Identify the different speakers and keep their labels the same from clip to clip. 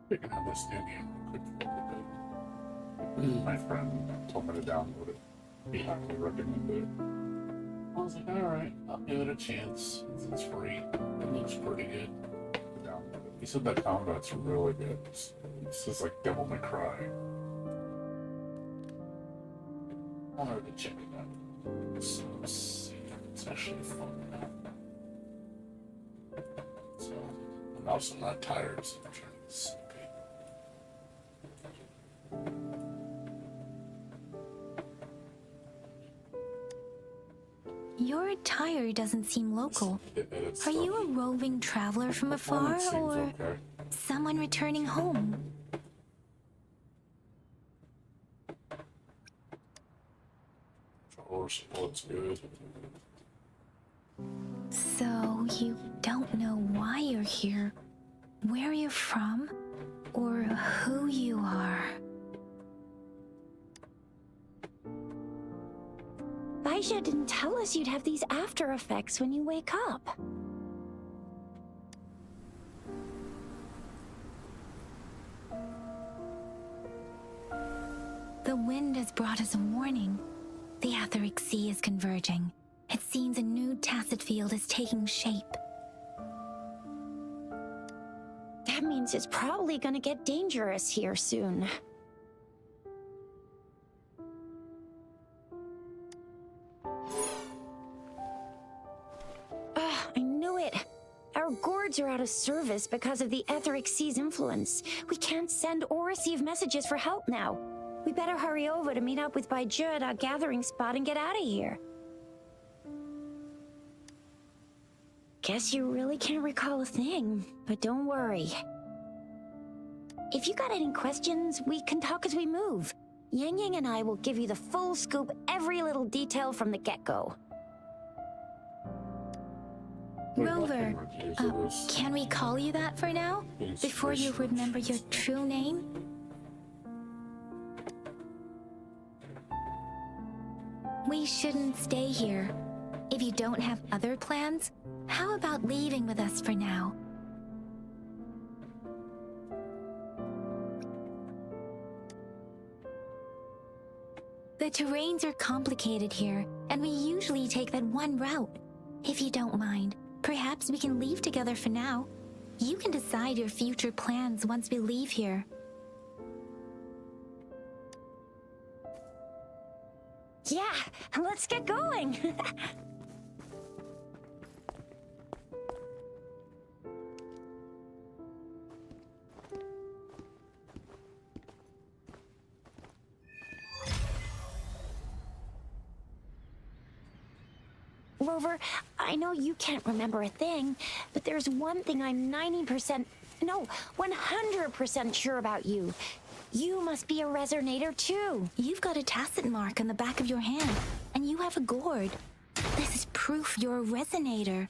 Speaker 1: Picking on this new game quick for a bit. My friend told me to download it. He highly recommended it. I was like, alright, I'll give it a chance. It's free. It looks pretty good. Download it. He said that combat's really good. It's just like Devil May Cry. I wanted to check it out. So, let's see. It's actually fun. So, I'm also not tired, so I'm trying to sleep.
Speaker 2: Your attire doesn't seem local.
Speaker 1: It's
Speaker 2: Are you a roving traveler from afar, or
Speaker 1: okay.
Speaker 2: someone returning home?
Speaker 1: Horse looks good.
Speaker 2: So, you don't know why you're here, where you're from, or who you are.
Speaker 3: Baisha didn't tell us you'd have these after effects when you wake up.
Speaker 2: The wind has brought us a warning. The Etheric Sea is converging. It seems a new tacit field is taking shape.
Speaker 3: That means it's probably gonna get dangerous here soon. I knew it. Our gourds are out of service because of the Etheric Sea's influence. We can't send or receive messages for help now. We better hurry over to meet up with Baiju at our gathering spot and get out of here. Guess you really can't recall a thing, but don't worry. If you got any questions, we can talk as we move. Yang Yang and I will give you the full scoop, every little detail from the get-go.
Speaker 2: Rover, can we call you that for now? Before you remember your true name? We shouldn't stay here. If you don't have other plans, how about leaving with us for now? The terrains are complicated here, and we usually take that one route. If you don't mind, perhaps we can leave together for now. You can decide your future plans once we leave here.
Speaker 3: Yeah, let's get going. Rover, I know you can't remember a thing, but there's one thing I'm 90%, no, 100% sure about you. You must be a resonator too.
Speaker 2: You've got a tacit mark on the back of your hand, and you have a gourd. This is proof you're a resonator.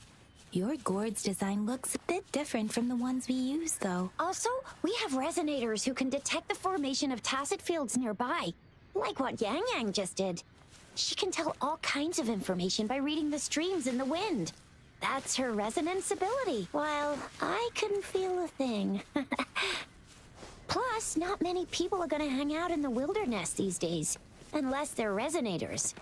Speaker 2: Your gourd's design looks a bit different from the ones we use, though.
Speaker 3: Also, we have resonators who can detect the formation of tacit fields nearby, like what Yang Yang just did. She can tell all kinds of information by reading the streams in the wind. That's her resonance ability, while I couldn't feel a thing. Plus, not many people are gonna hang out in the wilderness these days, unless they're resonators.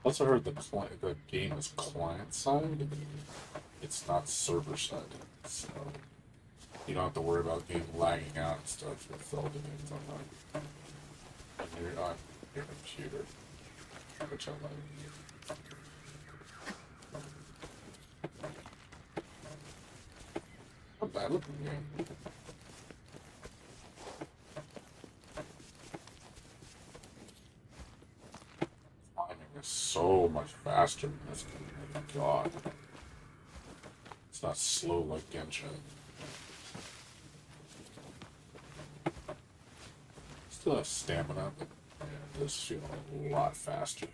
Speaker 1: Also heard the game is client side. It's not server side, so you don't have to worry about game lagging out and stuff with all the games on your computer, which I like. Not bad looking game. Climbing is so much faster than this game. Oh my god. It's not slow like Genshin. Still have stamina, but yeah, this feels a lot faster.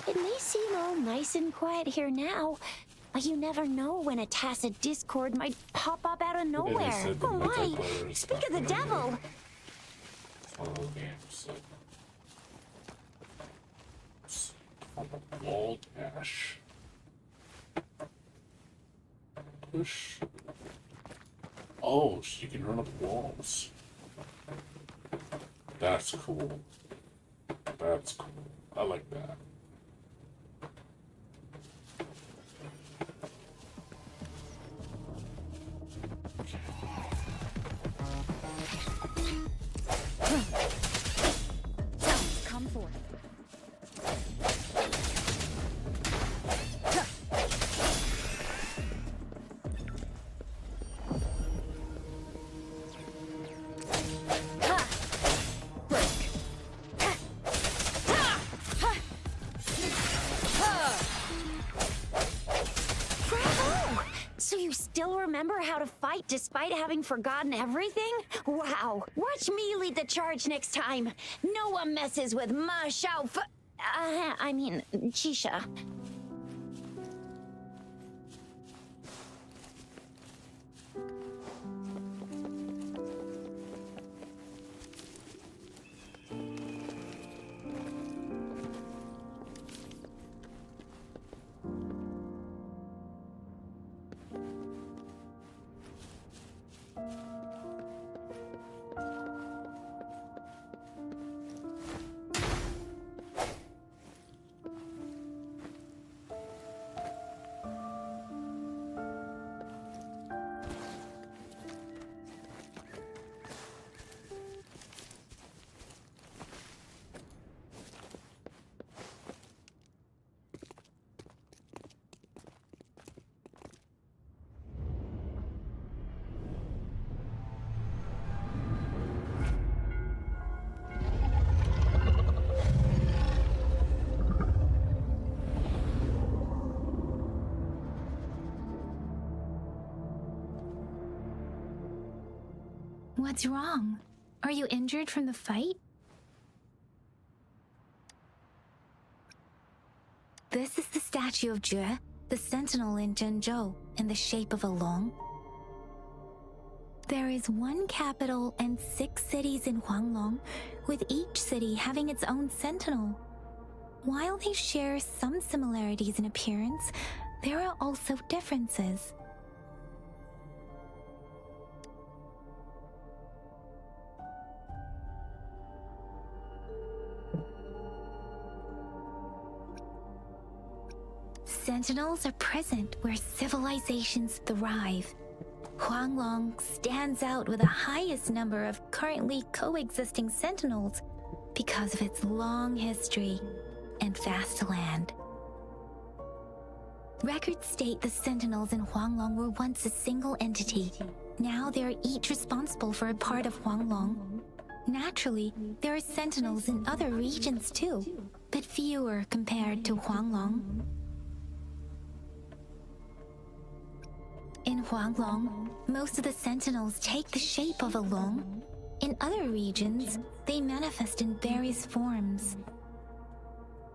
Speaker 3: It may seem all nice and quiet here now, but you never know when a tacit discord might pop up out of nowhere. Oh my! Speak of the devil!
Speaker 1: It's one of those games on the wall dash. Push. Oh, she can run up walls. That's cool. That's cool. I like that.
Speaker 3: Come forth. So you still remember how to fight despite having forgotten everything? Wow. Watch me lead the charge next time. No one messes with Ma Xiao I mean, Chisha.
Speaker 2: What's wrong? Are you injured from the fight? This is the statue of Jue, the sentinel in Zhenzhou, in the shape of a long. There is one capital and 6 cities in Huanglong, with each city having its own sentinel. While they share some similarities in appearance, there are also differences. Sentinels are present where civilizations thrive. Huanglong stands out with the highest number of currently coexisting sentinels because of its long history and vast land. Records state the sentinels in Huanglong were once a single entity. Now they are each responsible for a part of Huanglong. Naturally, there are sentinels in other regions too, but fewer compared to Huanglong. In Huanglong, most of the sentinels take the shape of a long. In other regions, they manifest in various forms.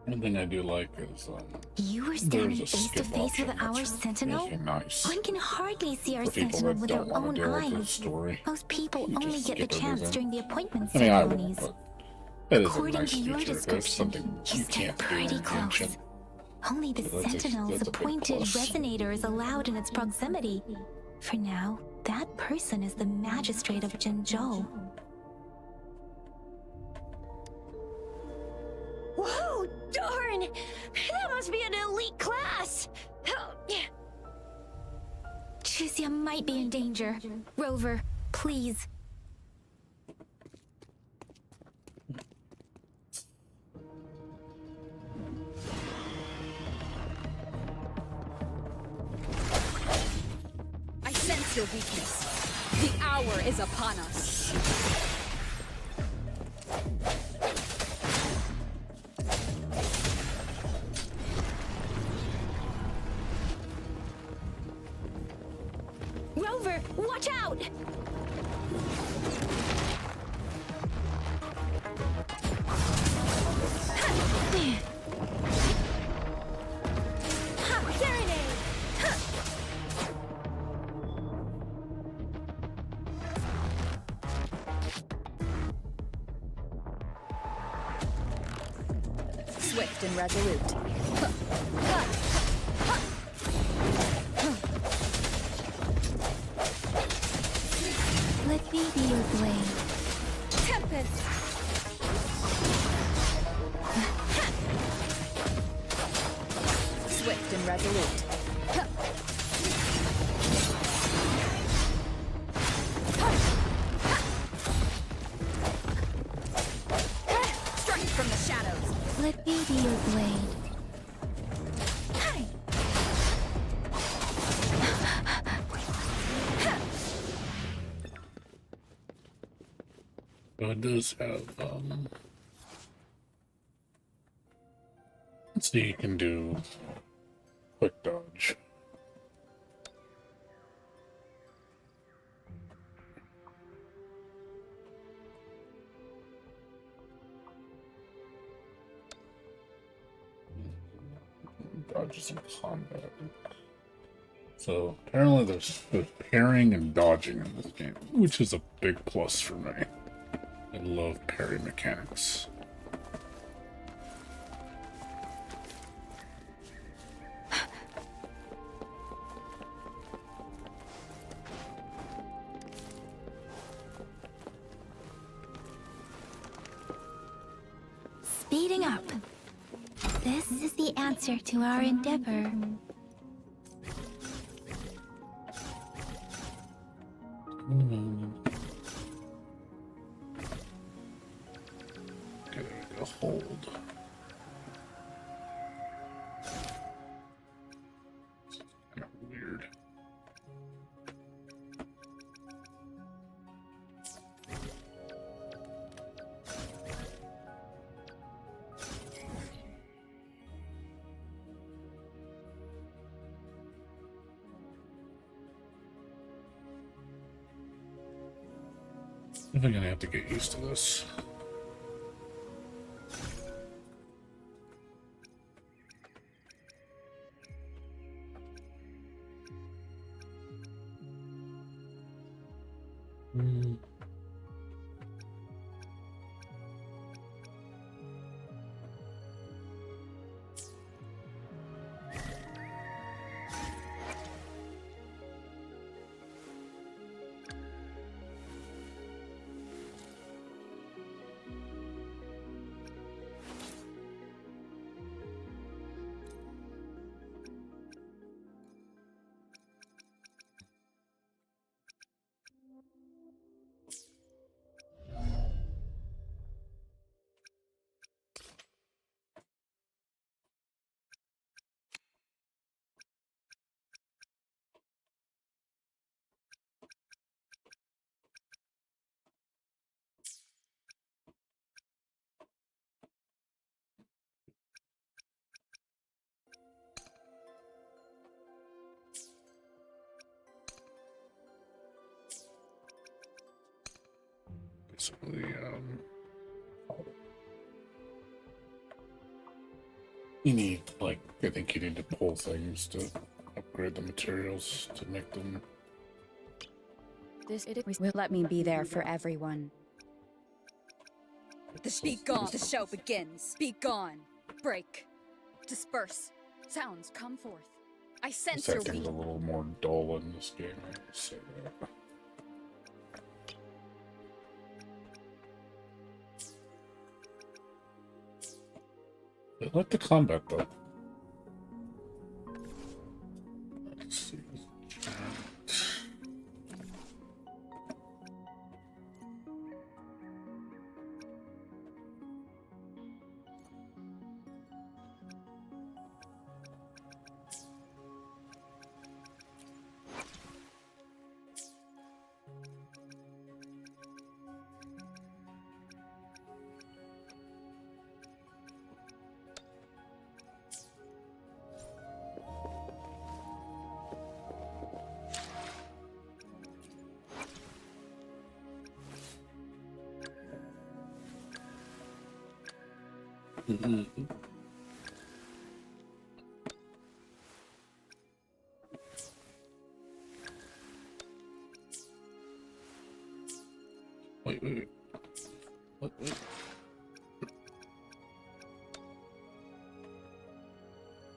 Speaker 1: One thing I do like is
Speaker 2: You were standing face to face with our sentinel?
Speaker 1: Nice.
Speaker 2: One can hardly see our
Speaker 1: For people
Speaker 2: sentinel
Speaker 1: that
Speaker 2: with
Speaker 1: don't
Speaker 2: their
Speaker 1: wanna
Speaker 2: own
Speaker 1: deal with this
Speaker 2: eyes.
Speaker 1: story,
Speaker 2: Most people
Speaker 1: you
Speaker 2: only
Speaker 1: just
Speaker 2: get the
Speaker 1: skip
Speaker 2: chance
Speaker 1: everything.
Speaker 2: during the appointment
Speaker 1: I mean, I
Speaker 2: ceremonies.
Speaker 1: won't, That is a
Speaker 2: According
Speaker 1: nice
Speaker 2: to your
Speaker 1: feature. That's
Speaker 2: description,
Speaker 1: something
Speaker 2: you
Speaker 1: you
Speaker 2: stay
Speaker 1: can't do
Speaker 2: pretty
Speaker 1: in
Speaker 2: close.
Speaker 1: Ancient.
Speaker 2: Only the
Speaker 1: That's a
Speaker 2: Sentinel's
Speaker 1: big
Speaker 2: appointed
Speaker 1: plus.
Speaker 2: resonator is allowed in its proximity. For now, that person is the magistrate of Zhengzhou.
Speaker 3: Whoa, darn! That must be an elite class!
Speaker 2: Chixia might be in danger. Rover, please.
Speaker 4: I sense your weakness. The hour is upon us.
Speaker 2: Rover, watch out!
Speaker 4: Swift and resolute.
Speaker 2: Let me be your blade.
Speaker 4: Tempest! Swift and resolute. Strike from the shadows.
Speaker 2: Let me be your blade.
Speaker 1: So it does have, let's see, you can do quick dodge. Dodges in combat. So apparently there's parrying and dodging in this game, which is a big plus for me. I love parry mechanics.
Speaker 2: Speeding up. This is the answer to our endeavor.
Speaker 1: Okay, go hold. Kind of weird. I'm gonna have to get used to this. Basically, you need, like, I think you need to pull things to upgrade the materials to make them.
Speaker 4: This will let me be there for everyone. Be gone. The show begins. Be gone. Break. Disperse. Sounds, come forth. I sense
Speaker 1: This
Speaker 4: your
Speaker 1: acting's a little more dull in this game, I will say that. I like the combat though. Let's see. Wait. What? Wait.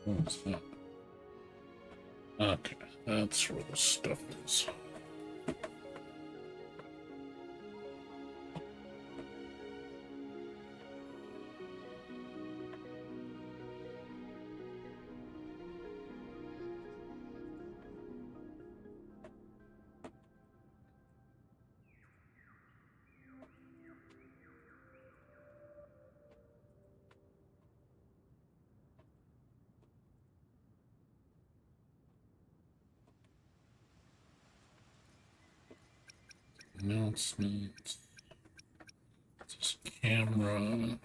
Speaker 1: What's that? Okay, that's where the stuff is. Announcement. Just camera.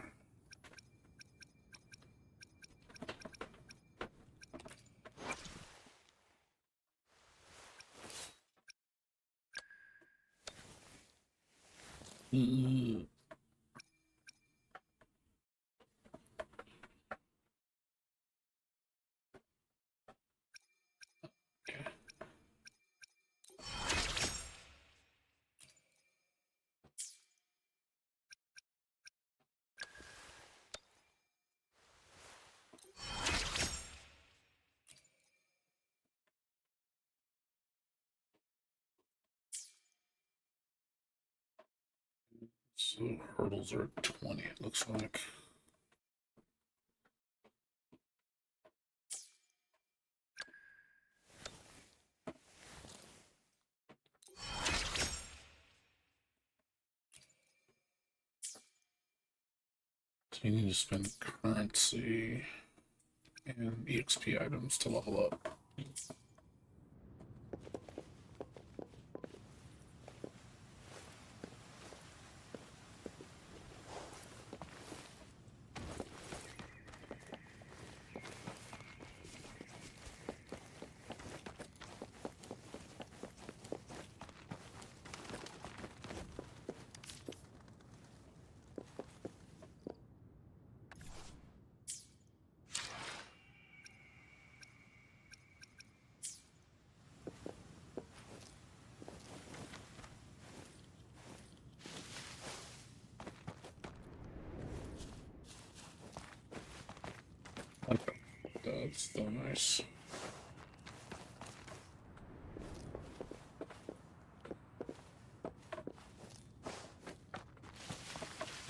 Speaker 1: So hurdles are at 20, it looks like. So you need to spend currency and EXP items to level up. Okay, that's still nice.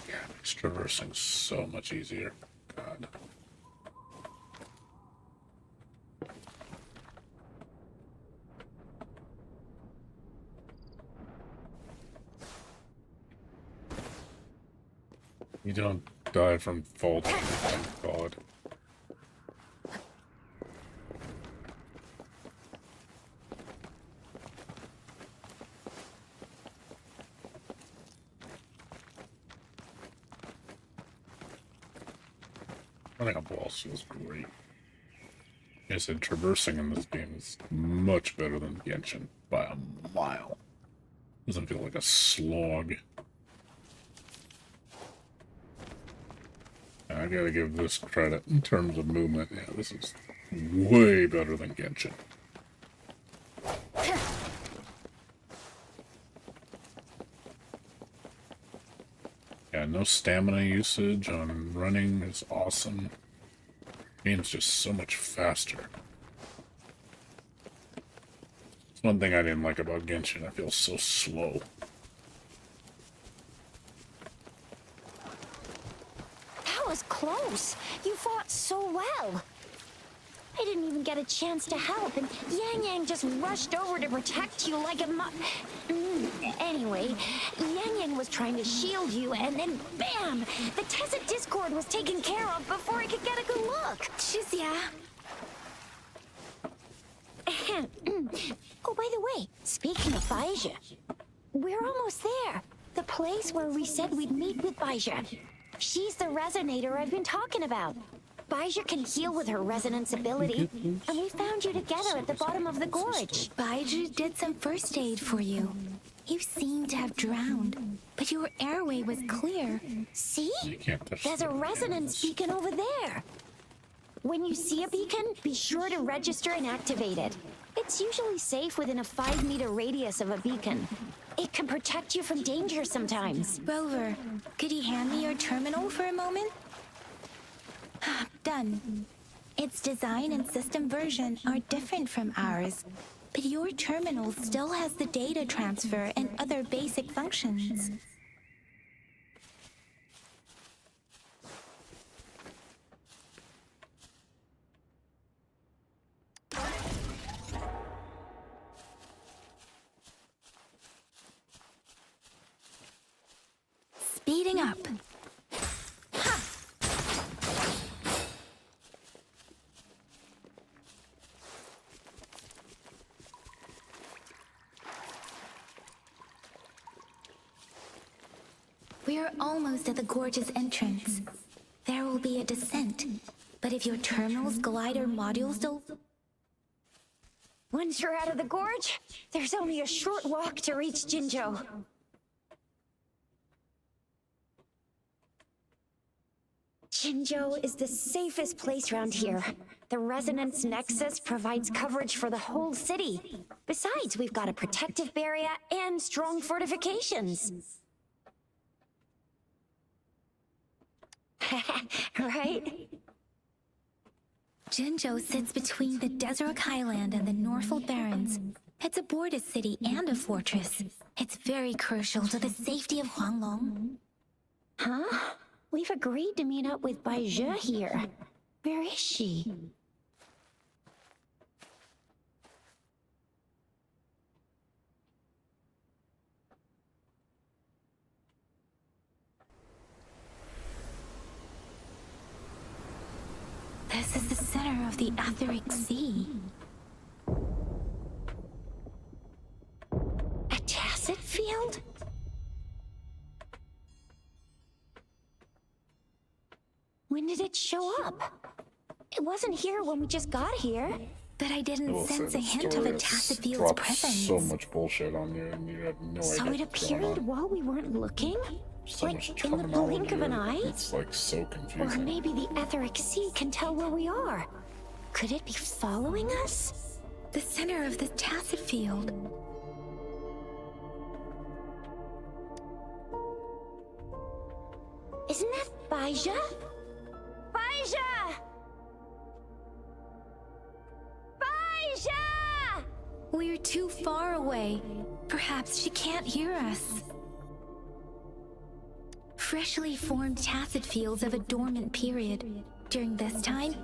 Speaker 1: Yeah, makes traversing so much easier. God. You don't die from vaulting, thank God. Running up walls feels great. Like I said, traversing in this game is much better than Genshin by a mile. Doesn't feel like a slog. I gotta give this credit in terms of movement. Yeah, this is way better than Genshin. Yeah, no stamina usage on running is awesome. Game's just so much faster. It's one thing I didn't like about Genshin. I feel so slow.
Speaker 3: That was close. You fought so well. I didn't even get a chance to help, and Yang Yang just rushed over to protect you like a Anyway, Yang Yang was trying to shield you, and then bam! The Tacit Discord was taken care of before I could get a good look.
Speaker 2: Shizia.
Speaker 3: Oh, by the way, speaking of Baija, we're almost there. The place where we said we'd meet with Baija. She's the resonator I've been talking about. Baija can heal with her resonance ability, and we found you together at the bottom of the gorge.
Speaker 2: Baiju did some first aid for you. You seemed to have drowned, but your airway was clear.
Speaker 3: See?
Speaker 1: You can't touch
Speaker 3: There's a
Speaker 1: the
Speaker 3: resonance
Speaker 1: hands.
Speaker 3: beacon over there. When you see a beacon, be sure to register and activate it. It's usually safe within a 5-meter radius of a beacon. It can protect you from danger sometimes.
Speaker 2: Rover, could you hand me your terminal for a moment? Done. Its design and system version are different from ours, but your terminal still has the data transfer and other basic functions. Speeding up. We are almost at the gorge's entrance. There will be a descent, but if your terminal's glider module still...
Speaker 3: Once you're out of the gorge, there's only a short walk to reach Jinzhou. Jinzhou is the safest place around here. The Resonance Nexus provides coverage for the whole city. Besides, we've got a protective barrier and strong fortifications. Right?
Speaker 2: Jinzhou sits between the Desert Highland and the Norfolk Barrens. It's a border city and a fortress. It's very crucial to the safety of Huanglong.
Speaker 3: Huh? We've agreed to meet up with Baija here. Where is she?
Speaker 2: This is the center of the Etheric Sea.
Speaker 3: A Tacit field? When did it show up? It wasn't here when we just got here.
Speaker 2: But I didn't
Speaker 1: will say
Speaker 2: sense a
Speaker 1: the
Speaker 2: hint of
Speaker 1: story
Speaker 2: a
Speaker 1: has
Speaker 2: Tacit field's
Speaker 1: dropped
Speaker 2: presence.
Speaker 1: so much bullshit on you, and you have no
Speaker 3: So
Speaker 1: idea
Speaker 3: it
Speaker 1: what's going
Speaker 3: appeared
Speaker 1: on.
Speaker 3: while we weren't looking?
Speaker 1: So
Speaker 3: Like
Speaker 1: much
Speaker 3: in the blink of an
Speaker 1: terminology,
Speaker 3: eye?
Speaker 1: It's like so
Speaker 3: Or
Speaker 1: confusing.
Speaker 3: maybe the Etheric Sea can tell where we are. Could it be following us?
Speaker 2: The center of the Tacit field.
Speaker 3: Isn't that Baija? Baija! Baija!
Speaker 2: We're too far away. Perhaps she can't hear us. Freshly formed Tacit fields have a dormant period. During this time,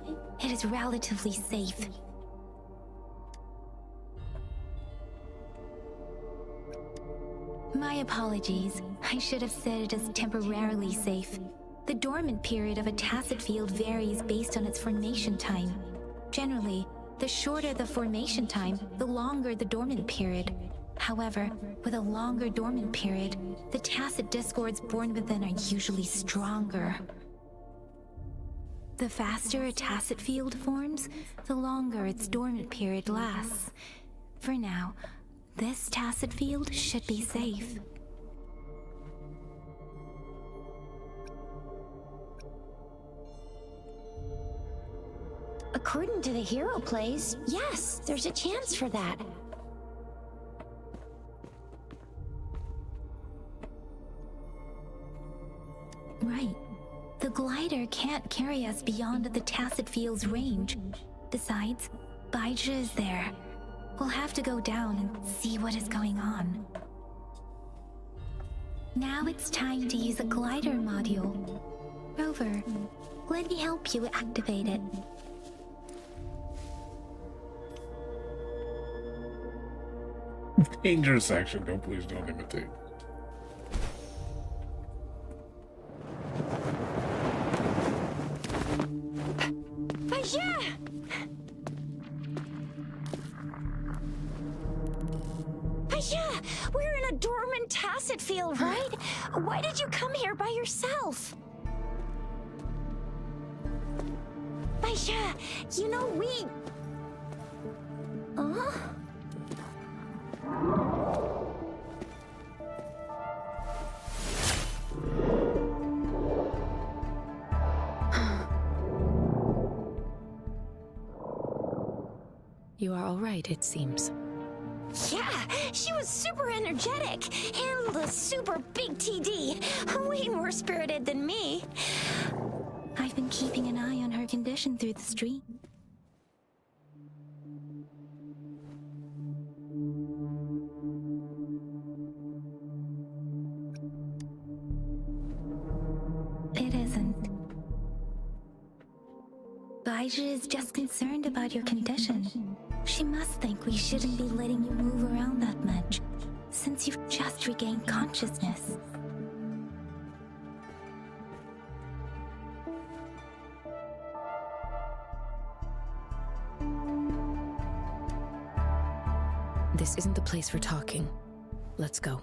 Speaker 2: it is relatively safe. My apologies. I should have said it is temporarily safe. The dormant period of a Tacit field varies based on its formation time. Generally, the shorter the formation time, the longer the dormant period. However, with a longer dormant period, the Tacit discords born within are usually stronger. The faster a Tacit field forms, the longer its dormant period lasts. For now, this Tacit field should be safe.
Speaker 3: According to the hero plays, yes, there's a chance for that.
Speaker 2: right. The glider can't carry us beyond the Tacit Field's range. Besides, Baija is there. We'll have to go down and see what is going on. Now it's time to use a glider module. Rover, let me help you activate it.
Speaker 1: Dangerous action. Please don't imitate.
Speaker 3: Baija! Baija! We're in a dormant Tacit Field, right? Why did you come here by yourself? Baija, you know we... Huh?
Speaker 5: You are all right, it seems.
Speaker 3: Yeah, she was super energetic. Handled a super big TD. Way more spirited than me.
Speaker 2: I've been keeping an eye on her condition through the stream. It isn't. Baija is just concerned about your condition. She must think we shouldn't be letting you move around that much, since you've just regained consciousness.
Speaker 5: This isn't the place for talking. Let's go.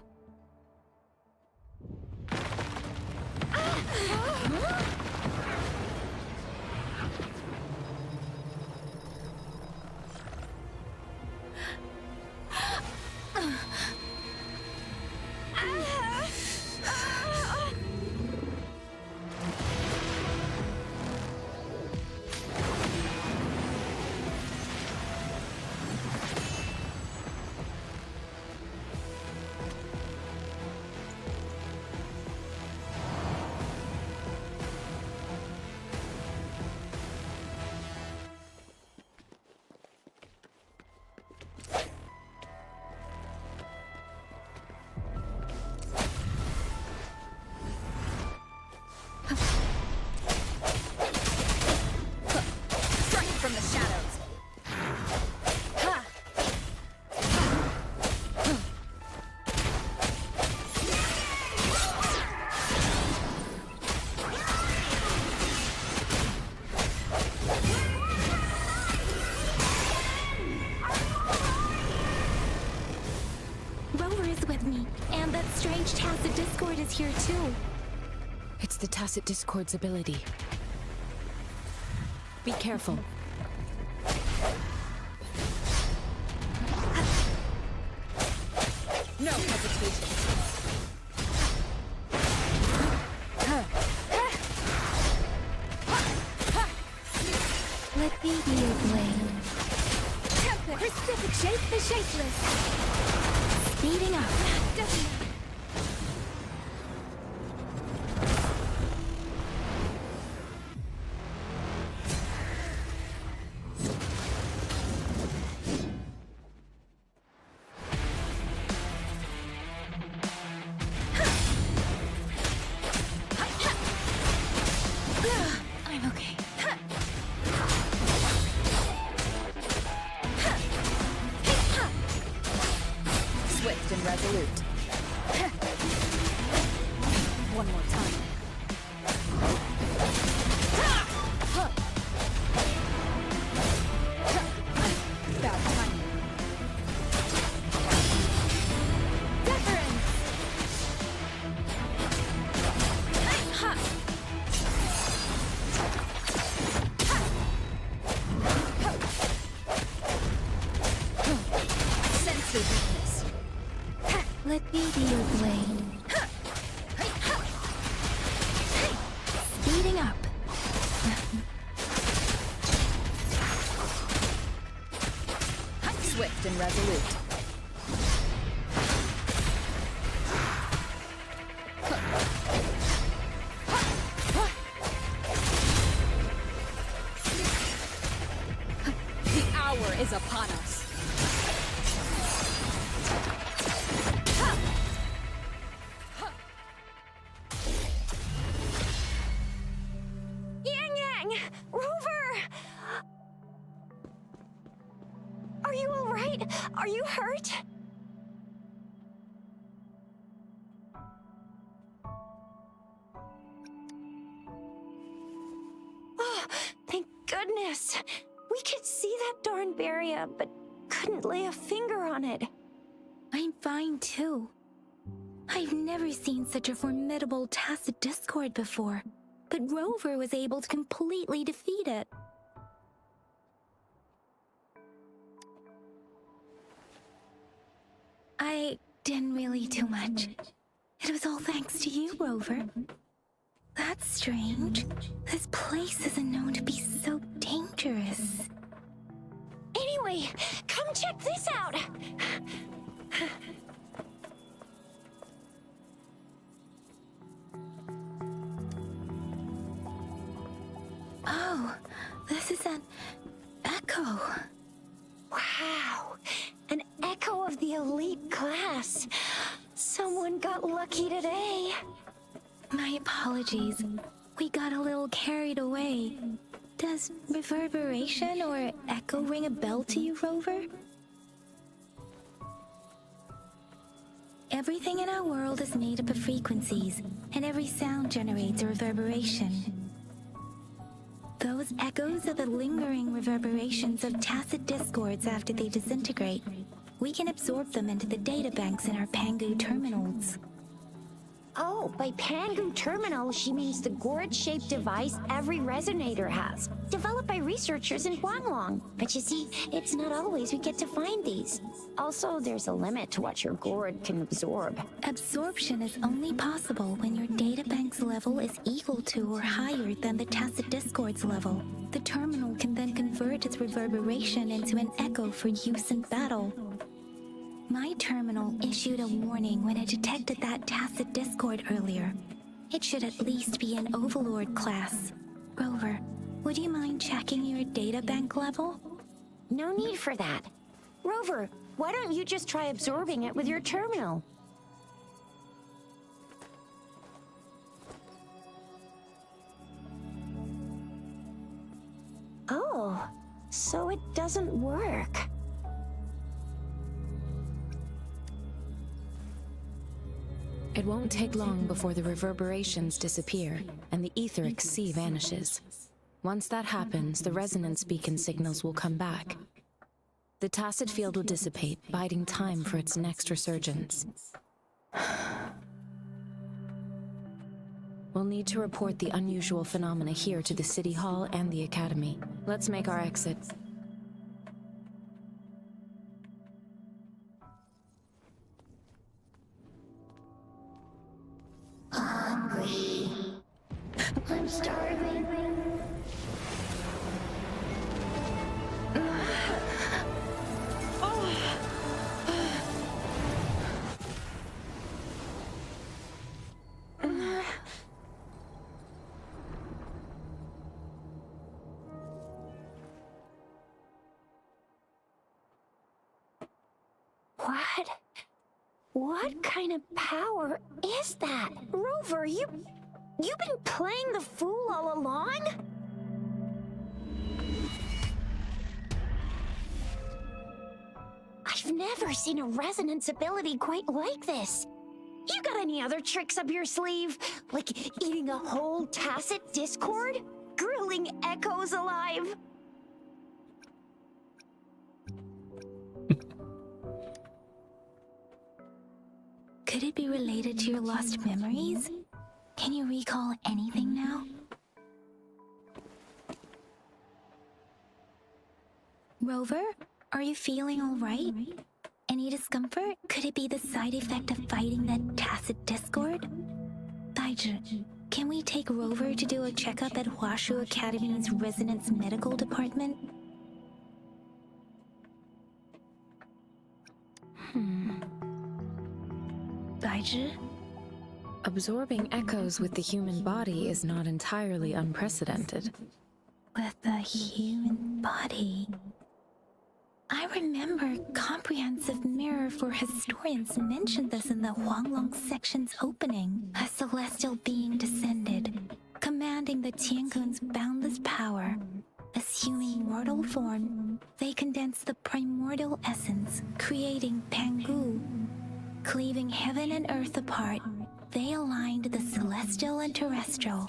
Speaker 4: From the shadows.
Speaker 2: Rover is with me, and that strange Tacit Discord is here too.
Speaker 5: It's the Tacit Discord's ability. Be careful.
Speaker 4: No hesitation.
Speaker 2: Let me be your blade.
Speaker 4: Precipitate the shapeless.
Speaker 2: Speeding up. I'm okay.
Speaker 4: Swift and resolute. One more time. Bad timing. Deference. Sense your weakness.
Speaker 2: Let me be your blade. Speeding up.
Speaker 4: Swift and resolute. is upon us.
Speaker 3: Yang Yang! Rover! Are you alright? Are you hurt? Oh, thank goodness. We could see that darn barrier, but couldn't lay a finger on it.
Speaker 2: I'm fine too. I've never seen such a formidable tacit discord before, but Rover was able to completely defeat it. I didn't really do much. It was all thanks to you, Rover. That's strange. This place isn't known to be so dangerous.
Speaker 3: Anyway, come check this out!
Speaker 2: Oh, this is an echo.
Speaker 3: Wow, an echo of the elite class. Someone got lucky today.
Speaker 2: My apologies. We got a little carried away. Does reverberation or echo ring a bell to you, Rover? Everything in our world is made up of frequencies, and every sound generates a reverberation. Those echoes are the lingering reverberations of tacit discords after they disintegrate. We can absorb them into the databanks in our Pangu terminals.
Speaker 3: Oh, by Pangu Terminal, she means the gourd-shaped device every resonator has, developed by researchers in Guanglong. But you see, it's not always we get to find these. Also, there's a limit to what your gourd can absorb.
Speaker 2: Absorption is only possible when your databank's level is equal to or higher than the tacit discord's level. The terminal can then convert its reverberation into an echo for use in battle. My terminal issued a warning when it detected that tacit discord earlier. It should at least be an Overlord class. Rover, would you mind checking your databank level?
Speaker 3: No need for that. Rover, why don't you just try absorbing it with your terminal? Oh, so it doesn't work.
Speaker 5: It won't take long before the reverberations disappear and the etheric sea vanishes. Once that happens, the resonance beacon signals will come back. The tacit field will dissipate, biding time for its next resurgence. We'll need to report the unusual phenomena here to the City Hall and the Academy. Let's make our exit.
Speaker 3: Hungry. I'm starving. What kind of power is that? Rover, you've been playing the fool all along? I've never seen a resonance ability quite like this. You got any other tricks up your sleeve? Like eating a whole tacit discord? Grilling echoes alive?
Speaker 2: Could it be related to your lost memories? Can you recall anything now? Rover, are you feeling all right? Any discomfort? Could it be the side effect of fighting that tacit discord? Daiju, can we take Rover to do a checkup at Hwashu Academy's Resonance Medical Department? Daiju?
Speaker 5: Absorbing echoes with the human body is not entirely unprecedented.
Speaker 2: With the human body. I remember Comprehensive Mirror for Historians mentioned this in the Huanglong section's opening. A celestial being descended, commanding the Tiankun's boundless power. Assuming mortal form, they condensed the primordial essence, creating Pangu. Cleaving heaven and earth apart, they aligned the celestial and terrestrial.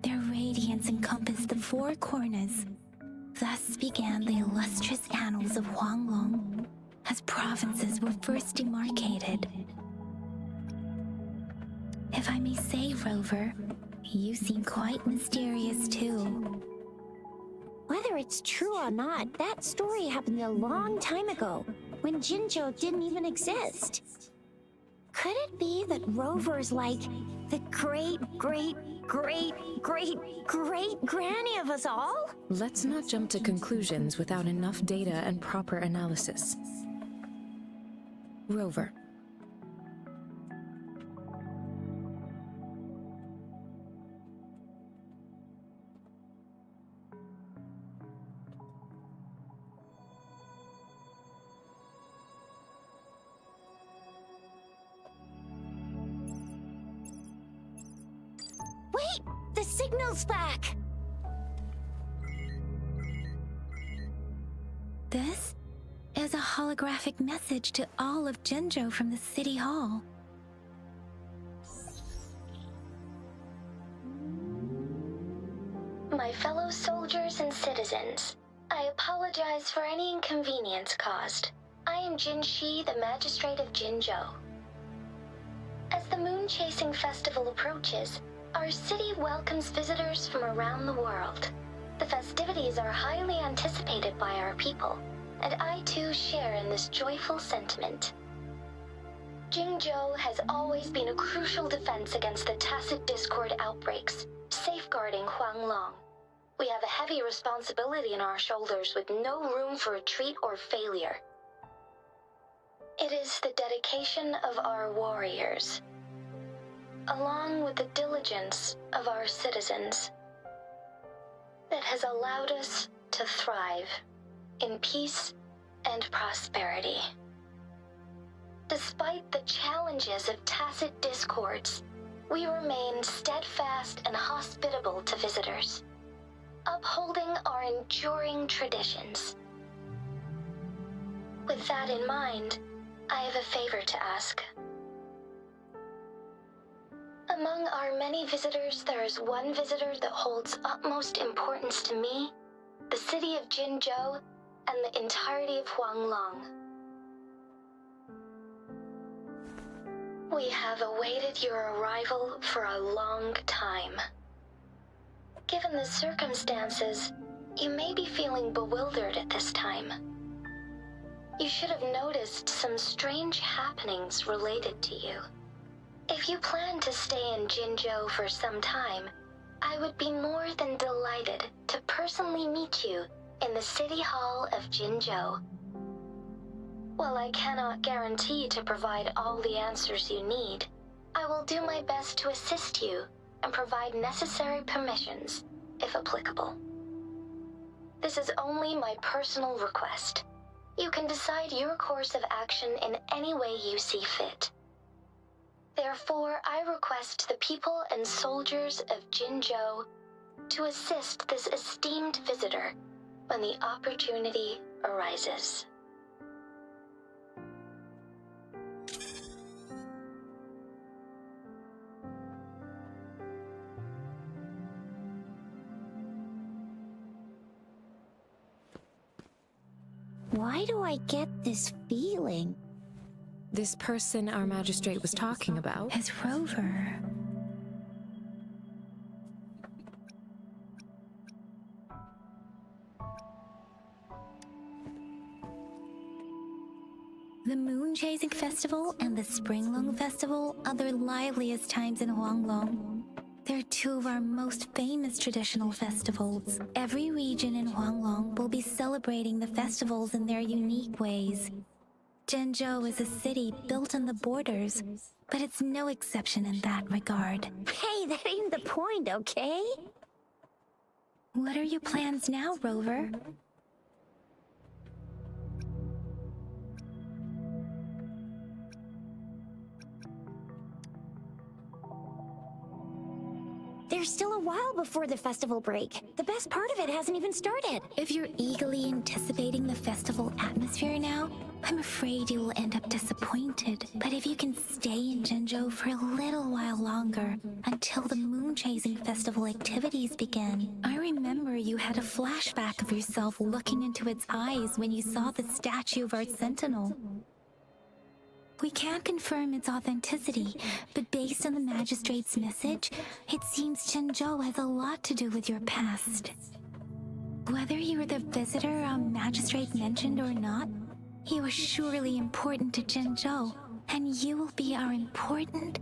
Speaker 2: Their radiance encompassed the four corners. Thus began the illustrious annals of Huanglong, as provinces were first demarcated. If I may say, Rover, you seem quite mysterious too.
Speaker 3: Whether it's true or not, that story happened a long time ago, when Jinzhou didn't even exist. Could it be that Rover's like the great granny of us all?
Speaker 5: Let's not jump to conclusions without enough data and proper analysis. Rover.
Speaker 3: Wait! The signal's back!
Speaker 2: This is a holographic message to all of Jinzhou from the City Hall.
Speaker 6: My fellow soldiers and citizens, I apologize for any inconvenience caused. I am Jin Shi, the Magistrate of Jinzhou. As the Moon Chasing Festival approaches, our city welcomes visitors from around the world. The festivities are highly anticipated by our people, and I too share in this joyful sentiment. Jinzhou has always been a crucial defense against the tacit discord outbreaks, safeguarding Huanglong. We have a heavy responsibility on our shoulders with no room for retreat or failure. It is the dedication of our warriors, along with the diligence of our citizens, that has allowed us to thrive in peace and prosperity. Despite the challenges of tacit discords, we remain steadfast and hospitable to visitors, upholding our enduring traditions. With that in mind, I have a favor to ask. Among our many visitors, there is one visitor that holds utmost importance to me, the city of Jinzhou, and the entirety of Huanglong. We have awaited your arrival for a long time. Given the circumstances, you may be feeling bewildered at this time. You should have noticed some strange happenings related to you. If you plan to stay in Jinzhou for some time, I would be more than delighted to personally meet you in the City Hall of Jinzhou. While I cannot guarantee to provide all the answers you need, I will do my best to assist you and provide necessary permissions, if applicable. This is only my personal request. You can decide your course of action in any way you see fit. Therefore, I request the people and soldiers of Jinzhou to assist this esteemed visitor when the opportunity arises.
Speaker 3: Why do I get this feeling?
Speaker 5: This person our magistrate was talking about?
Speaker 2: As Rover. The Moon Chasing Festival and the Springlong Festival are the liveliest times in Huanglong. They're two of our most famous traditional festivals. Every region in Huanglong will be celebrating the festivals in their unique ways. Jinzhou is a city built on the borders, but it's no exception in that regard.
Speaker 3: Hey, that ain't the point, okay?
Speaker 2: What are your plans now, Rover?
Speaker 3: There's still a while before the festival break. The best part of it hasn't even started.
Speaker 2: If you're eagerly anticipating the festival atmosphere now, I'm afraid you will end up disappointed. But if you can stay in Jinzhou for a little while longer, until the moon chasing festival activities begin, I remember you had a flashback of yourself looking into its eyes when you saw the statue of our sentinel. We can't confirm its authenticity, but based on the magistrate's message, it seems Jinzhou has a lot to do with your past. Whether you were the visitor our magistrate mentioned or not, you are surely important to Jinzhou, and you will be our important...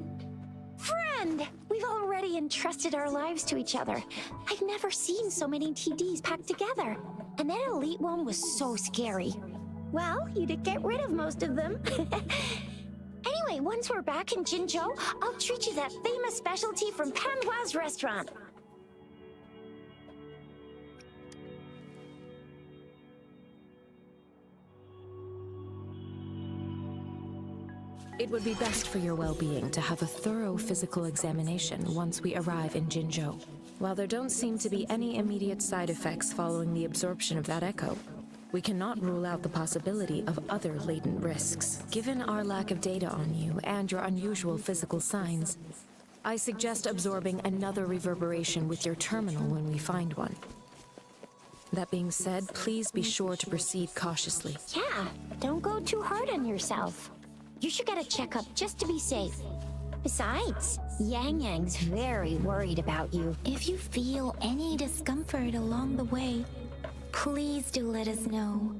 Speaker 3: Friend! We've already entrusted our lives to each other. I've never seen so many TDs packed together. And that elite one was so scary. Well, you did get rid of most of them. Anyway, once we're back in Jinzhou, I'll treat you that famous specialty from Panhua's restaurant.
Speaker 5: It would be best for your well-being to have a thorough physical examination once we arrive in Jinzhou. While there don't seem to be any immediate side effects following the absorption of that echo, we cannot rule out the possibility of other latent risks. Given our lack of data on you and your unusual physical signs, I suggest absorbing another reverberation with your terminal when we find one. That being said, please be sure to proceed cautiously.
Speaker 3: Yeah, don't go too hard on yourself. You should get a checkup just to be safe. Besides, Yang Yang's very worried about you.
Speaker 2: If you feel any discomfort along the way, please do let us know.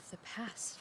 Speaker 4: of the past.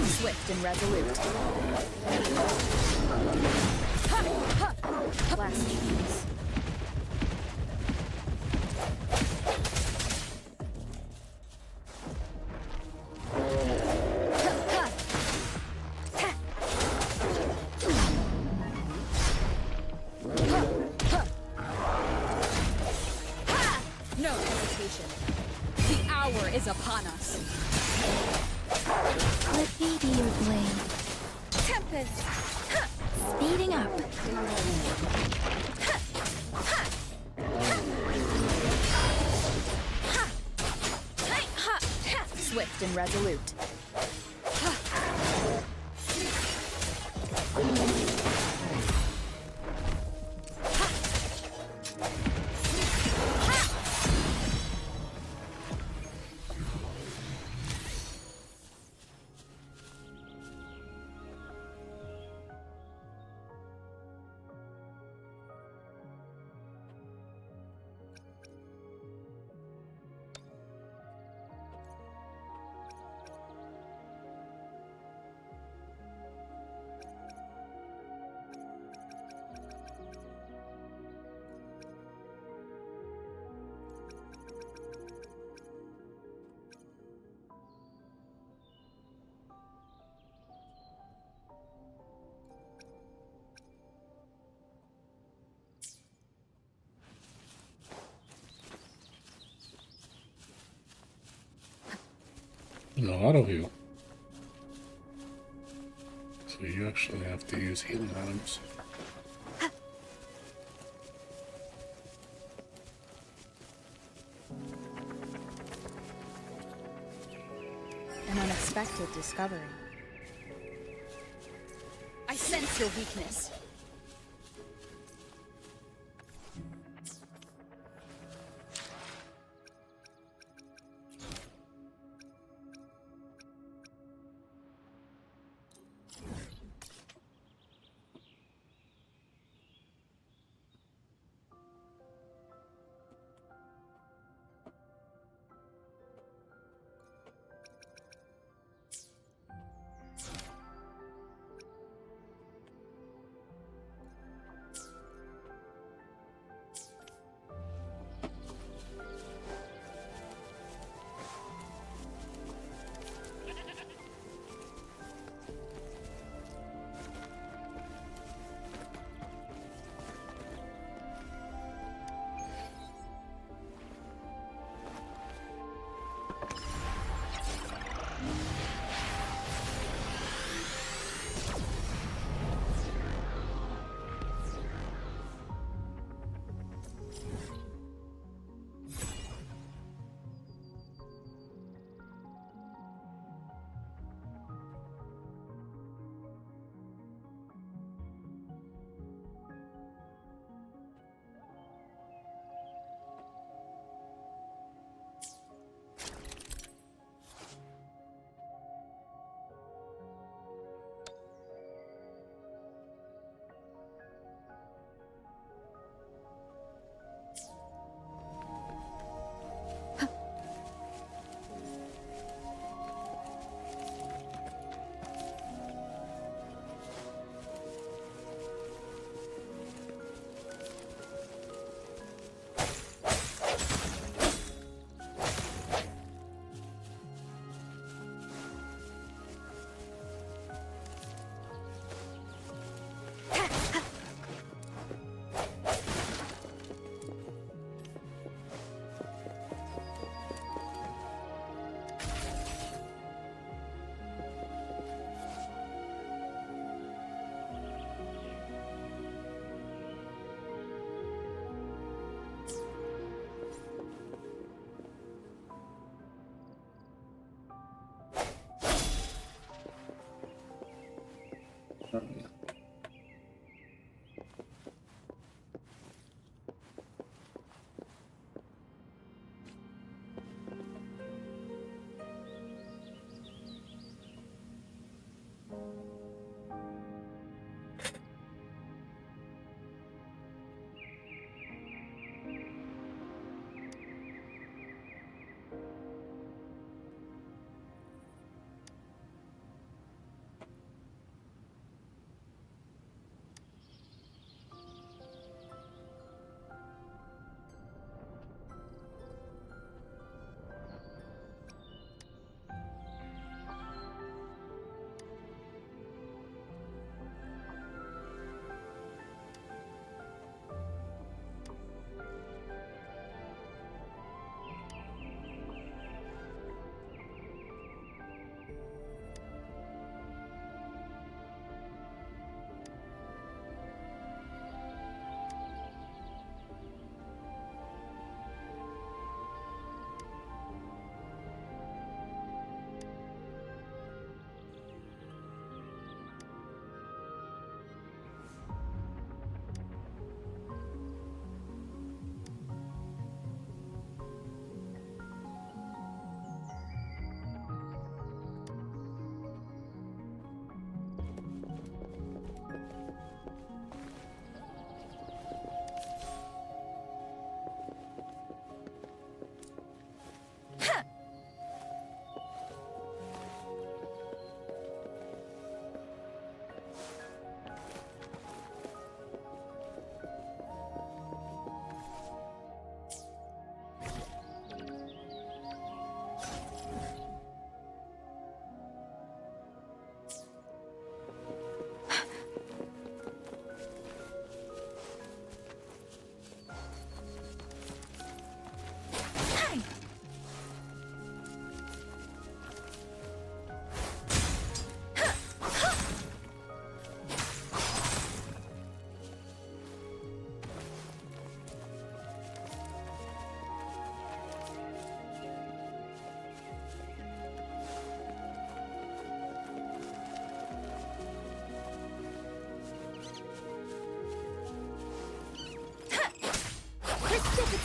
Speaker 4: Swift and resolute. Blast. No hesitation. The hour is upon us.
Speaker 2: Let me be your blade.
Speaker 4: Tempest!
Speaker 2: Speeding up.
Speaker 4: Swift and resolute.
Speaker 1: No auto heal. So you actually have to use healing items.
Speaker 4: An unexpected discovery. I sense your weakness.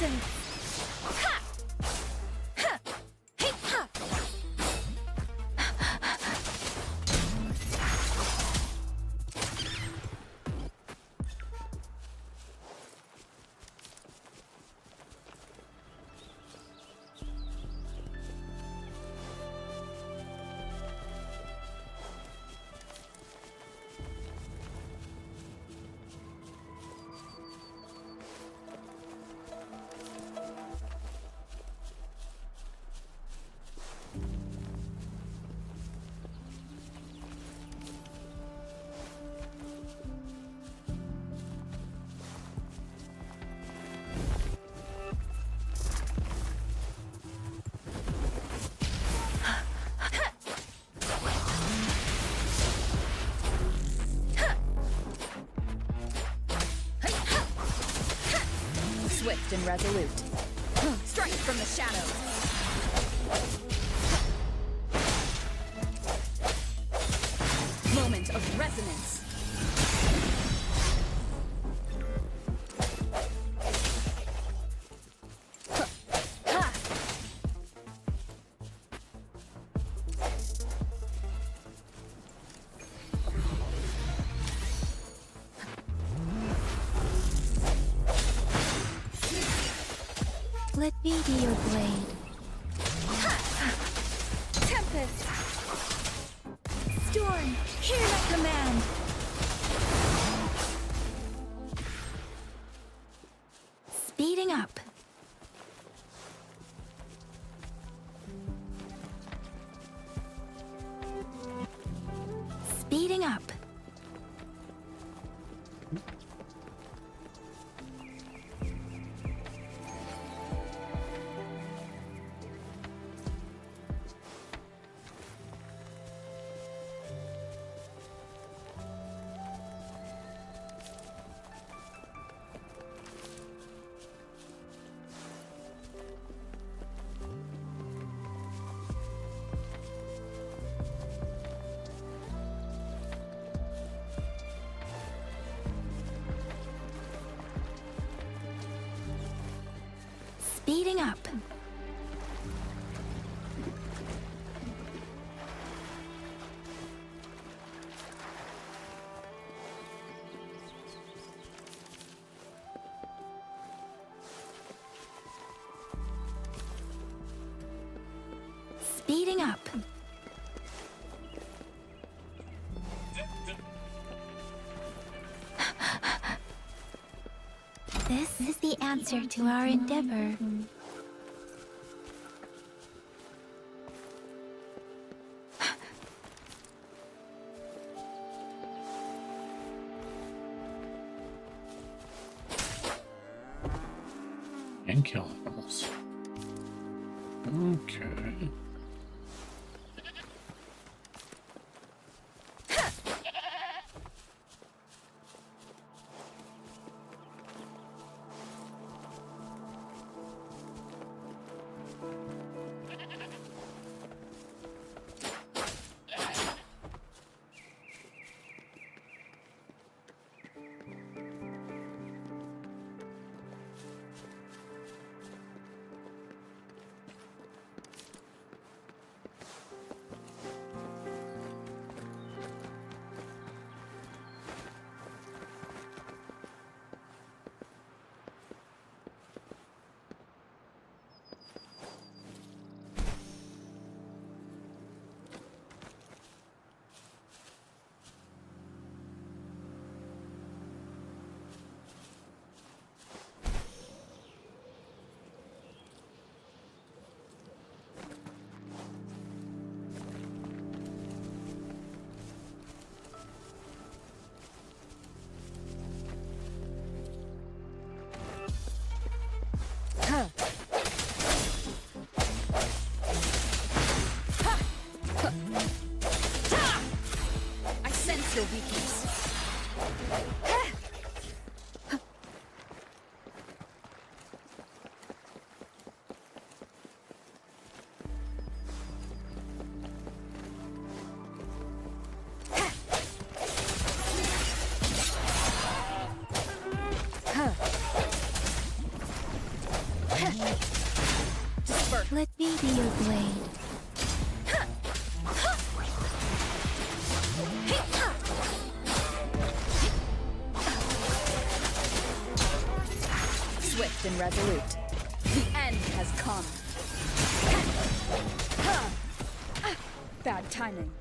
Speaker 4: presence! Ha! Ha! Hey, ha! Swift and resolute. Strike from the shadows. Moment of resonance. Ha!
Speaker 2: Let me be your blade.
Speaker 4: Tempest!
Speaker 2: Storm, hear my command. Speeding up. Speeding up. Speeding up. Speeding up. This is the answer to our endeavor.
Speaker 1: And kill animals. Okay.
Speaker 2: Let me be your blade.
Speaker 4: Swift and resolute. The end has come. Bad timing.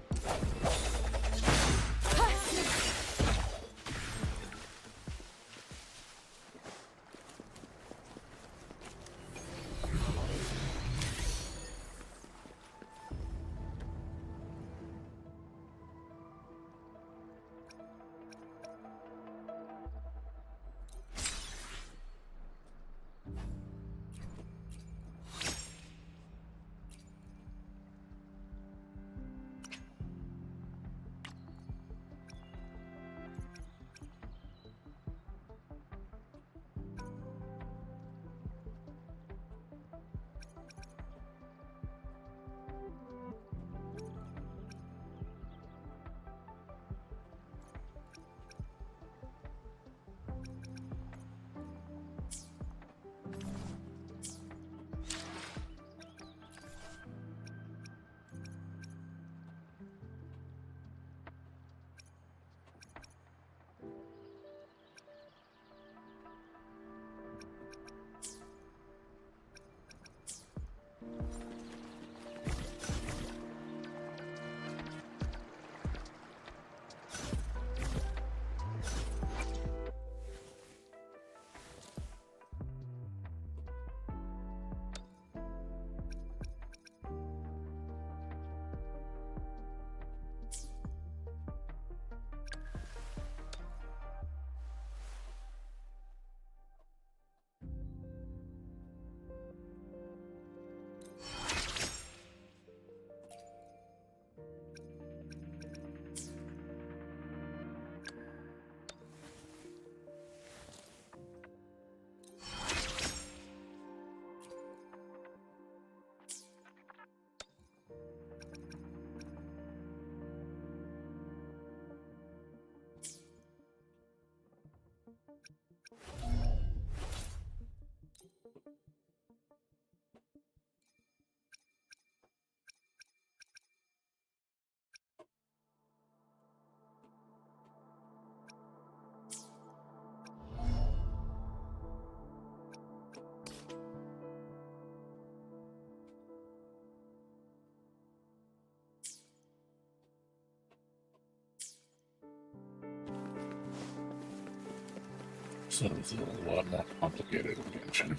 Speaker 1: So it's a lot more complicated in Genshin.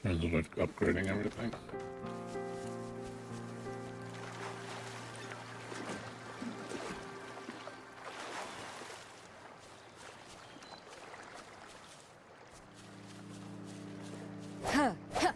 Speaker 1: In terms of like upgrading everything.
Speaker 4: Huh. Huh.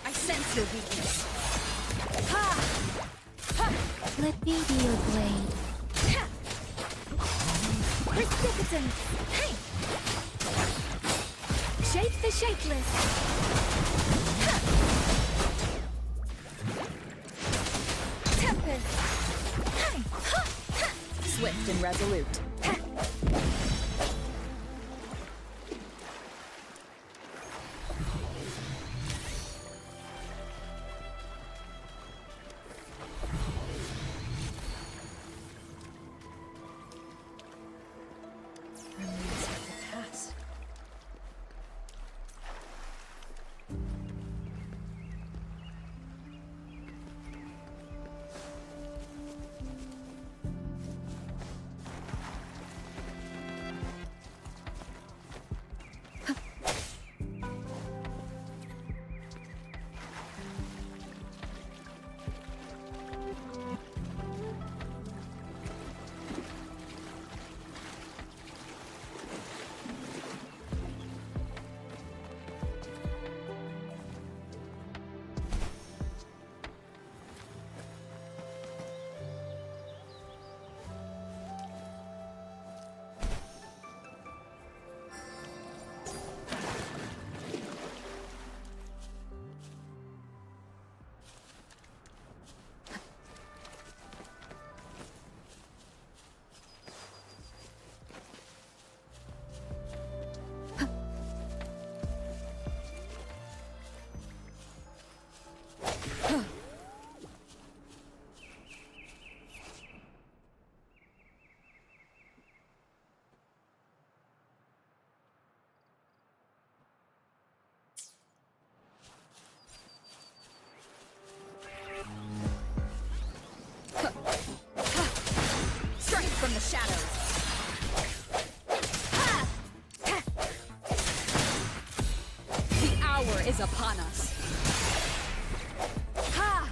Speaker 4: I sense your weakness.
Speaker 2: Let me be your blade.
Speaker 4: Precipitant! Hey! Shape the shapeless! Tempest! Swift and resolute. Remains of the past. is upon us. Ha!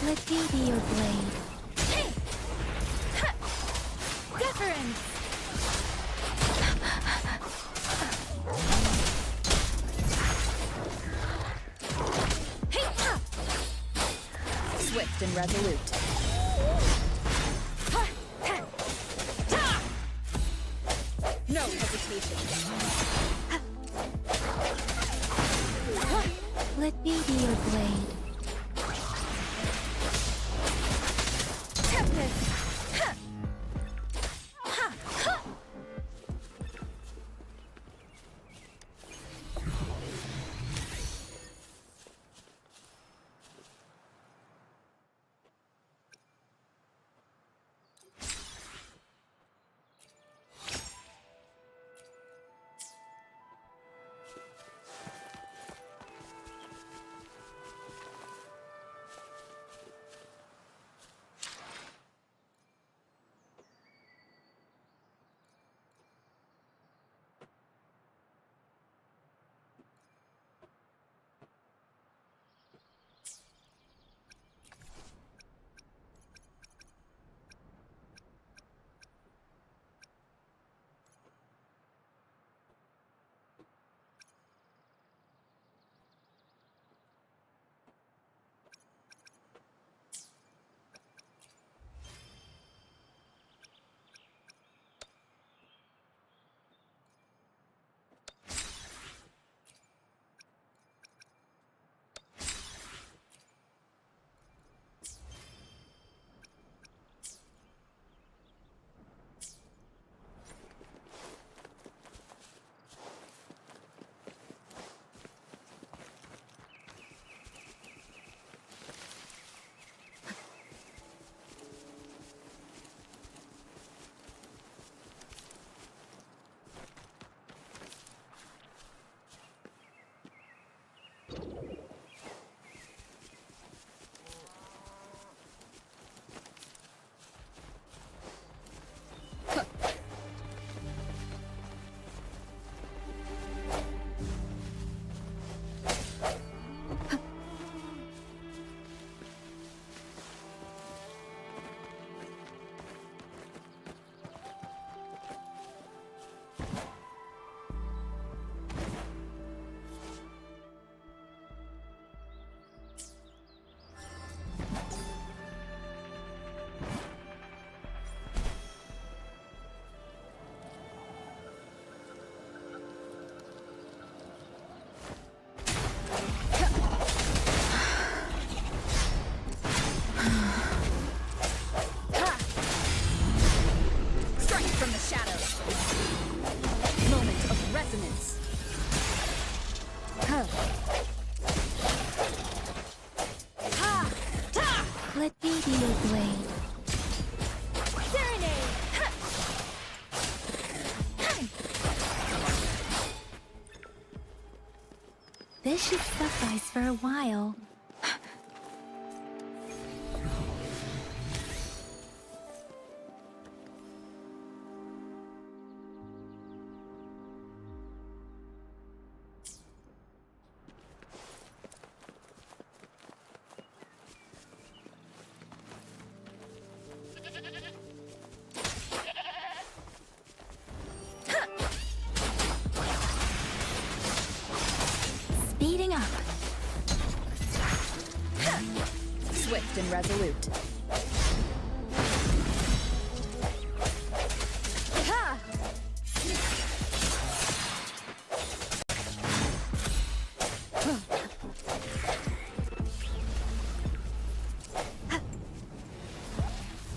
Speaker 2: Let me be your blade. Deference!
Speaker 4: Swift and resolute. No hesitation.
Speaker 2: Let me be your blade. Let me be your blade.
Speaker 3: Serenade!
Speaker 2: This should suffice for a while. Speeding up.
Speaker 4: Swift and resolute.
Speaker 3: Ha!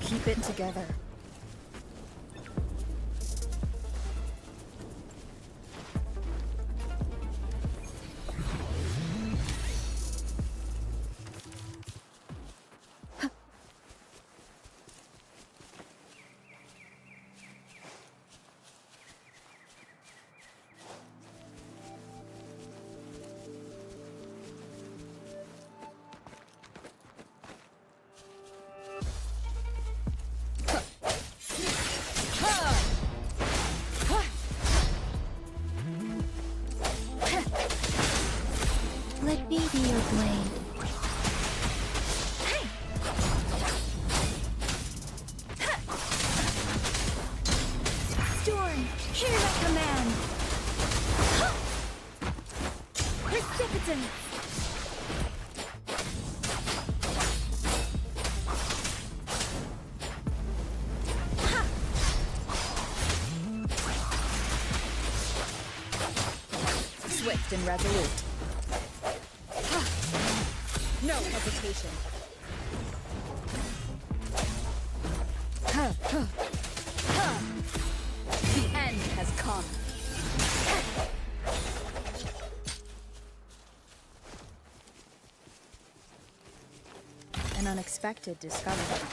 Speaker 4: Keep it together. Swift and resolute. No hesitation. The end has come. An unexpected discovery.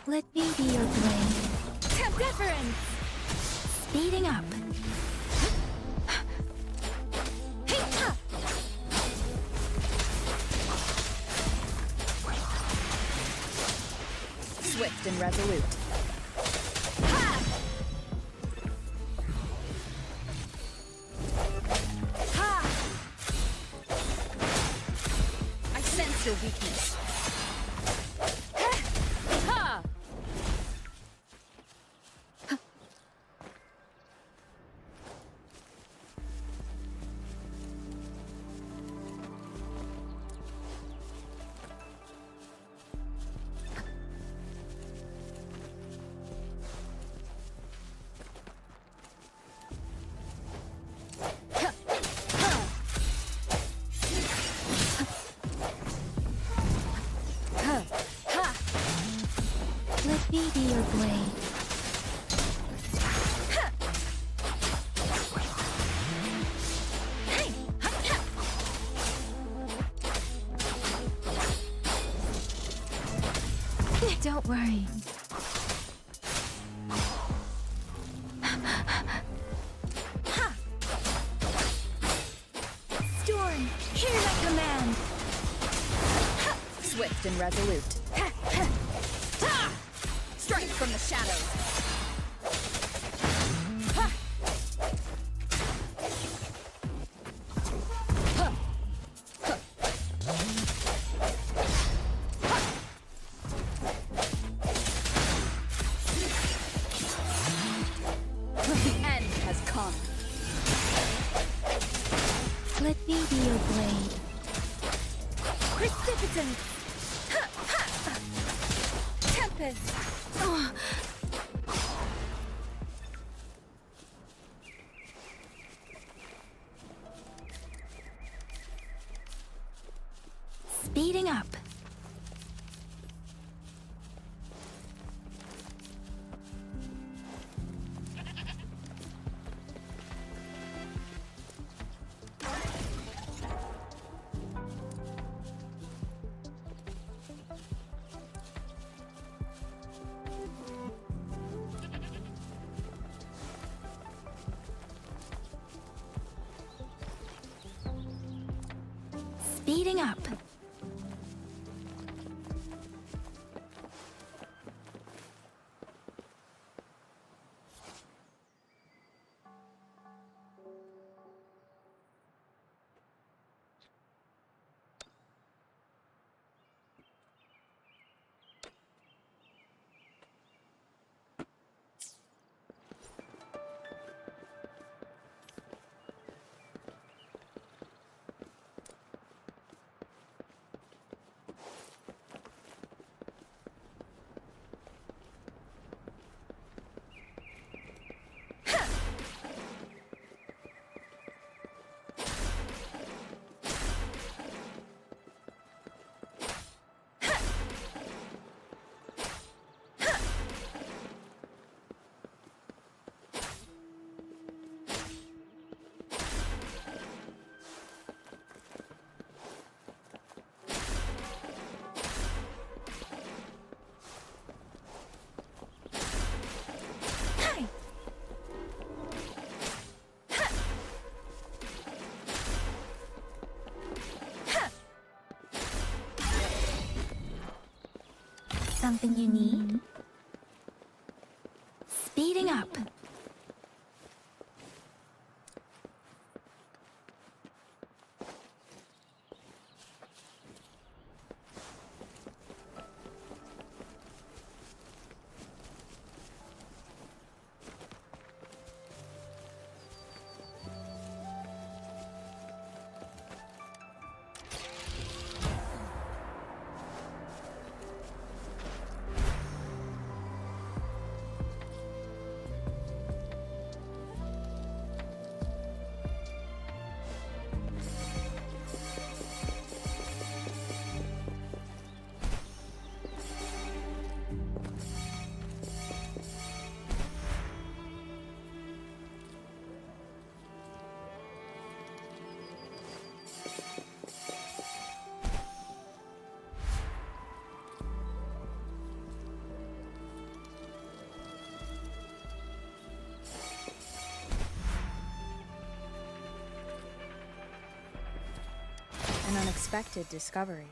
Speaker 2: Let me be your blade.
Speaker 4: Deference!
Speaker 2: Speeding up.
Speaker 4: Swift and resolute. I sense your weakness.
Speaker 2: Let me be your blade. Don't worry. Storm, hear my command.
Speaker 4: Swift and resolute. Strike from the shadows. The end has come.
Speaker 2: Let me be your blade.
Speaker 4: Precipitant. Tempest.
Speaker 2: Oh. Speeding up. Speeding up. something you need? Speeding up.
Speaker 4: An unexpected discovery.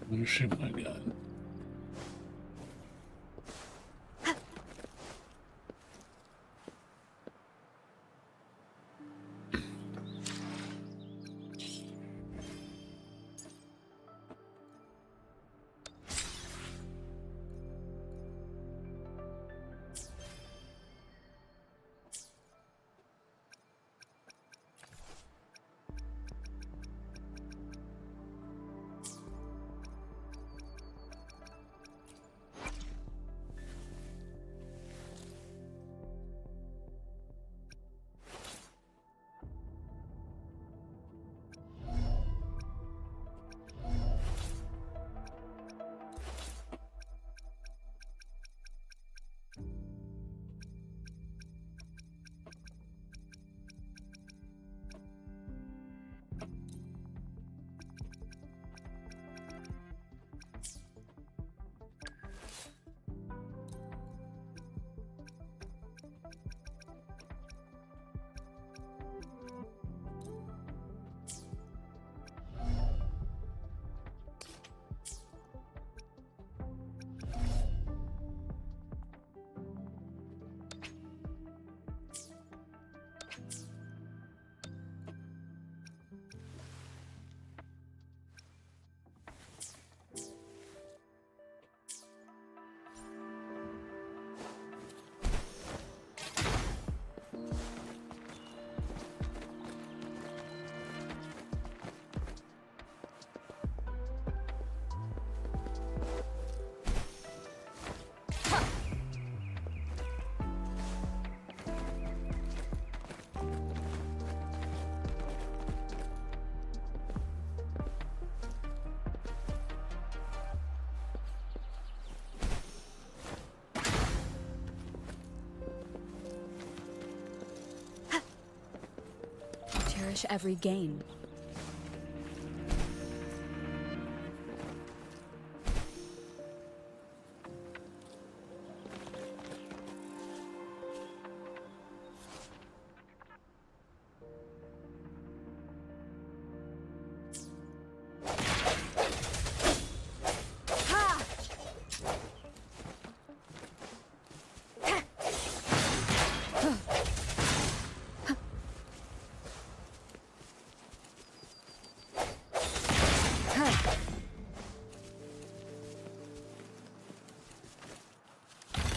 Speaker 1: I'm gonna shoot my gun.
Speaker 4: Cherish every gain.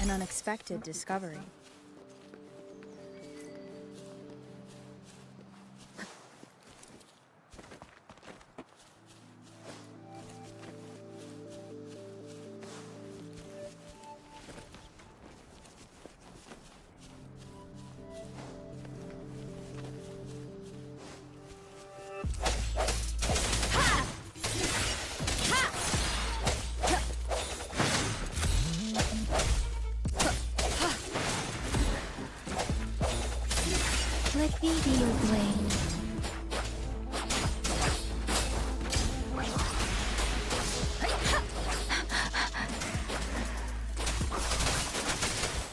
Speaker 4: An unexpected discovery.
Speaker 2: Let me be your blade.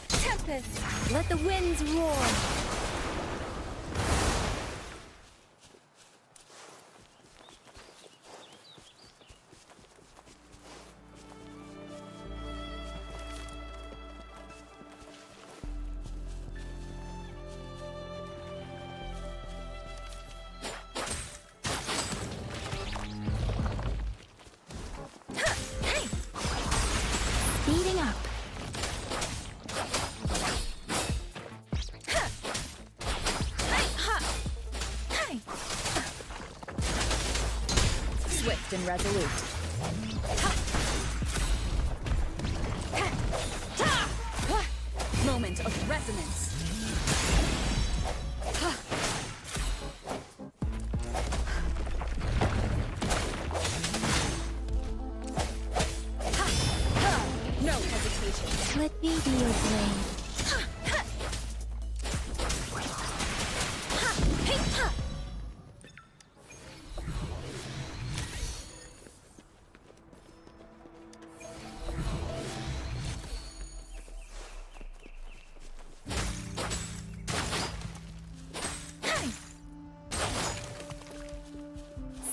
Speaker 4: Tempest, let the winds roar.
Speaker 2: Speeding up.
Speaker 4: Swift and resolute. Moment of resonance. No hesitation.
Speaker 2: Let me be your blade.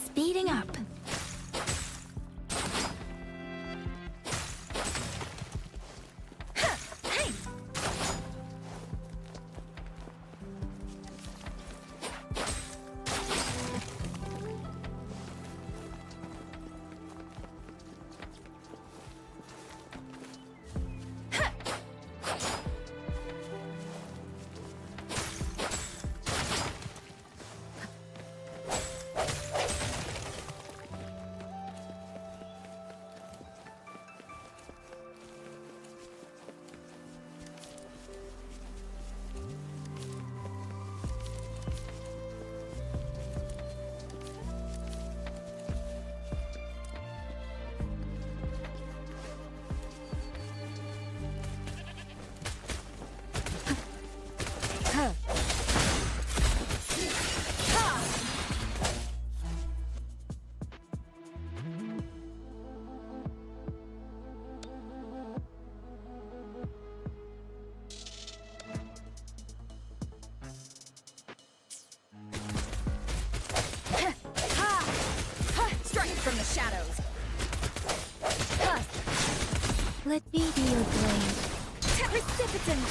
Speaker 2: Speeding up.
Speaker 4: Strike from the shadows.
Speaker 2: Let me be your blade.
Speaker 4: Precipitant.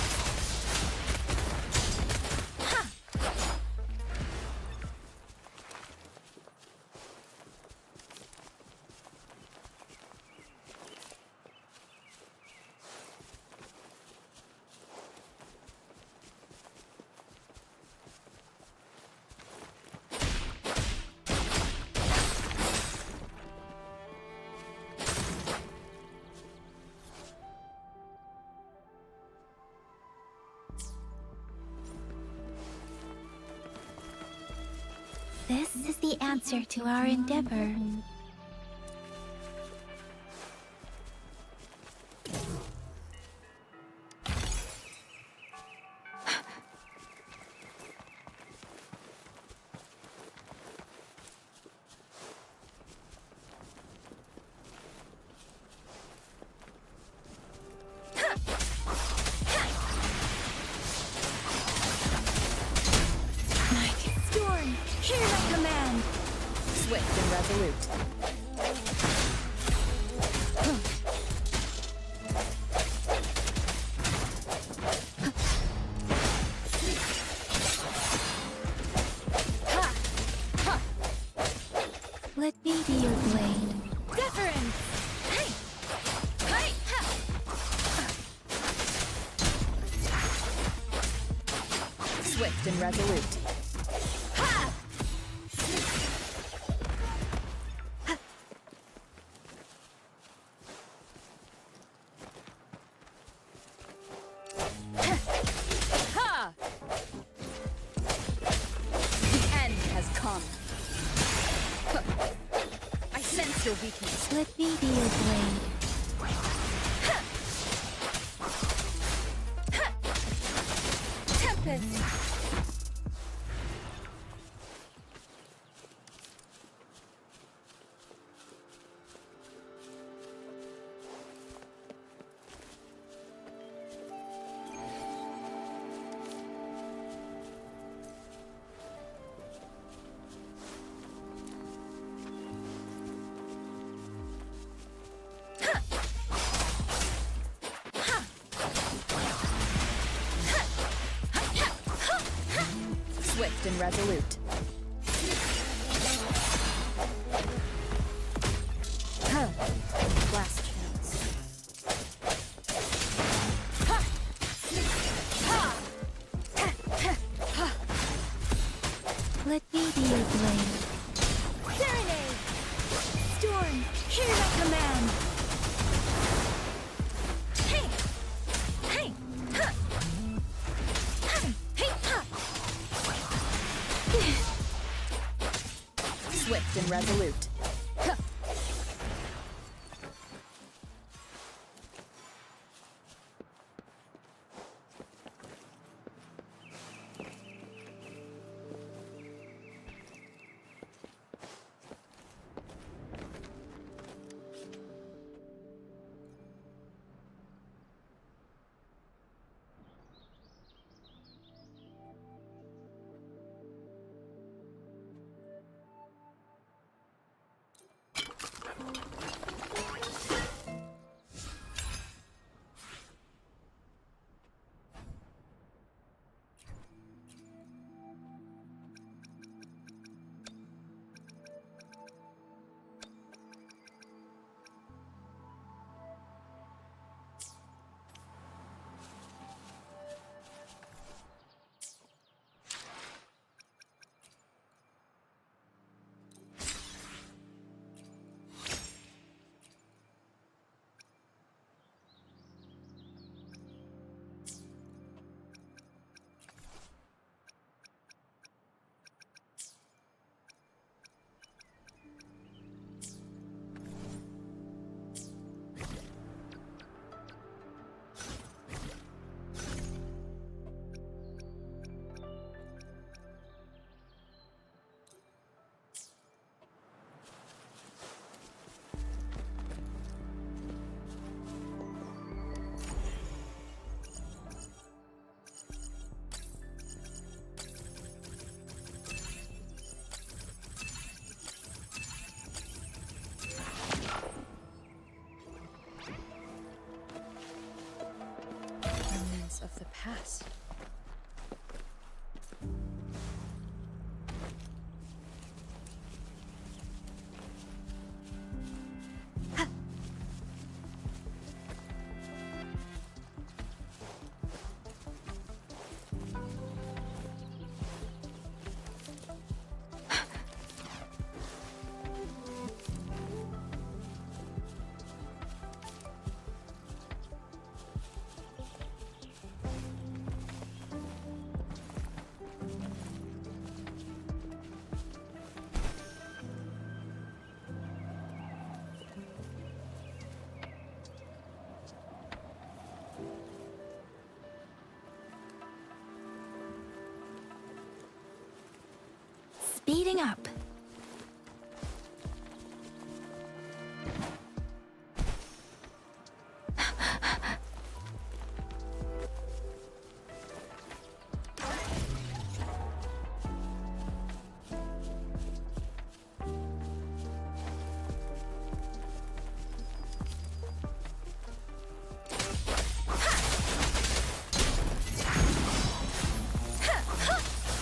Speaker 2: This is the answer to our endeavor.
Speaker 4: Storm, hear my command. Swift and resolute.
Speaker 2: Let me be your blade.
Speaker 4: Deference. Hey. Hey. Swift and resolute. Ha! Ha! The end has come. I sense your weakness.
Speaker 2: Let me be your blade.
Speaker 4: Tempest! Swift and resolute. Huh. Last chance. Ha! Ha! Ha!
Speaker 2: Let me be your blade.
Speaker 3: Serenade! Storm, hear my command! Hey! Hey! Ha! Hey! Ha!
Speaker 4: Swift and resolute. Huh. Remnants of the past.
Speaker 2: Speeding up.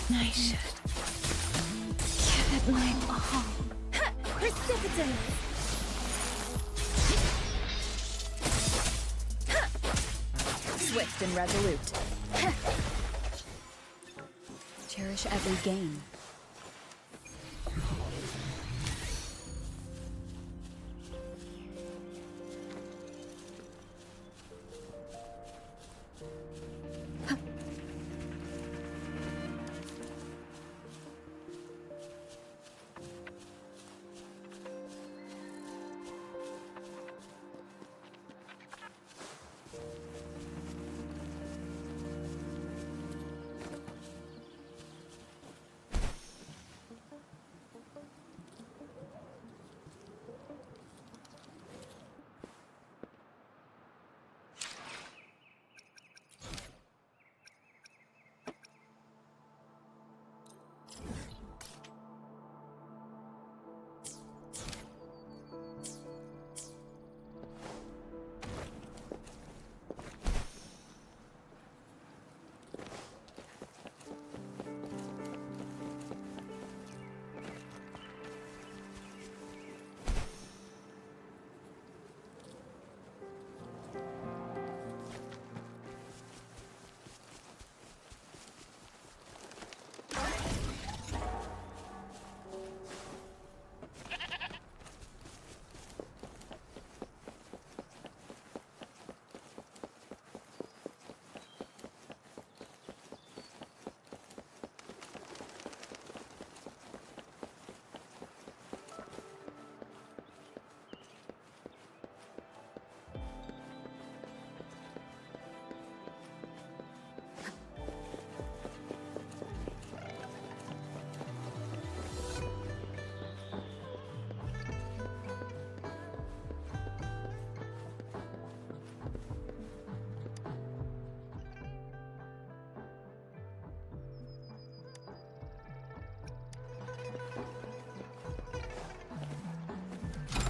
Speaker 2: Nice shot. Give it my all.
Speaker 3: Precipitate!
Speaker 4: Swift and resolute. Cherish every gain.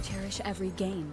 Speaker 4: Cherish every gain.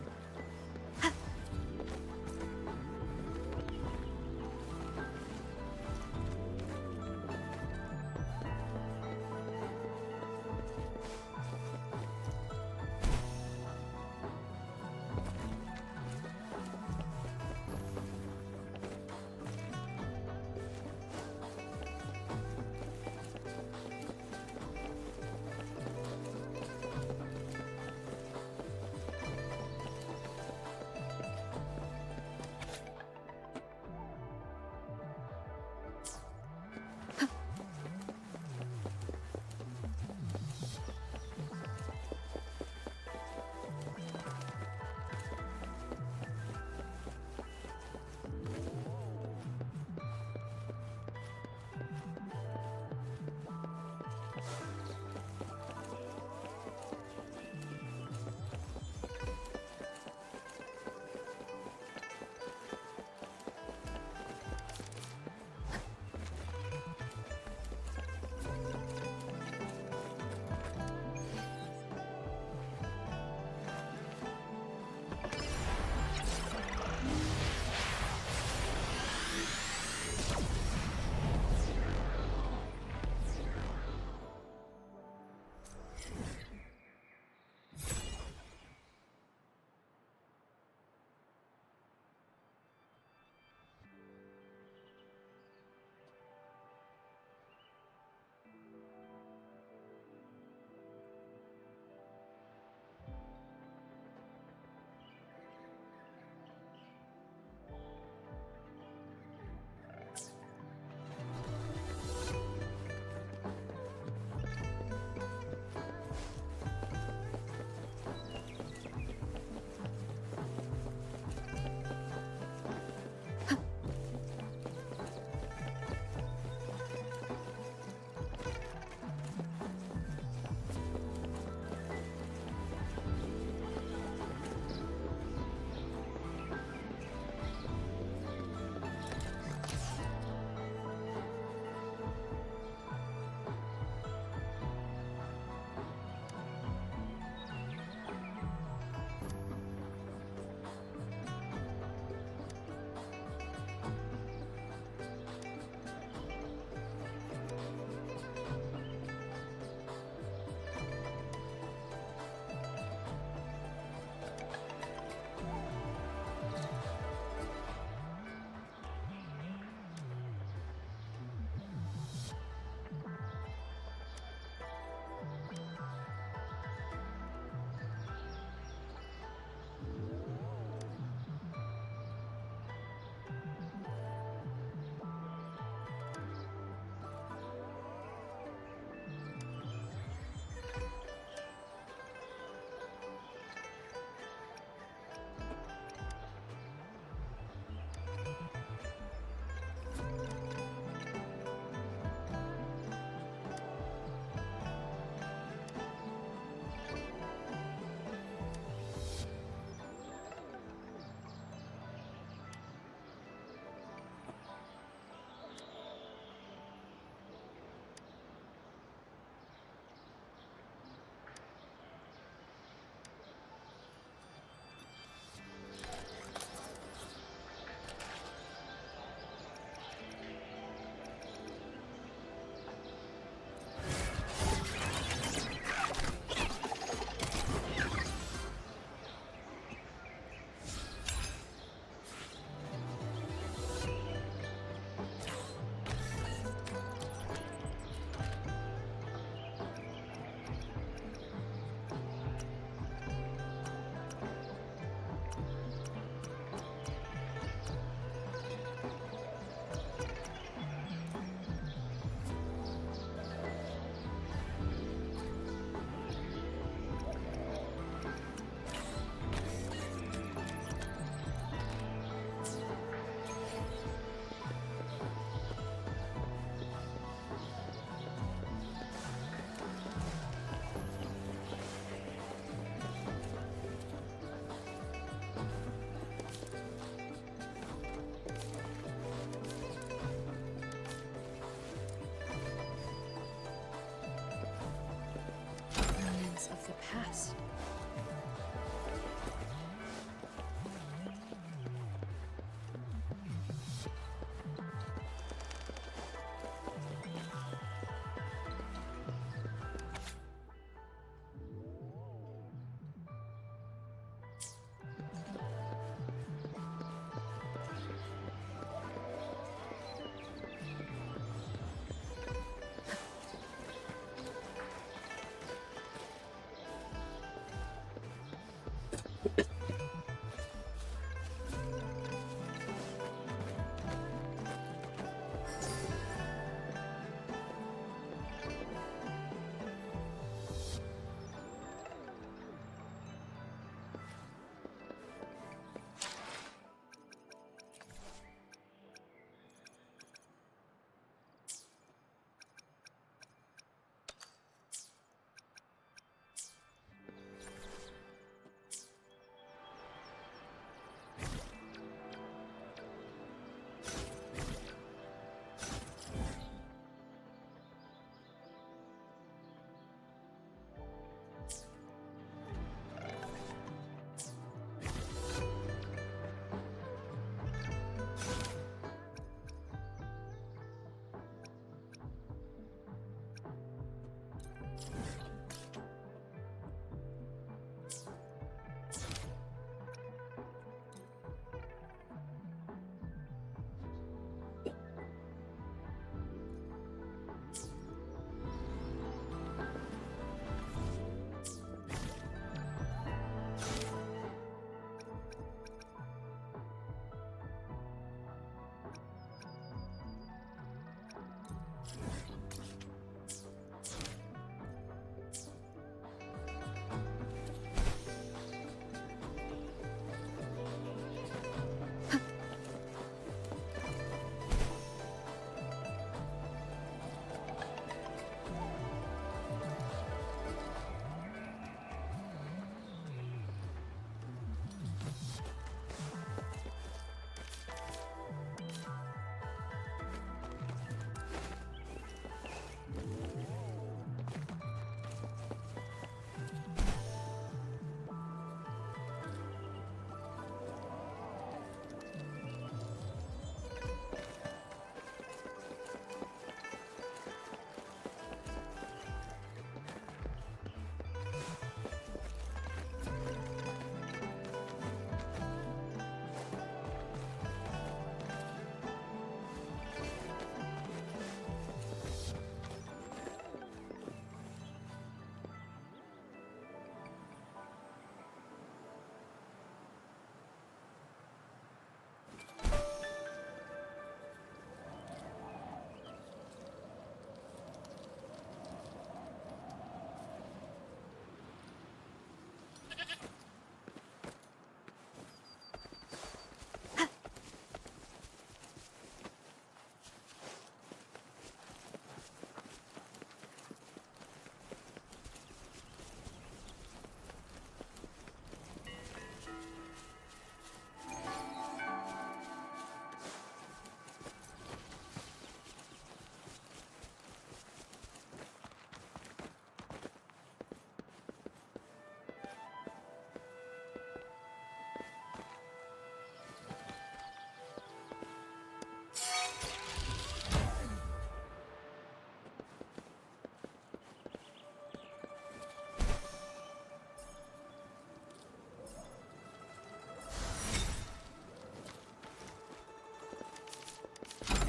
Speaker 4: past.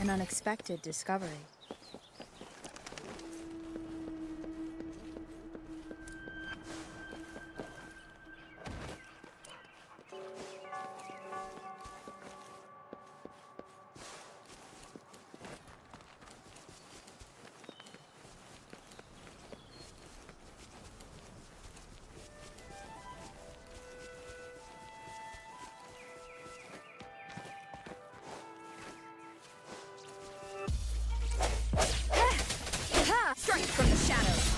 Speaker 7: An unexpected discovery.
Speaker 4: Strike from the shadows!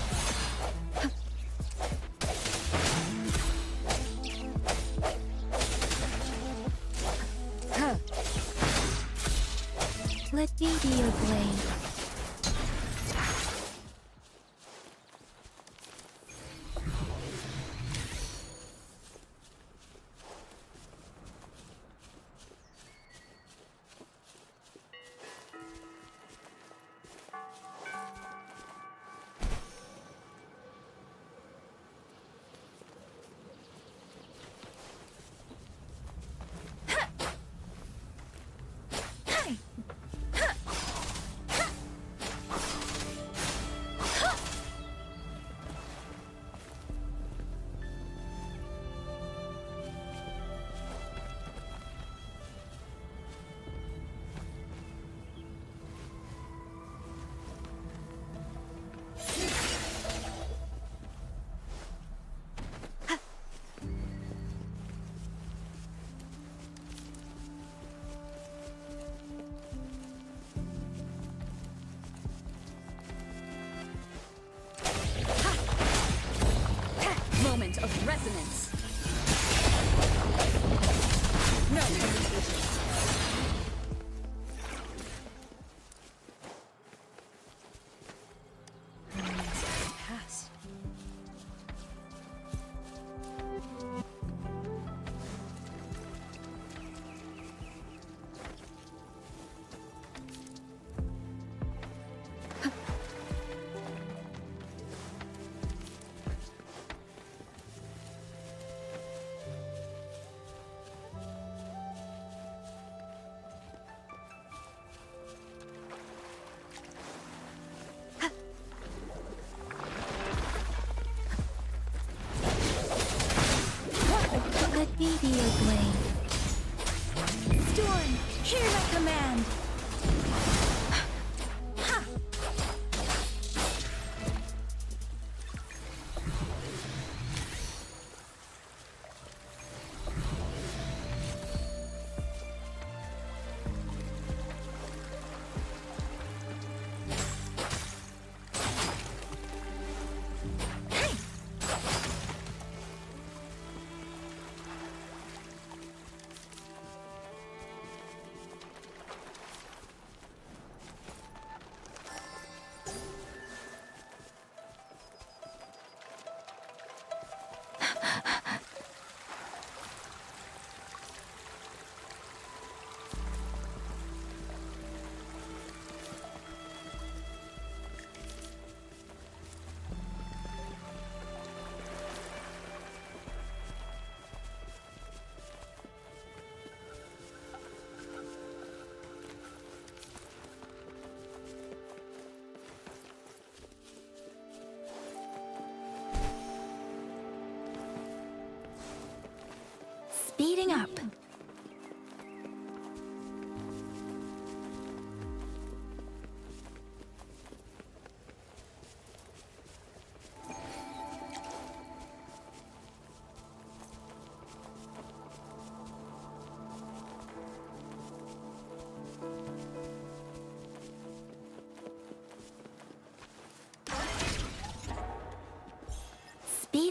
Speaker 2: Let me be your blade.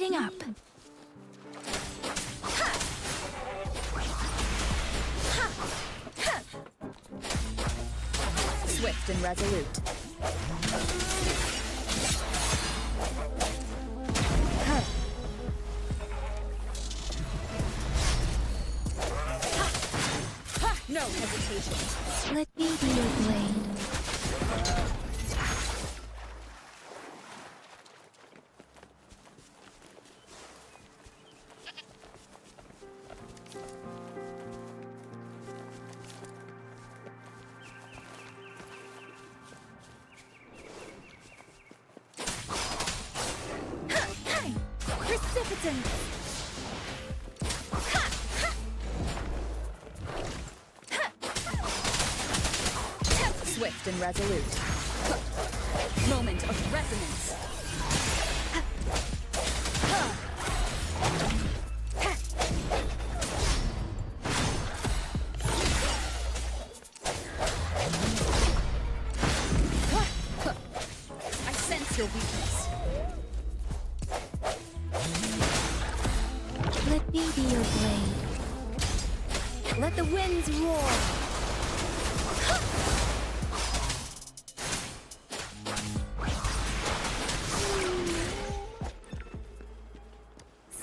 Speaker 2: Speeding up.
Speaker 7: Swift and resolute.
Speaker 4: No hesitation.
Speaker 2: Let me be your blade.
Speaker 7: Precipitant! Swift and resolute.
Speaker 4: Moment of resonance. I sense your weakness.
Speaker 2: Let me be your blade.
Speaker 7: Let the winds roar!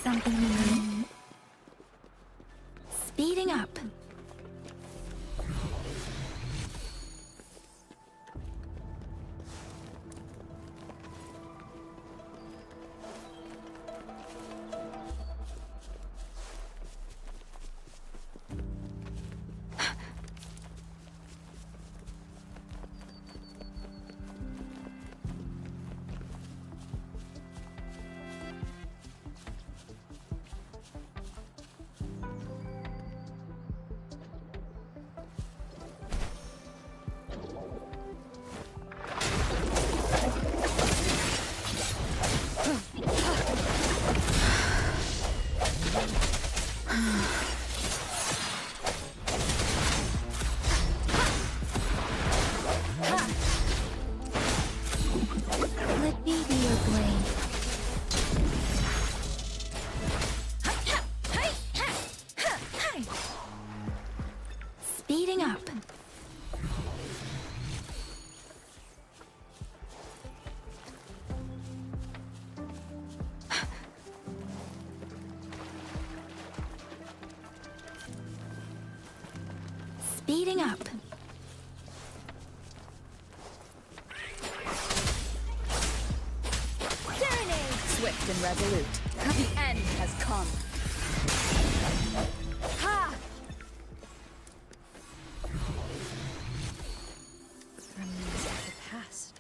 Speaker 2: Something new. Speeding up. Let me be your blade. Speeding up. Speeding up.
Speaker 7: Swift and resolute.
Speaker 4: The end has come.
Speaker 7: Ha! Remains of the past.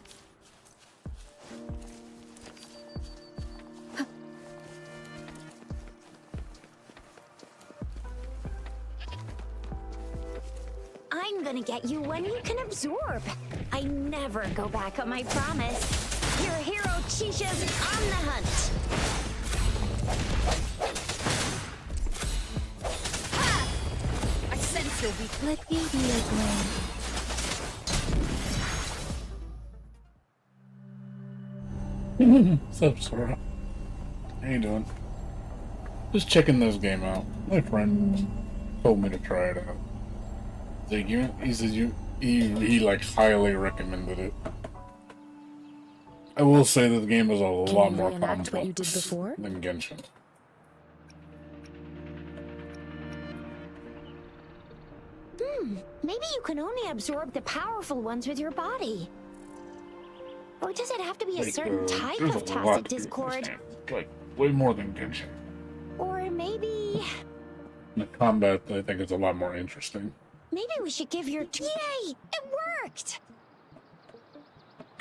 Speaker 3: I'm gonna get you one you can absorb. I never go back on my promise. Your hero Chisha's on the hunt.
Speaker 4: I sense your weakness.
Speaker 2: Let me be your blade.
Speaker 1: What's up, Sora? How you doing? Just checking this game out. My friend told me to try it out. He said he like highly recommended it. I will say that the game is a
Speaker 5: Can
Speaker 1: lot
Speaker 5: you
Speaker 1: more
Speaker 5: reenact what you did
Speaker 1: complex
Speaker 5: before?
Speaker 1: than Genshin.
Speaker 3: Maybe you can only absorb the powerful ones with your body. Or does it have to be a certain type
Speaker 1: there's
Speaker 3: of
Speaker 1: a
Speaker 3: tacit
Speaker 1: lot to
Speaker 3: discord?
Speaker 1: understand. Like way more than Genshin.
Speaker 3: Or maybe
Speaker 1: The combat, I think, is a lot more interesting.
Speaker 3: we should give your Yay! It worked!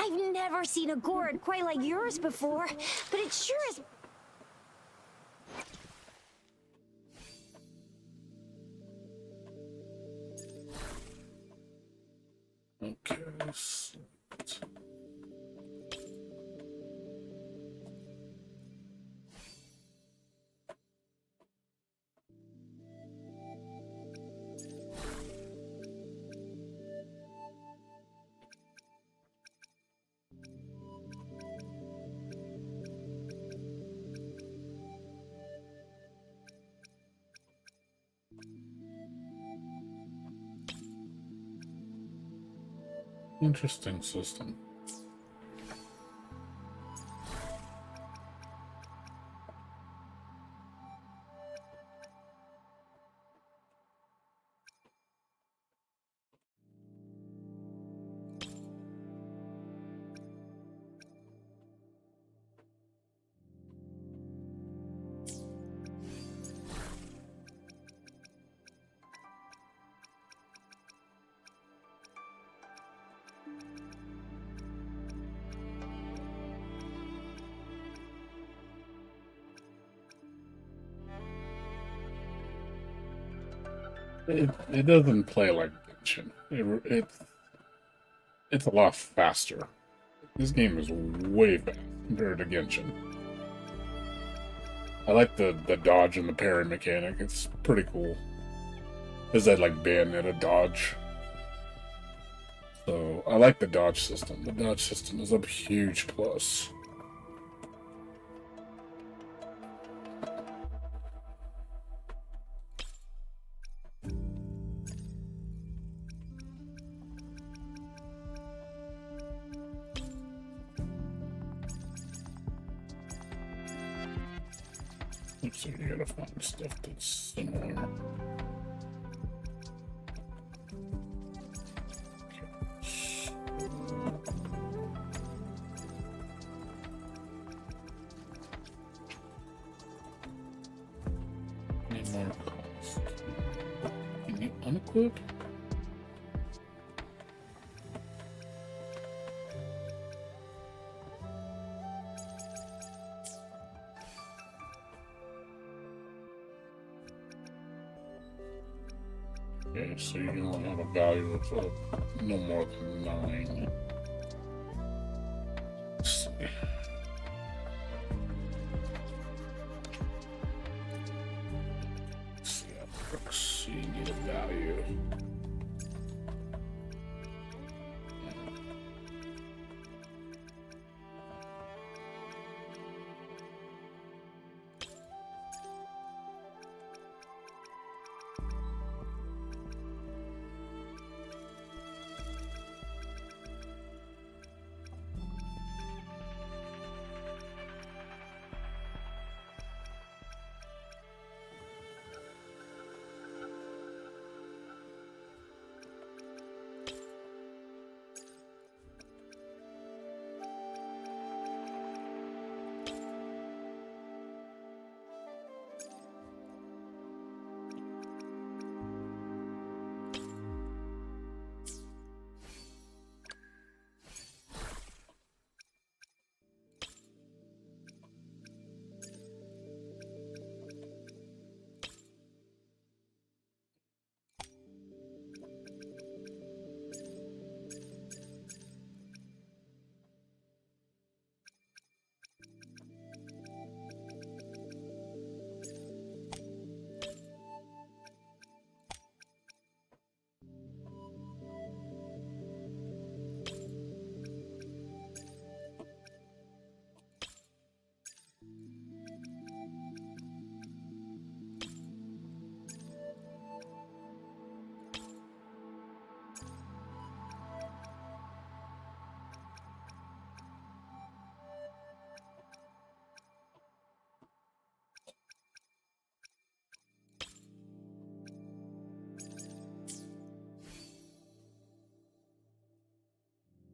Speaker 3: I've never seen a gourd quite like yours before, but it sure is.
Speaker 1: Okay. Interesting system. It doesn't play like Genshin. It's a lot faster. This game is way fast compared to Genshin. I like the dodge and the parry mechanic. It's pretty cool. There's that like Bayonetta dodge. So I like the dodge system. The dodge system is a huge plus. Looks like you gotta find stuff that's similar. Any more cost? Can you unequip? Okay, so you only have a value of no more than 9. Let's see. Let's see how it works. So you need a value.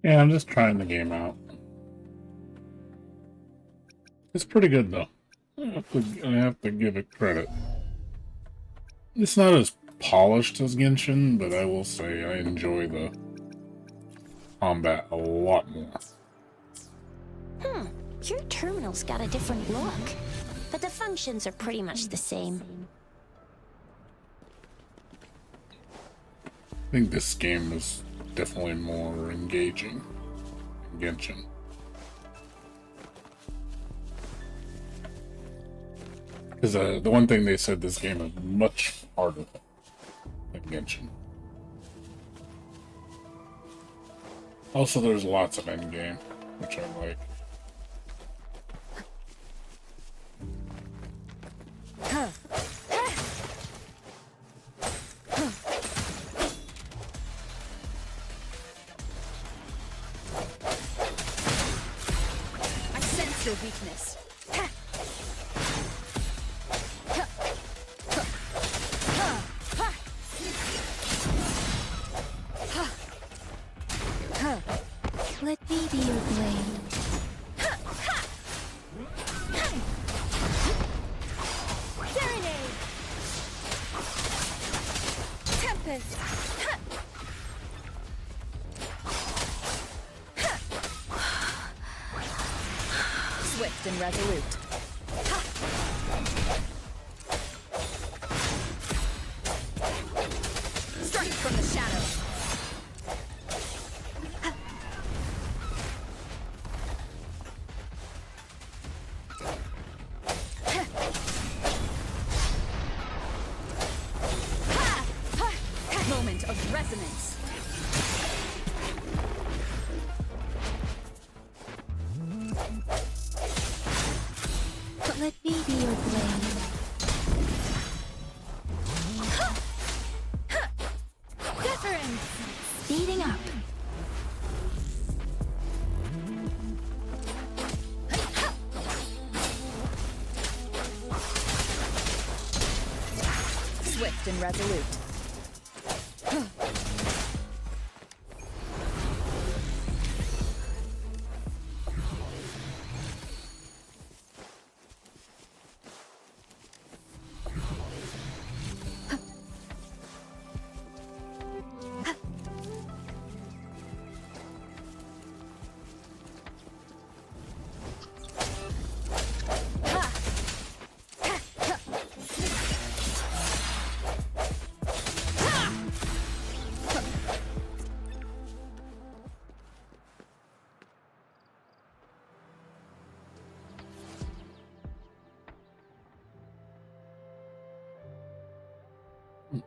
Speaker 1: Yeah, I'm just trying the game out. It's pretty good though. I have to give it credit. It's not as polished as Genshin, but I will say I enjoy the combat a lot more.
Speaker 3: Your terminal's got a different look, but the functions are pretty much the same.
Speaker 1: I think this game is definitely more engaging than Genshin. Because the one thing they said, this game is much harder than Genshin. Also, there's lots of endgame, which I like.
Speaker 4: Face your weakness.
Speaker 2: Let me be your blade.
Speaker 7: Serenade! Tempest!
Speaker 4: Swift and resolute. Strike from the shadows. Moment of resonance.
Speaker 2: Let me be your blade.
Speaker 7: Deference!
Speaker 2: Speeding up.
Speaker 4: Swift and resolute.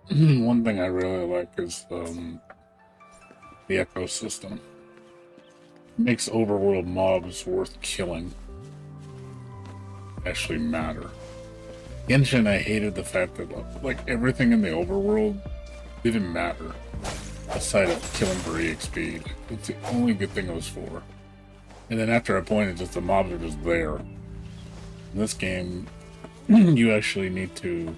Speaker 1: One thing I really like is the ecosystem. Makes overworld mobs worth killing actually matter. Genshin, I hated the fact that like everything in the overworld didn't matter aside of killing for EXP. It's the only good thing it was for. And then after a point, it's just the mobs are just there. In this game, you actually need to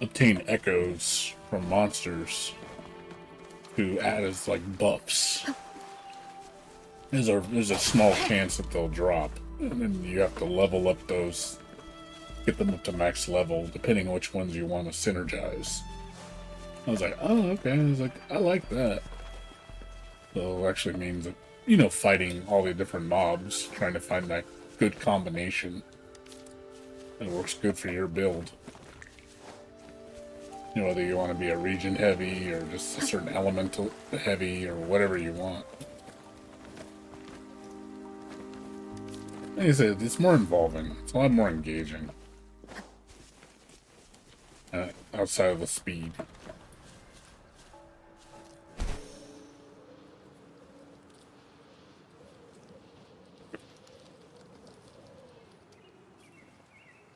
Speaker 1: obtain echoes from monsters to add as like buffs. There's a small chance that they'll drop, and then you have to level up those, get them up to max level, depending on which ones you want to synergize. I was like, oh, okay. I was like, I like that. So it actually means that, you know, fighting all the different mobs, trying to find that good combination that works good for your build. You know, whether you want to be a region heavy or just a certain elemental heavy or whatever you want. Like I said, it's more involving. It's a lot more engaging. Outside of the speed.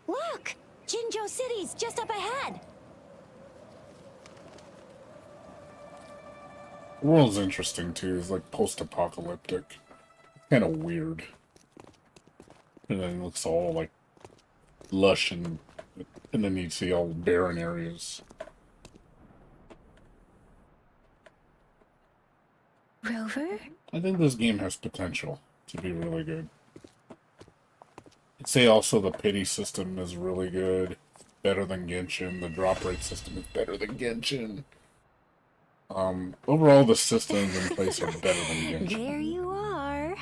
Speaker 3: Look! Jinzhou City's just up ahead!
Speaker 1: The world's interesting too. It's like post-apocalyptic. Kind of weird. And then it looks all like lush and then you see all barren areas.
Speaker 2: Rover?
Speaker 1: I think this game has potential to be really good. I'd say also the pity system is really good. Better than Genshin. The drop rate system is better than Genshin. Overall, the systems in place are better than Genshin.
Speaker 2: There you are.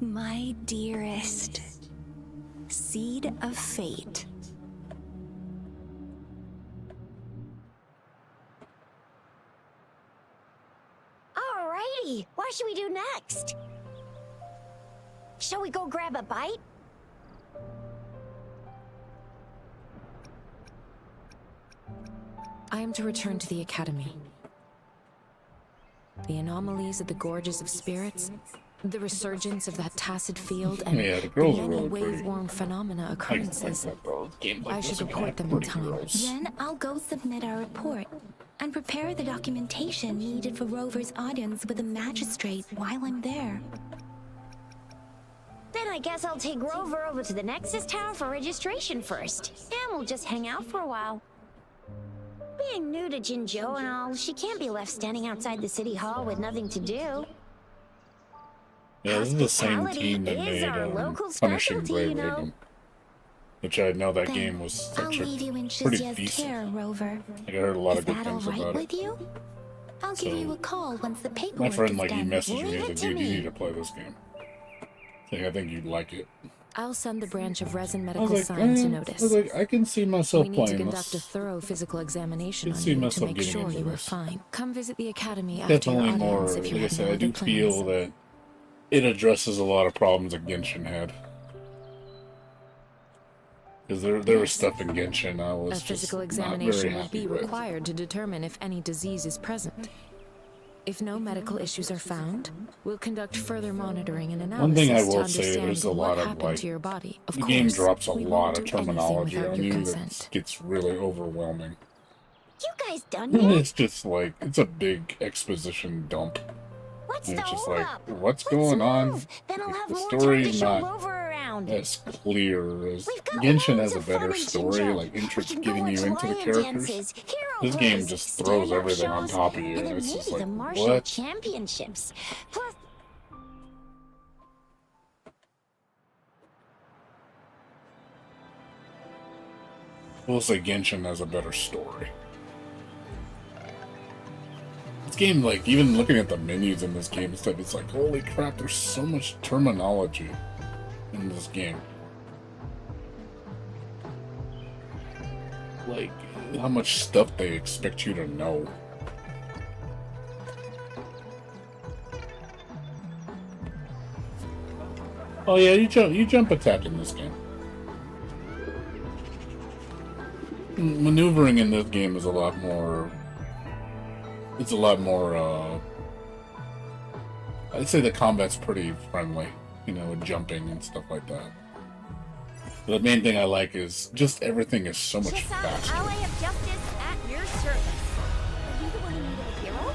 Speaker 2: My dearest. Seed of fate.
Speaker 3: Alrighty, what should we do next? Shall we go grab a bite?
Speaker 5: I am to return to the Academy. The anomalies of the Gorges of Spirits, the resurgence of that tacit field, and
Speaker 1: Yeah, the
Speaker 5: the
Speaker 1: girls are
Speaker 5: many
Speaker 1: really pretty.
Speaker 5: wave-worn phenomena occurrences.
Speaker 1: Games
Speaker 5: I
Speaker 1: like
Speaker 5: should
Speaker 1: this
Speaker 5: report
Speaker 1: are
Speaker 5: them in
Speaker 1: pretty
Speaker 5: time.
Speaker 1: gross.
Speaker 2: Then I'll go submit our report and prepare the documentation needed for Rover's audience with the magistrate while I'm there.
Speaker 3: Then I guess I'll take Rover over to the Nexus Tower for registration first. And we'll just hang out for a while. Being new to Jinzhou and all, she can't be left standing outside the city hall with nothing to do.
Speaker 1: Yeah, this is the same team that
Speaker 3: Hospitality is
Speaker 1: made
Speaker 3: our local
Speaker 1: Punishing
Speaker 3: specialty,
Speaker 1: Grey
Speaker 3: you know.
Speaker 1: Raven. Which I know that
Speaker 2: Then
Speaker 1: game was
Speaker 2: I'll
Speaker 1: actually
Speaker 2: leave you in
Speaker 1: pretty
Speaker 2: Shizia's
Speaker 1: decent.
Speaker 2: care, Rover.
Speaker 1: Like, I heard a lot
Speaker 2: Is
Speaker 1: of good
Speaker 2: that
Speaker 1: things
Speaker 2: alright
Speaker 1: about
Speaker 2: with
Speaker 1: it.
Speaker 2: you? I'll give
Speaker 1: So,
Speaker 2: you a call once the paperwork
Speaker 1: My friend,
Speaker 2: is
Speaker 1: like, he
Speaker 2: done.
Speaker 1: messaged me
Speaker 3: Leave
Speaker 1: and
Speaker 3: it
Speaker 1: said,
Speaker 3: to
Speaker 1: dude, you
Speaker 3: me.
Speaker 1: need to play this game. Like, I think you'd like it.
Speaker 5: I'll send the branch of resin
Speaker 1: I
Speaker 5: medical
Speaker 1: was like,
Speaker 5: science a
Speaker 1: I
Speaker 5: notice.
Speaker 1: was like, I can see myself
Speaker 5: We need to
Speaker 1: playing
Speaker 5: conduct a
Speaker 1: this.
Speaker 5: thorough physical examination
Speaker 1: Could
Speaker 5: on
Speaker 1: see
Speaker 5: you to
Speaker 1: myself
Speaker 5: make
Speaker 1: getting
Speaker 5: sure
Speaker 1: into
Speaker 5: you are
Speaker 1: this.
Speaker 5: fine. Come visit the academy after your
Speaker 1: Definitely more,
Speaker 5: audience if you
Speaker 1: like I
Speaker 5: have
Speaker 1: said,
Speaker 5: no
Speaker 1: I
Speaker 5: other
Speaker 1: do
Speaker 5: plans.
Speaker 1: feel that it addresses a lot of problems that Genshin had. Because there was stuff in Genshin I
Speaker 5: A
Speaker 1: was just
Speaker 5: physical
Speaker 1: not very
Speaker 5: examination will
Speaker 1: happy
Speaker 5: be
Speaker 1: with.
Speaker 5: required to determine if any disease is present. If no medical issues are found, we'll conduct further monitoring and
Speaker 1: One thing I
Speaker 5: analysis to
Speaker 1: will say,
Speaker 5: understand
Speaker 1: there's a
Speaker 5: what
Speaker 1: lot of,
Speaker 5: happened
Speaker 1: like,
Speaker 5: to your body. Of
Speaker 1: the
Speaker 5: course,
Speaker 1: game drops a
Speaker 5: we
Speaker 1: lot
Speaker 5: won't
Speaker 1: of
Speaker 5: do anything
Speaker 1: terminology
Speaker 5: without
Speaker 1: on
Speaker 5: your
Speaker 1: you that
Speaker 5: consent.
Speaker 1: gets really overwhelming.
Speaker 3: You guys done yet?
Speaker 1: It's just like, it's a big exposition dump.
Speaker 3: What's
Speaker 1: And
Speaker 3: the
Speaker 1: it's just
Speaker 3: hold
Speaker 1: like,
Speaker 3: up?
Speaker 1: what's
Speaker 3: Let's
Speaker 1: going on?
Speaker 3: move. Then I'll
Speaker 1: Like,
Speaker 3: have
Speaker 1: the
Speaker 3: more time to
Speaker 1: story's
Speaker 3: show
Speaker 1: not
Speaker 3: Rover around.
Speaker 1: as clear as
Speaker 3: We've got
Speaker 1: Genshin
Speaker 3: loads
Speaker 1: has a
Speaker 3: of fun
Speaker 1: better
Speaker 3: in
Speaker 1: story,
Speaker 3: Jinzhou.
Speaker 1: like
Speaker 3: We can go
Speaker 1: getting you
Speaker 3: watch
Speaker 1: into the
Speaker 3: lion
Speaker 1: characters.
Speaker 3: dances, hero
Speaker 1: This game
Speaker 3: pose,
Speaker 1: just throws
Speaker 3: stand-up
Speaker 1: everything on
Speaker 3: shows,
Speaker 1: top of you,
Speaker 3: and
Speaker 1: and
Speaker 3: then
Speaker 1: it's
Speaker 3: maybe
Speaker 1: just
Speaker 3: the
Speaker 1: like,
Speaker 3: martial
Speaker 1: what?
Speaker 3: championships. Plus,
Speaker 1: We'll say Genshin has a better story. This game, like, even looking at the menus in this game and stuff, it's like, holy crap, there's so much terminology in this game. Like, how much stuff they expect you to know. Oh yeah, you jump attack in this game. Maneuvering in this game is a lot more. It's a lot more. I'd say the combat's pretty friendly, you know, with jumping and stuff like that. The main thing I like is just everything is so much
Speaker 3: Chisholm,
Speaker 1: faster.
Speaker 3: Ally of Justice at your service. Are you the one who needed a hero?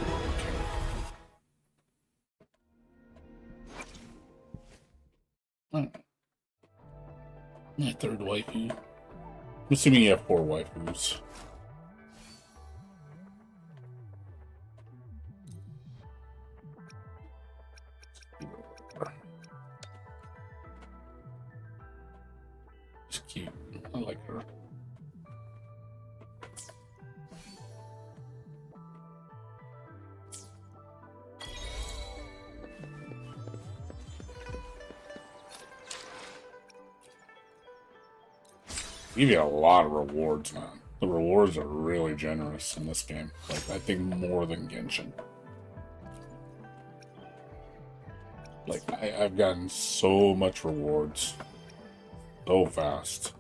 Speaker 1: Alright. My third waifu. I'm assuming you have 4 waifus. She's cute. I like her. Give you a lot of rewards, man. The rewards are really generous in this game. Like, I think more than Genshin. Like, I've gotten so much rewards. So fast.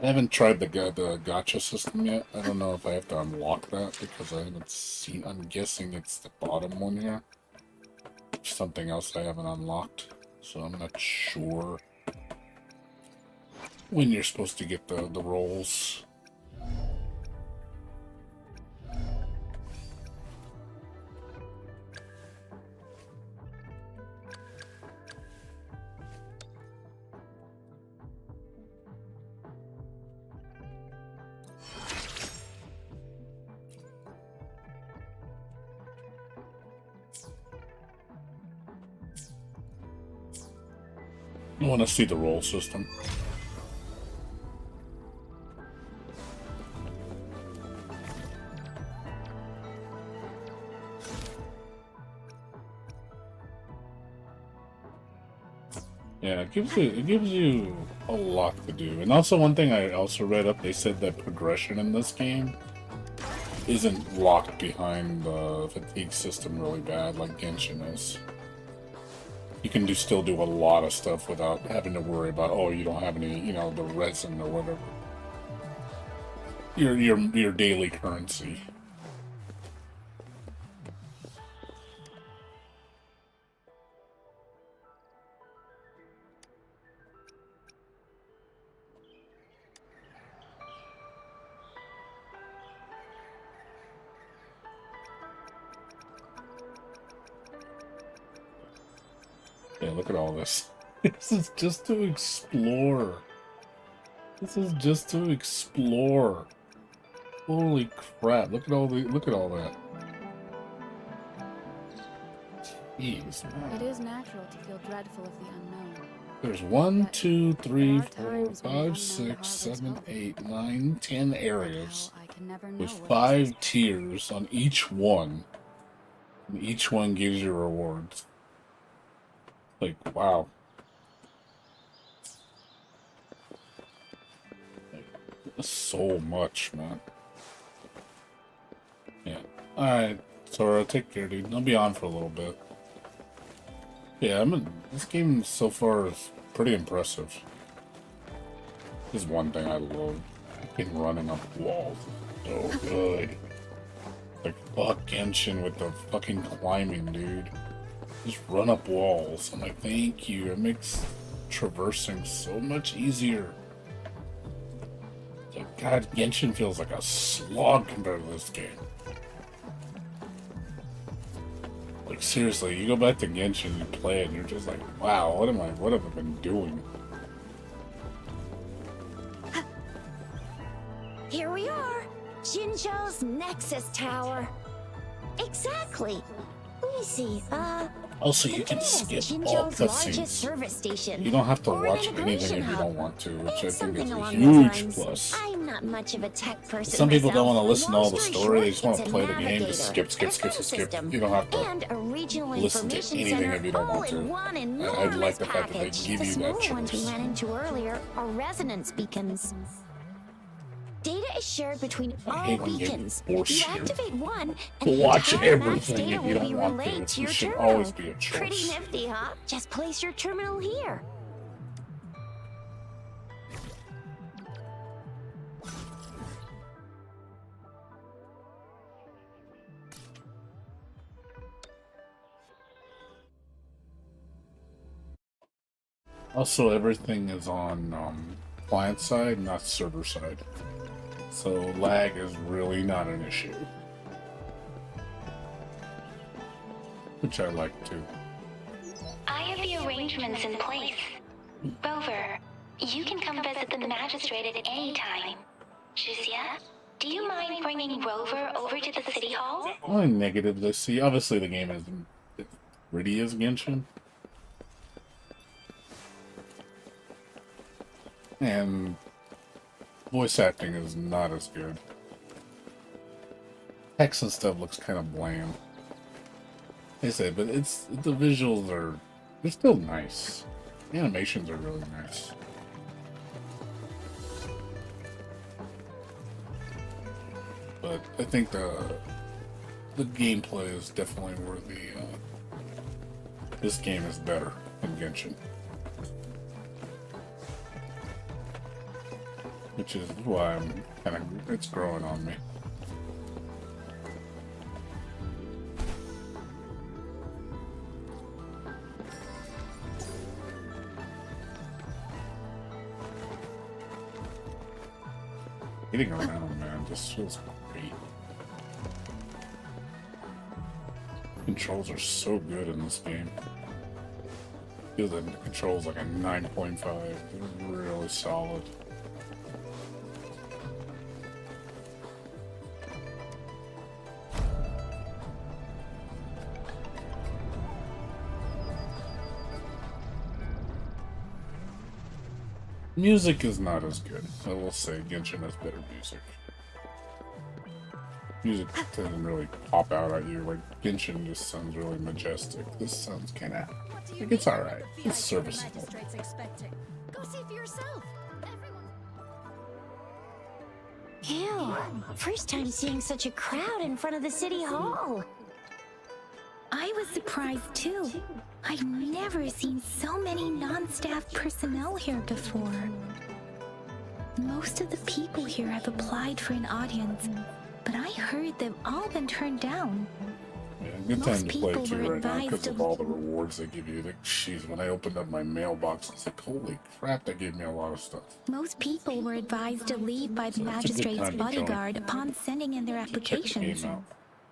Speaker 1: I haven't tried the gacha system yet. I don't know if I have to unlock that because I haven't seen. I'm guessing it's the bottom one here. Something else I haven't unlocked, so I'm not sure when you're supposed to get the rolls. I want to see the roll system. Yeah, it gives you a lot to do. And also one thing I also read up, they said that progression in this game isn't locked behind the fatigue system really bad like Genshin is. You can still do a lot of stuff without having to worry about, oh, you don't have any, you know, the resin or whatever. Your daily currency. Yeah, look at all this. This is just to explore. This is just to explore. Holy crap! Look at all that. Jeez, man.
Speaker 5: It is natural to feel dreadful of the unknown.
Speaker 1: There's 1, 2, 3,
Speaker 5: There are
Speaker 1: 4,
Speaker 5: times when the unknown
Speaker 1: 5, 6,
Speaker 5: harbours
Speaker 1: 7,
Speaker 5: hope.
Speaker 1: 8, 9, 10 areas
Speaker 5: How I can never know
Speaker 1: with
Speaker 5: what
Speaker 1: 5 tiers on each one. And each one gives you rewards. Like, wow. Like, so much, man. Yeah. Alright, Sora, take care, dude. I'll be on for a little bit. Yeah, this game so far is pretty impressive. This is one thing I love. Fucking running up walls. So good. Like, fuck Genshin with the fucking climbing, dude. Just run up walls. I'm like, thank you. It makes traversing so much easier. Like, God, Genshin feels like a slog compared to this game. Like, seriously, you go back to Genshin and play it, and you're just like, wow, what have I been doing?
Speaker 3: Here we are, Jinzhou's Nexus Tower. Exactly. Let me see.
Speaker 1: Also, you
Speaker 3: think
Speaker 1: can
Speaker 3: it is
Speaker 1: skip all
Speaker 3: Jinzhou's largest
Speaker 1: cutscenes.
Speaker 3: service station.
Speaker 1: You don't have to
Speaker 3: Or an
Speaker 1: watch anything
Speaker 3: integration
Speaker 1: if you
Speaker 3: hub.
Speaker 1: don't want to, which I
Speaker 3: It's
Speaker 1: think
Speaker 3: something
Speaker 1: is a
Speaker 3: along those
Speaker 1: huge
Speaker 3: lines.
Speaker 1: plus.
Speaker 3: I'm not much of a tech person.
Speaker 1: Some people don't
Speaker 3: myself.
Speaker 1: want to listen to all the
Speaker 3: Long
Speaker 1: story, they
Speaker 3: short,
Speaker 1: just want to
Speaker 3: it's a
Speaker 1: play the game,
Speaker 3: navigator,
Speaker 1: just skip.
Speaker 3: a phone system,
Speaker 1: You don't have to
Speaker 3: and a regional
Speaker 1: listen to
Speaker 3: information
Speaker 1: anything
Speaker 3: center
Speaker 1: if you don't
Speaker 3: all
Speaker 1: want to.
Speaker 3: in one
Speaker 1: I
Speaker 3: enormous
Speaker 1: like the fact that they
Speaker 3: package.
Speaker 1: give
Speaker 3: The
Speaker 1: you that
Speaker 3: smaller ones we
Speaker 1: choice.
Speaker 3: ran into earlier are resonance beacons. Data is shared between
Speaker 1: I
Speaker 3: all
Speaker 1: hate when games
Speaker 3: beacons.
Speaker 1: force
Speaker 3: You
Speaker 1: you
Speaker 3: activate one,
Speaker 1: to
Speaker 3: and the
Speaker 1: watch
Speaker 3: entire map's
Speaker 1: everything
Speaker 3: data
Speaker 1: if you
Speaker 3: will
Speaker 1: don't
Speaker 3: be
Speaker 1: want to.
Speaker 3: relayed to
Speaker 1: It
Speaker 3: your
Speaker 1: should
Speaker 3: terminal.
Speaker 1: always be a
Speaker 3: Pretty
Speaker 1: choice.
Speaker 3: nifty, huh? Just place your terminal here.
Speaker 1: Also, everything is on client side, not server side. So lag is really not an issue. Which I like too.
Speaker 6: I have the arrangements in place. Rover, you can come visit the magistrate at any time. Jizia, do you mind bringing Rover over to the city hall?
Speaker 1: Only negative to see. Obviously, the game isn't as pretty as Genshin. And voice acting is not as good. Text and stuff looks kind of bland. Like I said, but the visuals they're still nice. The animations are really nice. But I think the gameplay is definitely where this game is better than Genshin. Which is why it's growing on me. Getting around, man, just feels great. Controls are so good in this game. I feel that the controls like a 9.5. They're really solid. Music is not as good. I will say Genshin has better music. Music doesn't really pop out at you. Like, Genshin just sounds really majestic. This sounds kinda... like, it's alright. It's serviceable.
Speaker 7: Go see for yourself.
Speaker 3: Ew. First time seeing such a crowd in front of the city hall.
Speaker 2: I was surprised too. I've never seen so many non-staff personnel here before. Most of the people here have applied for an audience, but I heard they've all been turned down.
Speaker 1: Yeah, good time
Speaker 2: Most
Speaker 1: to play
Speaker 2: people
Speaker 1: too
Speaker 2: were
Speaker 1: right now because
Speaker 2: advised
Speaker 1: of all the rewards they give you. Like, jeez, when I opened up my mailbox, it's like, holy crap, they gave me a lot of stuff.
Speaker 2: Most people were advised to leave by the
Speaker 1: So it's a good
Speaker 2: magistrate's
Speaker 1: time to join.
Speaker 2: bodyguard upon sending in their
Speaker 1: So check the game
Speaker 2: applications.
Speaker 1: out.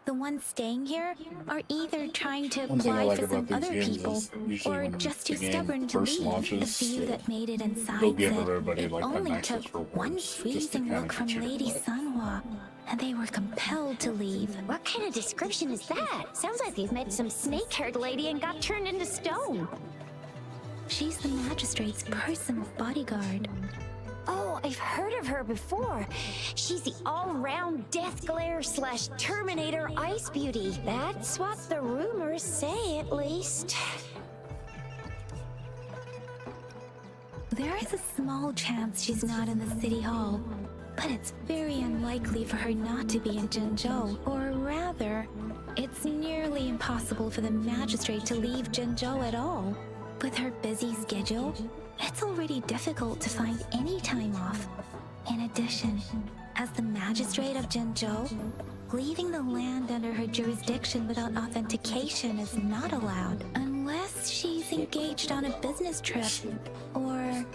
Speaker 2: The ones staying here are either trying to
Speaker 1: One thing I
Speaker 2: apply
Speaker 1: like
Speaker 2: for some
Speaker 1: about these
Speaker 2: other
Speaker 1: games
Speaker 2: people,
Speaker 1: is usually
Speaker 2: or
Speaker 1: when
Speaker 2: just
Speaker 1: the
Speaker 2: too
Speaker 1: game
Speaker 2: stubborn to
Speaker 1: first
Speaker 2: leave.
Speaker 1: launches,
Speaker 2: The few that made it
Speaker 1: they'll
Speaker 2: inside
Speaker 1: give
Speaker 2: said
Speaker 1: everybody
Speaker 2: it
Speaker 1: like the
Speaker 2: only took
Speaker 1: nicest
Speaker 2: one
Speaker 1: rewards just to
Speaker 2: freezing
Speaker 1: kind
Speaker 2: look
Speaker 1: of
Speaker 2: from
Speaker 1: get you to
Speaker 2: Lady
Speaker 1: play.
Speaker 2: Sunhua, and they were compelled to leave.
Speaker 3: What kind of description is that? Sounds like they've met some snake-haired lady and got turned into stone.
Speaker 2: She's the magistrate's personal bodyguard.
Speaker 3: Oh, I've heard of her before. She's the all-round Death Glare / Terminator Ice Beauty. That's what the rumors say, at least.
Speaker 2: There is a small chance she's not in the city hall, but it's very unlikely for her not to be in Zhengzhou. Or rather, it's nearly impossible for the magistrate to leave Zhengzhou at all. With her busy schedule, it's already difficult to find any time off. In addition, as the magistrate of Zhengzhou, leaving the land under her jurisdiction without authentication is not allowed, unless she's engaged on a business trip, or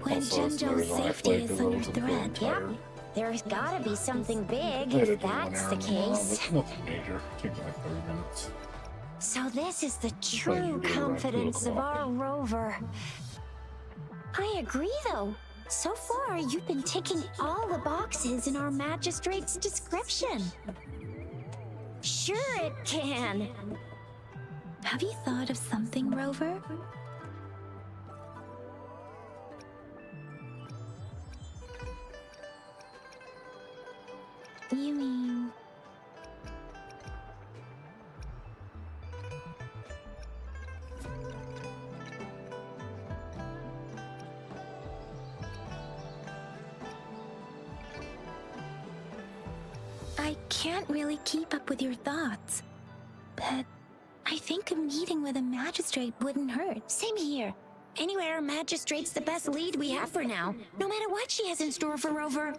Speaker 2: when
Speaker 1: Also, it's
Speaker 2: Zhengzhou's
Speaker 1: never gonna
Speaker 2: safety
Speaker 1: act like
Speaker 2: is
Speaker 1: the
Speaker 2: under
Speaker 1: roads of
Speaker 2: threat.
Speaker 1: the
Speaker 3: Yep.
Speaker 1: entire-
Speaker 3: There's gotta be something big
Speaker 1: I had to
Speaker 3: if
Speaker 1: do one
Speaker 3: that's
Speaker 1: errand
Speaker 3: the
Speaker 1: in a while,
Speaker 3: case.
Speaker 1: but nothing major. Takes like 30 minutes.
Speaker 3: So this is the
Speaker 1: you
Speaker 3: true
Speaker 1: do around 2
Speaker 3: confidence of
Speaker 1: o'clock.
Speaker 3: our rover. I agree, though. So far, you've been ticking all the boxes in our magistrate's description. Sure it can.
Speaker 2: Have you thought of something, Rover? You mean... I can't really keep up with your thoughts, but I think a meeting with a magistrate wouldn't hurt.
Speaker 3: Same here. Anyway, our magistrate's the best lead we have for now, no matter what she has in store for Rover.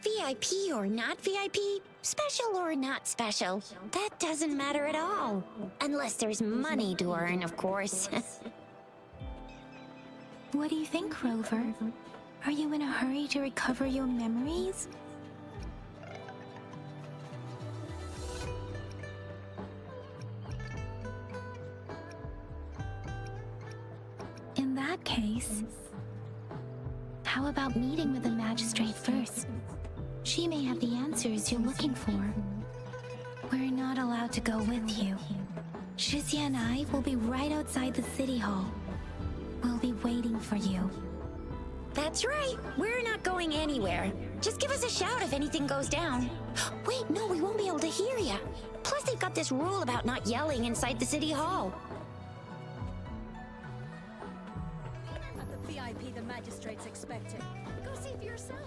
Speaker 3: VIP or not VIP, special or not special, that doesn't matter at all. Unless there's money to earn, of course.
Speaker 2: What do you think, Rover? Are you in a hurry to recover your memories? In that case, how about meeting with the magistrate first? She may have the answers you're looking for. We're not allowed to go with you. Shizia and I will be right outside the city hall. We'll be waiting for you.
Speaker 3: That's right. We're not going anywhere. Just give us a shout if anything goes down. Wait, no, we won't be able to hear ya. Plus, they've got this rule about not yelling inside the city hall.
Speaker 7: Not the VIP the magistrate's expecting. Go see for yourself.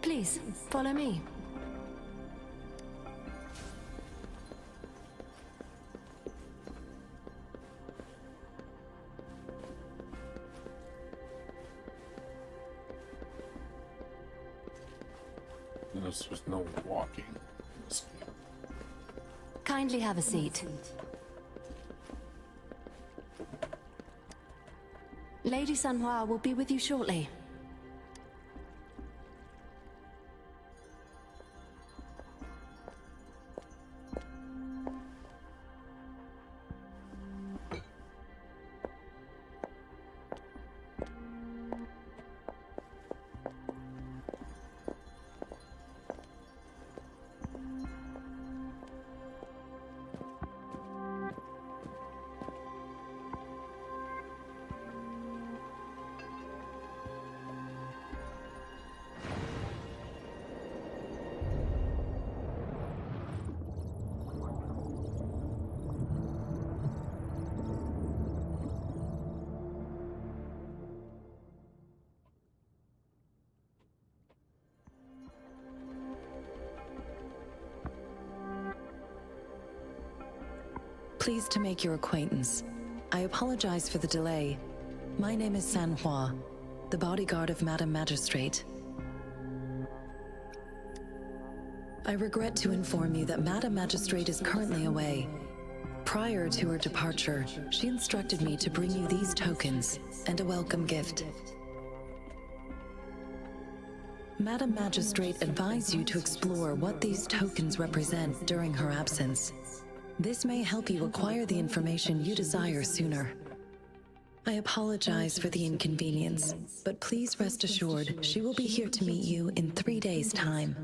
Speaker 5: Please, follow me.
Speaker 1: There's no walking. in this game.
Speaker 5: Kindly have a seat. Lady Sanhua will be with you shortly.
Speaker 8: Pleased to make your acquaintance. I apologize for the delay. My name is San Hua, the bodyguard of Madam Magistrate. I regret to inform you that Madam Magistrate is currently away. Prior to her departure, she instructed me to bring you these tokens and a welcome gift. Madam Magistrate advised you to explore what these tokens represent during her absence. This may help you acquire the information you desire sooner. I apologize for the inconvenience, but please rest assured she will be here to meet you in 3 days' time.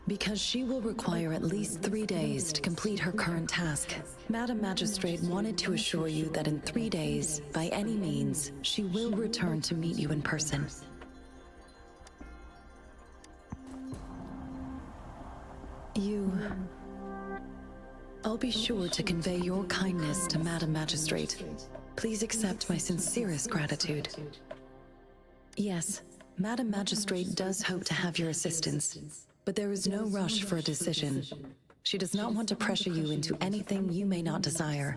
Speaker 8: Because she will require at least 3 days to complete her current task, Madam Magistrate wanted to assure you that in 3 days, by any means, she will return to meet you in person. I'll be sure to convey your kindness to Madam Magistrate. Please accept my sincerest gratitude. Yes, Madam Magistrate does hope to have your assistance, but there is no rush for a decision. She does not want to pressure you into anything you may not desire.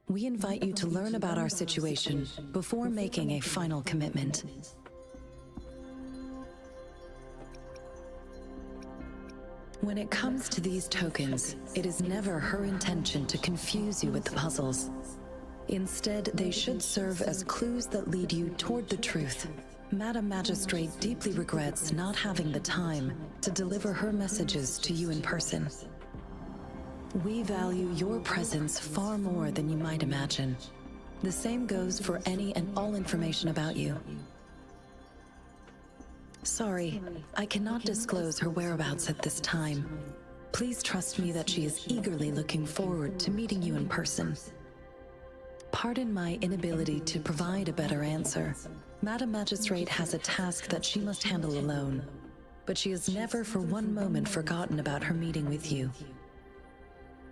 Speaker 8: We invite you to learn about our situation before making a final commitment. When it comes to these tokens, it is never her intention to confuse you with the puzzles. Instead, they should serve as clues that lead you toward the truth. Madam Magistrate deeply regrets not having the time to deliver her messages to you in person. We value your presence far more than you might imagine. The same goes for any and all information about you. Sorry, I cannot disclose her whereabouts at this time. Please trust me that she is eagerly looking forward to meeting you in person. Pardon my inability to provide a better answer. Madam Magistrate has a task that she must handle alone, but she has never for one moment forgotten about her meeting with you.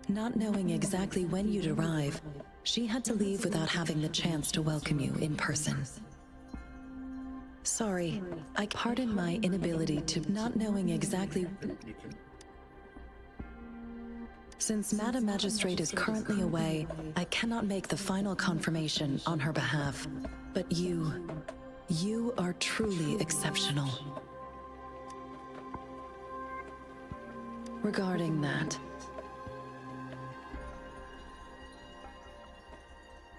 Speaker 8: Not knowing exactly when you'd arrive, she had to leave without having the chance to welcome you in person. Sorry, I pardon my inability to not knowing exactly. Since Madam Magistrate is currently away, I cannot make the final confirmation on her behalf. But you are truly exceptional. Regarding that,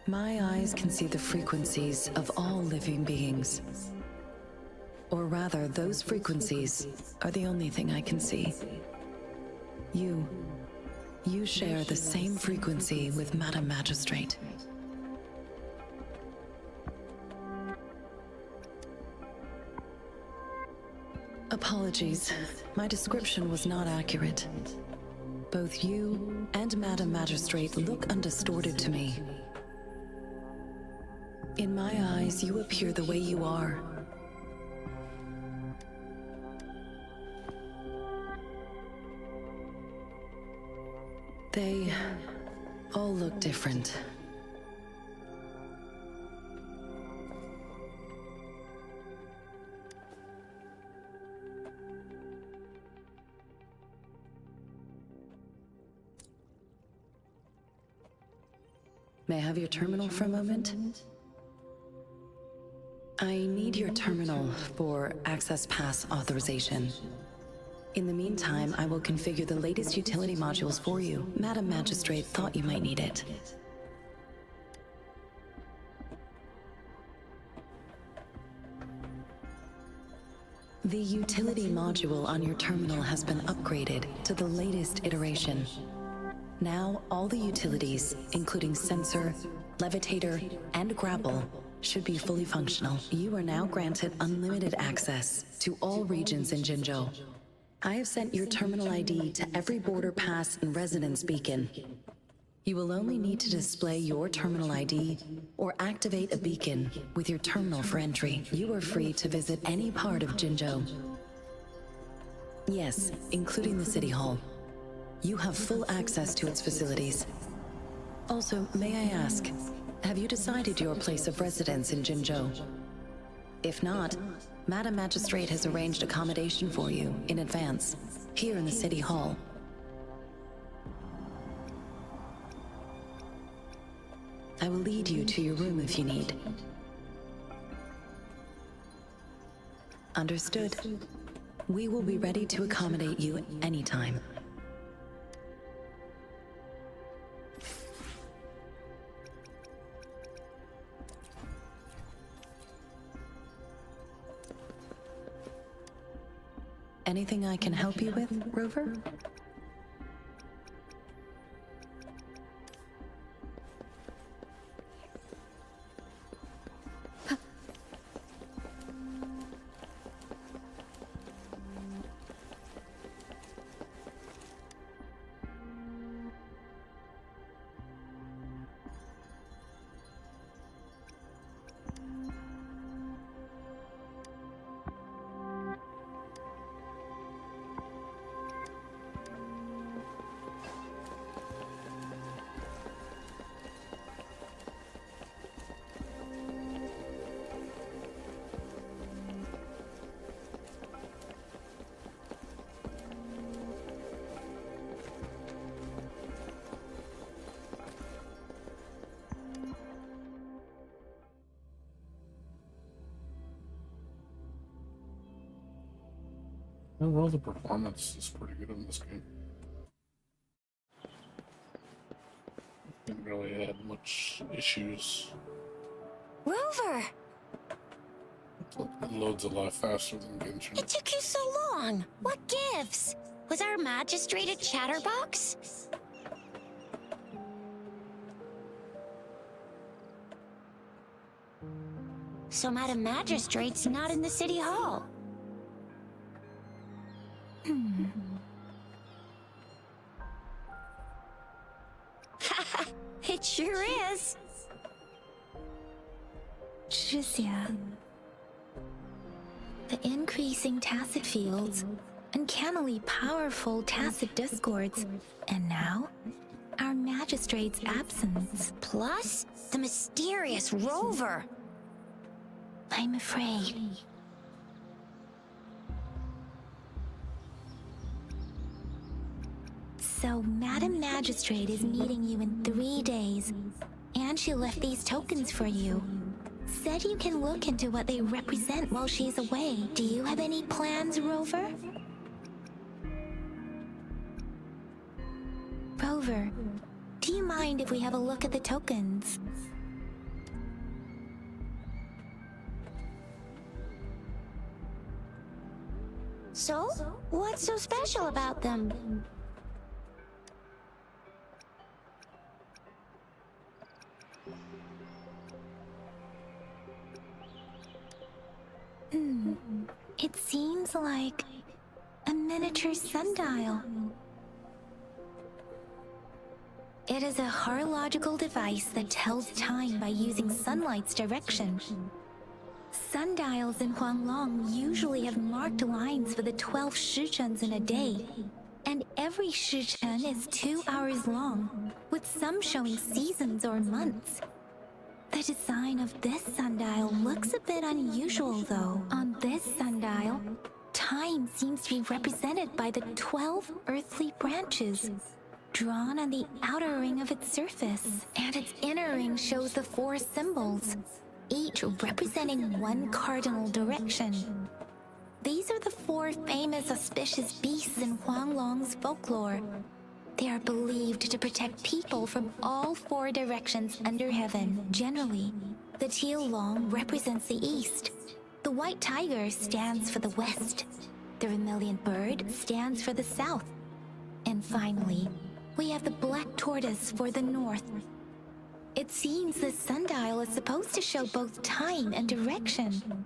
Speaker 8: my eyes can see the frequencies of all living beings. Or rather, those frequencies are the only thing I can see. You share the same frequency with Madam Magistrate. Apologies, my description was not accurate. Both you and Madam Magistrate look undistorted to me. In my eyes, you appear the way you are. They all look different. May I have your terminal for a moment? I need your terminal for access pass authorization. In the meantime, I will configure the latest utility modules for you. Madam Magistrate thought you might need it. The utility module on your terminal has been upgraded to the latest iteration. Now, all the utilities, including sensor, levitator, and grapple, should be fully functional. You are now granted unlimited access to all regions in Jinzhou. I have sent your terminal ID to every border pass and residence beacon. You will only need to display your terminal ID or activate a beacon with your terminal for entry. You are free to visit any part of Jinzhou. Yes, including the City Hall. You have full access to its facilities. Also, may I ask, have you decided your place of residence in Jinzhou? If not, Madam Magistrate has arranged accommodation for you in advance, here in the City Hall. I will lead you to your room if you need. Understood. We will be ready to accommodate you anytime. Anything I can help you with, Rover?
Speaker 1: Overall, the performance is pretty good in this game. Didn't really have much issues.
Speaker 3: Rover!
Speaker 1: It loads a lot faster than Genshin.
Speaker 3: It took you so long. What gives? Was our magistrate a chatterbox? So Madam Magistrate's not in the City Hall. It sure is.
Speaker 2: Tricia. The increasing tacit fields, uncannily powerful tacit discords, and now, our magistrate's absence.
Speaker 3: Plus, the mysterious Rover.
Speaker 2: I'm afraid. So, Madam Magistrate is meeting you in 3 days, and she left these tokens for you. Said you can look into what they represent while she's away. Do you have any plans, Rover? Rover, do you mind if we have a look at the tokens?
Speaker 3: So, what's so special about them?
Speaker 2: It seems like a miniature sundial. It is a horological device that tells time by using sunlight's direction. Sundials in Huanglong usually have marked lines for the 12 shichens in a day, and every shichen is 2 hours long, with some showing seasons or months. The design of this sundial looks a bit unusual, though. On this sundial, time seems to be represented by the 12 earthly branches, drawn on the outer ring of its surface. And its inner ring shows the 4 symbols, each representing one cardinal direction. These are the 4 famous auspicious beasts in Huanglong's folklore. They are believed to protect people from all 4 directions under heaven. Generally, the teal long represents the east. The white tiger stands for the west. The vermilion bird stands for the south. And finally, we have the black tortoise for the north. It seems this sundial is supposed to show both time and direction.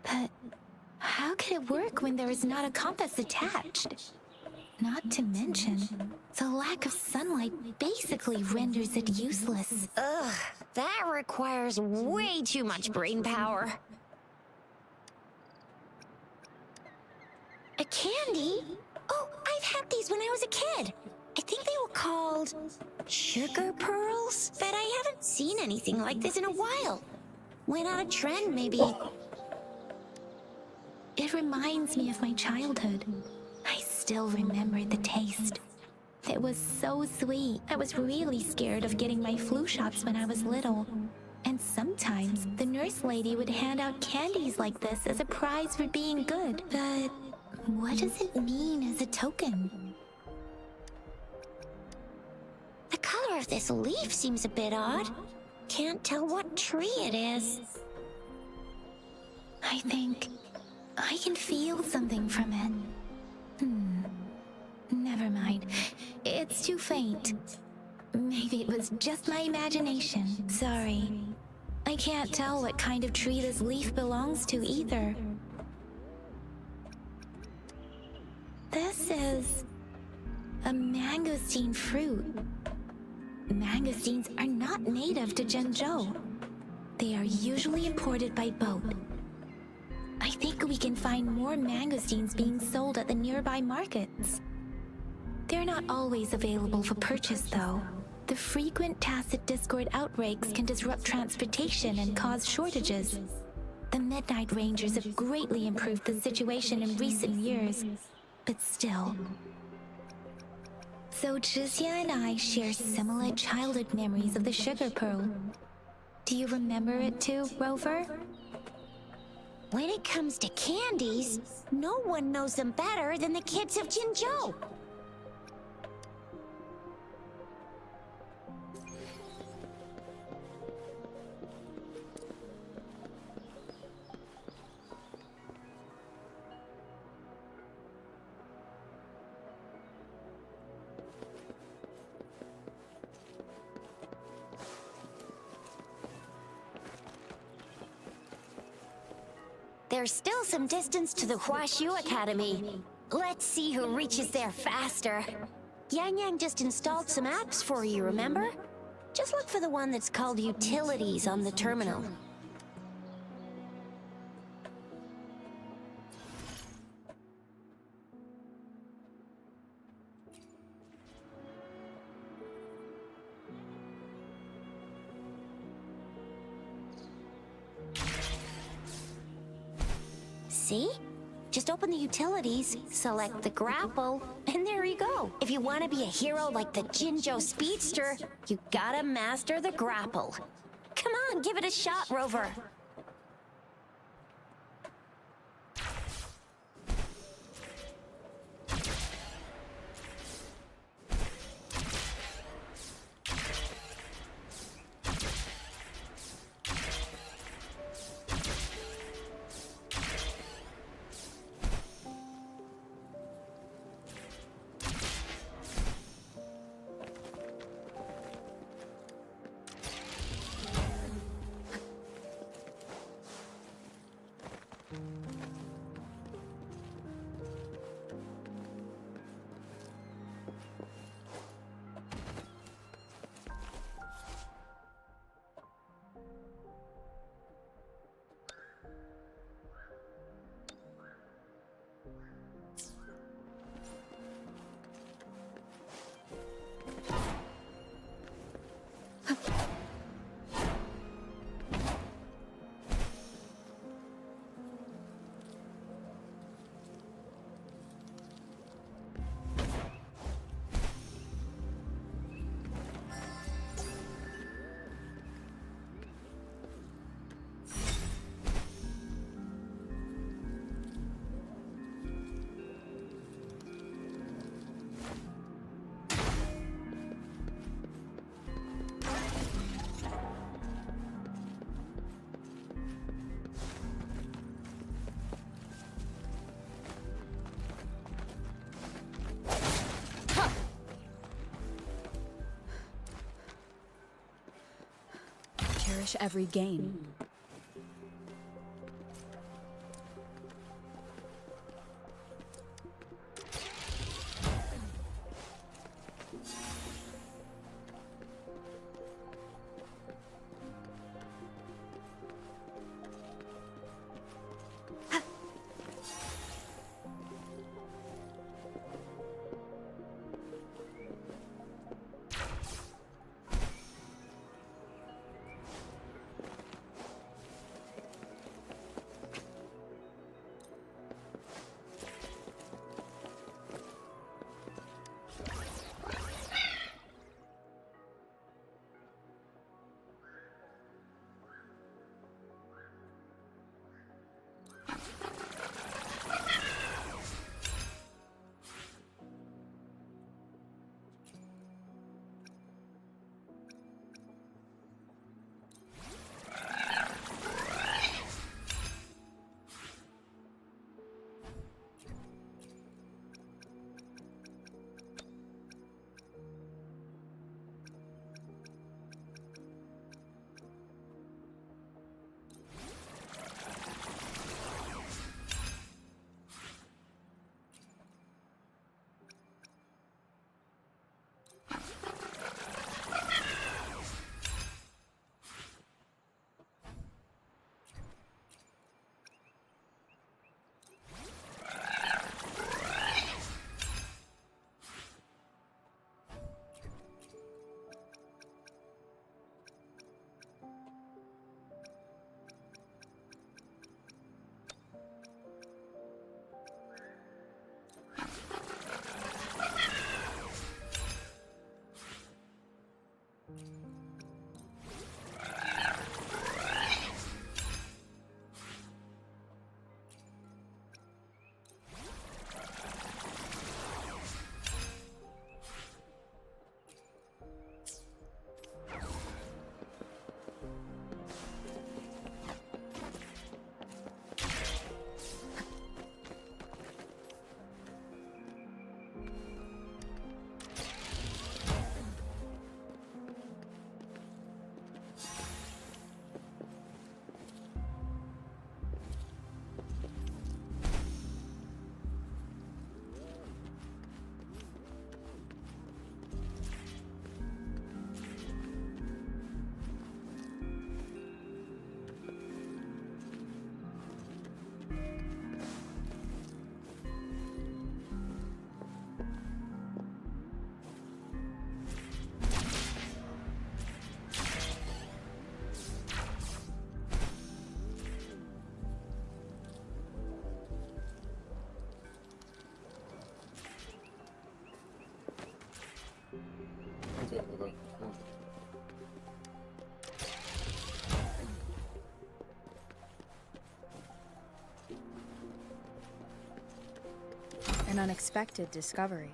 Speaker 2: But how could it work when there is not a compass attached? Not to mention, the lack of sunlight basically renders it useless.
Speaker 3: Ugh, that requires way too much brain power. A candy? Oh, I've had these when I was a kid. I think they were called sugar pearls, but I haven't seen anything like this in a while. Went out of trend, maybe.
Speaker 2: It reminds me of my childhood. I still remember the taste. It was so sweet. I was really scared of getting my flu shots when I was little. And sometimes the nurse lady would hand out candies like this as a prize for being good. But what does it mean as a token?
Speaker 3: The color of this leaf seems a bit odd. Can't tell what tree it is.
Speaker 2: I think I can feel something from it. Never mind. It's too faint. Maybe it was just my imagination. Sorry. I can't tell what kind of tree this leaf belongs to either. This is a mangosteen fruit. Mangosteens are not native to Zhengzhou. They are usually imported by boat. I think we can find more mangosteens being sold at the nearby markets. They're not always available for purchase, though. The frequent Tacit Discord outbreaks can disrupt transportation and cause shortages. The Midnight Rangers have greatly improved the situation in recent years, but still. So Zhixia and I share similar childhood memories of the Sugar Pearl. Do you remember it too, Rover?
Speaker 3: When it comes to candies, no one knows them better than the kids of Jinzhou. There's still some distance to the Huaxiu Academy. Let's see who reaches there faster. Yang Yang just installed some apps for you, remember? Just look for the one that's called Utilities on the terminal. See? Just open the utilities, select the grapple, and there you go. If you want to be a hero like the Jinzhou Speedster, you gotta master the grapple. Come on, give it a shot, Rover.
Speaker 4: Cherish every gain. An unexpected discovery.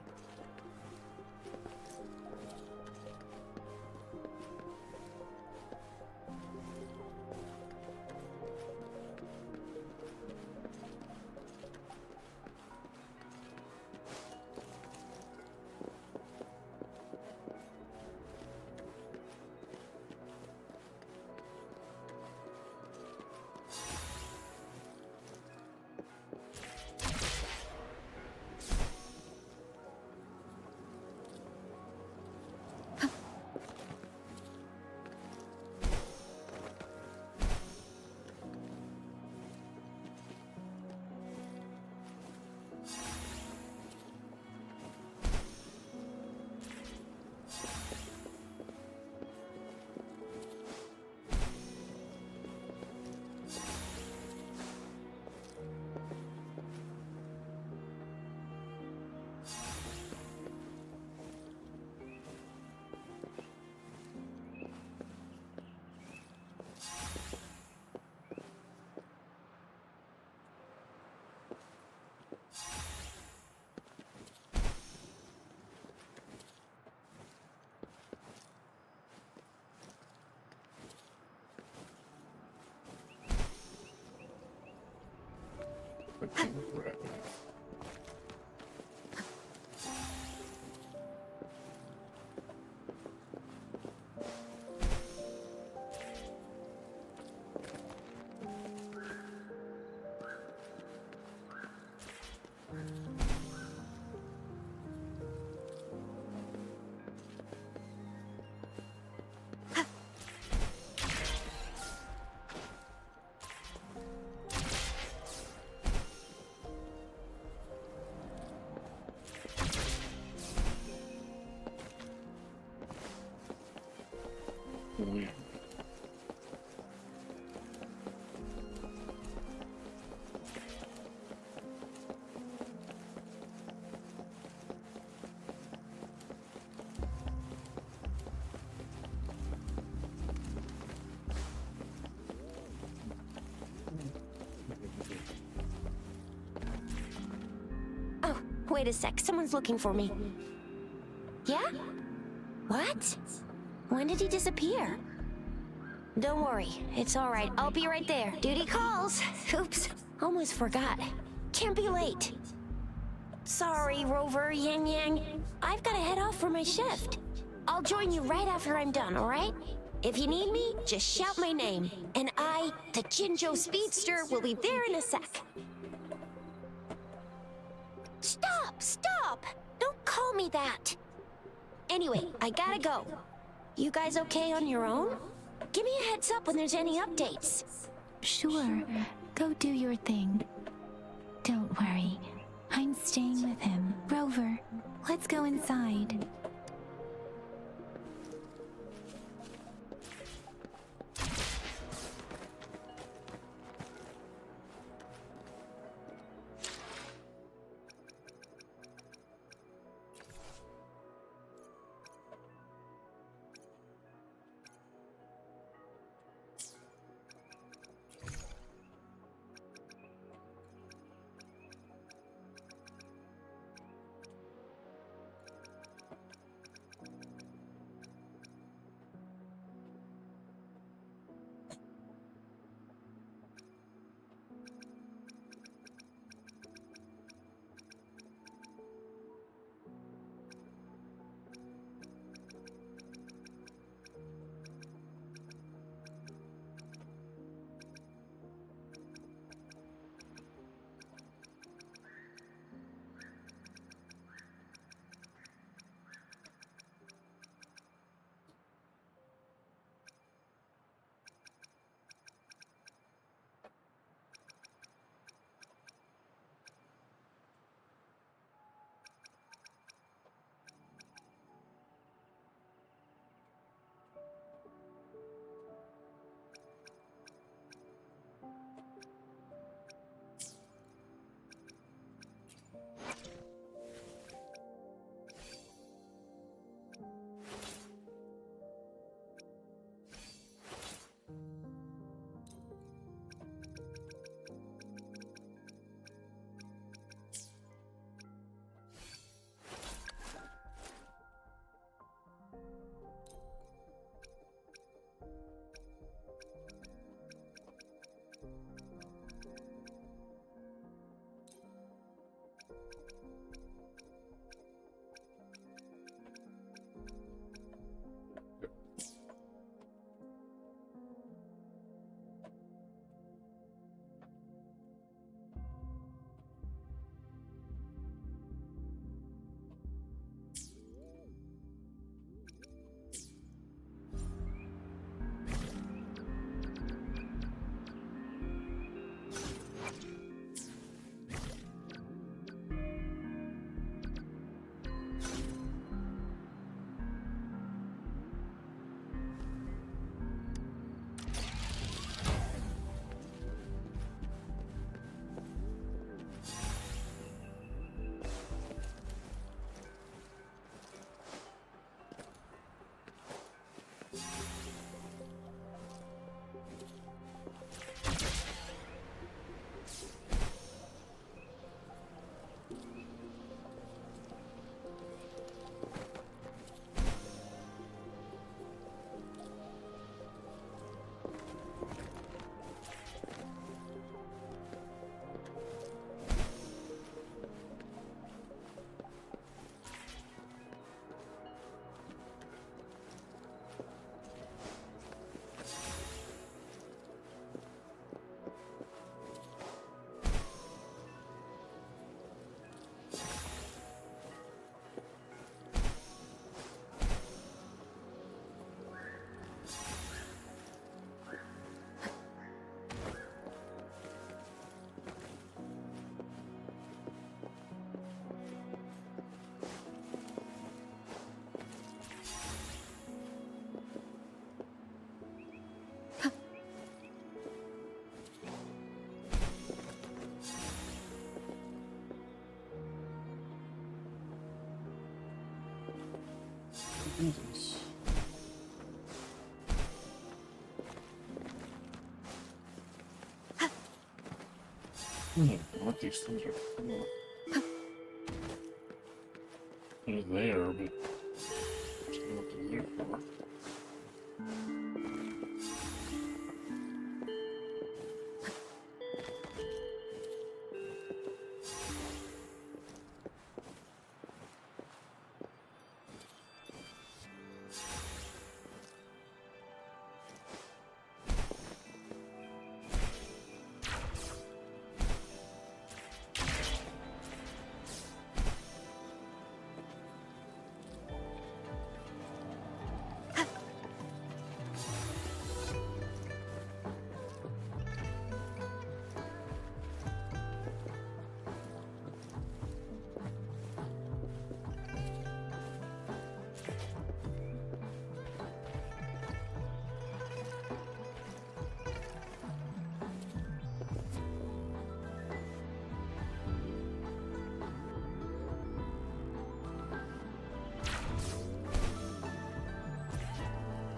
Speaker 1: But things were happening. Oh, yeah.
Speaker 3: Oh, wait a sec. Someone's looking for me. Yeah? What? When did he disappear? Don't worry. It's all right. I'll be right there. Duty calls. Oops. Almost forgot. Can't be late. Sorry, Rover, Yang Yang. I've got to head off for my shift. I'll join you right after I'm done, all right? If you need me, just shout my name. And I, the Jinjo Speedster, will be there in a sec. Stop! Stop! Don't call me that! Anyway, I gotta go. You guys okay on your own? Give me a heads up when there's any updates.
Speaker 2: Sure, go do your thing. Don't worry, I'm staying with him. Rover, let's go inside.
Speaker 1: Jesus. What these things are for. They're there, but I don't know what they're there for.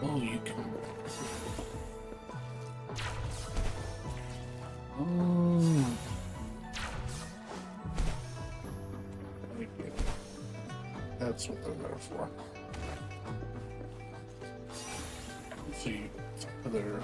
Speaker 1: Oh, you can. Oh. I get it. That's what they're there for. Let's see. There.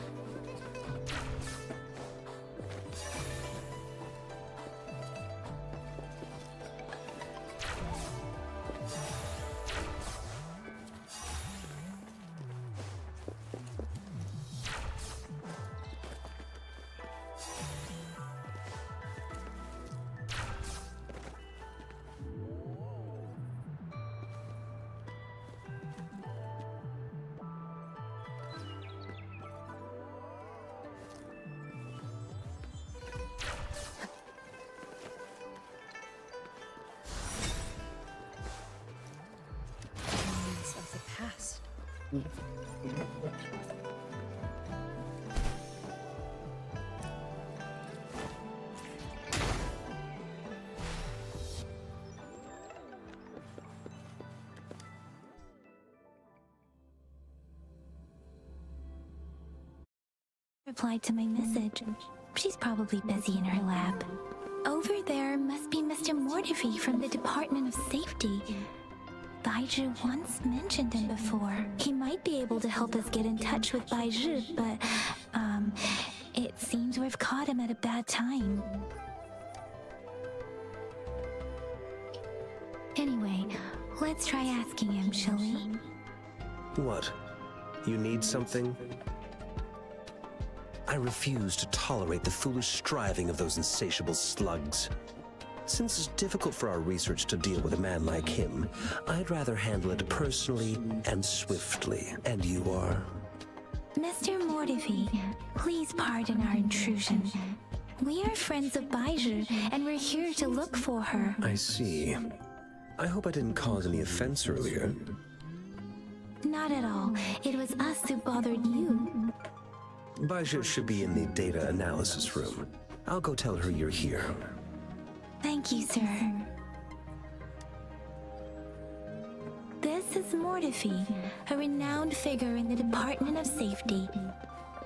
Speaker 7: Of the past.
Speaker 2: Replied to my message. She's probably busy in her lab. Over there must be Mr. Mortifi from the Department of Safety. Baizhi once mentioned him before. He might be able to help us get in touch with Baizhi, but, it seems we've caught him at a bad time. Anyway, let's try asking him, shall we?
Speaker 9: What? You need something? I refuse to tolerate the foolish striving of those insatiable slugs. Since it's difficult for our research to deal with a man like him, I'd rather handle it personally and swiftly. And you are?
Speaker 2: Mr. Mortifi, please pardon our intrusion. We are friends of Baizhi, and we're here to look for her.
Speaker 9: I see. I hope I didn't cause any offense earlier.
Speaker 2: Not at all. It was us who bothered you.
Speaker 9: Baizhi should be in the data analysis room. I'll go tell her you're here.
Speaker 2: Thank you, sir. This is Mortifi, a renowned figure in the Department of Safety.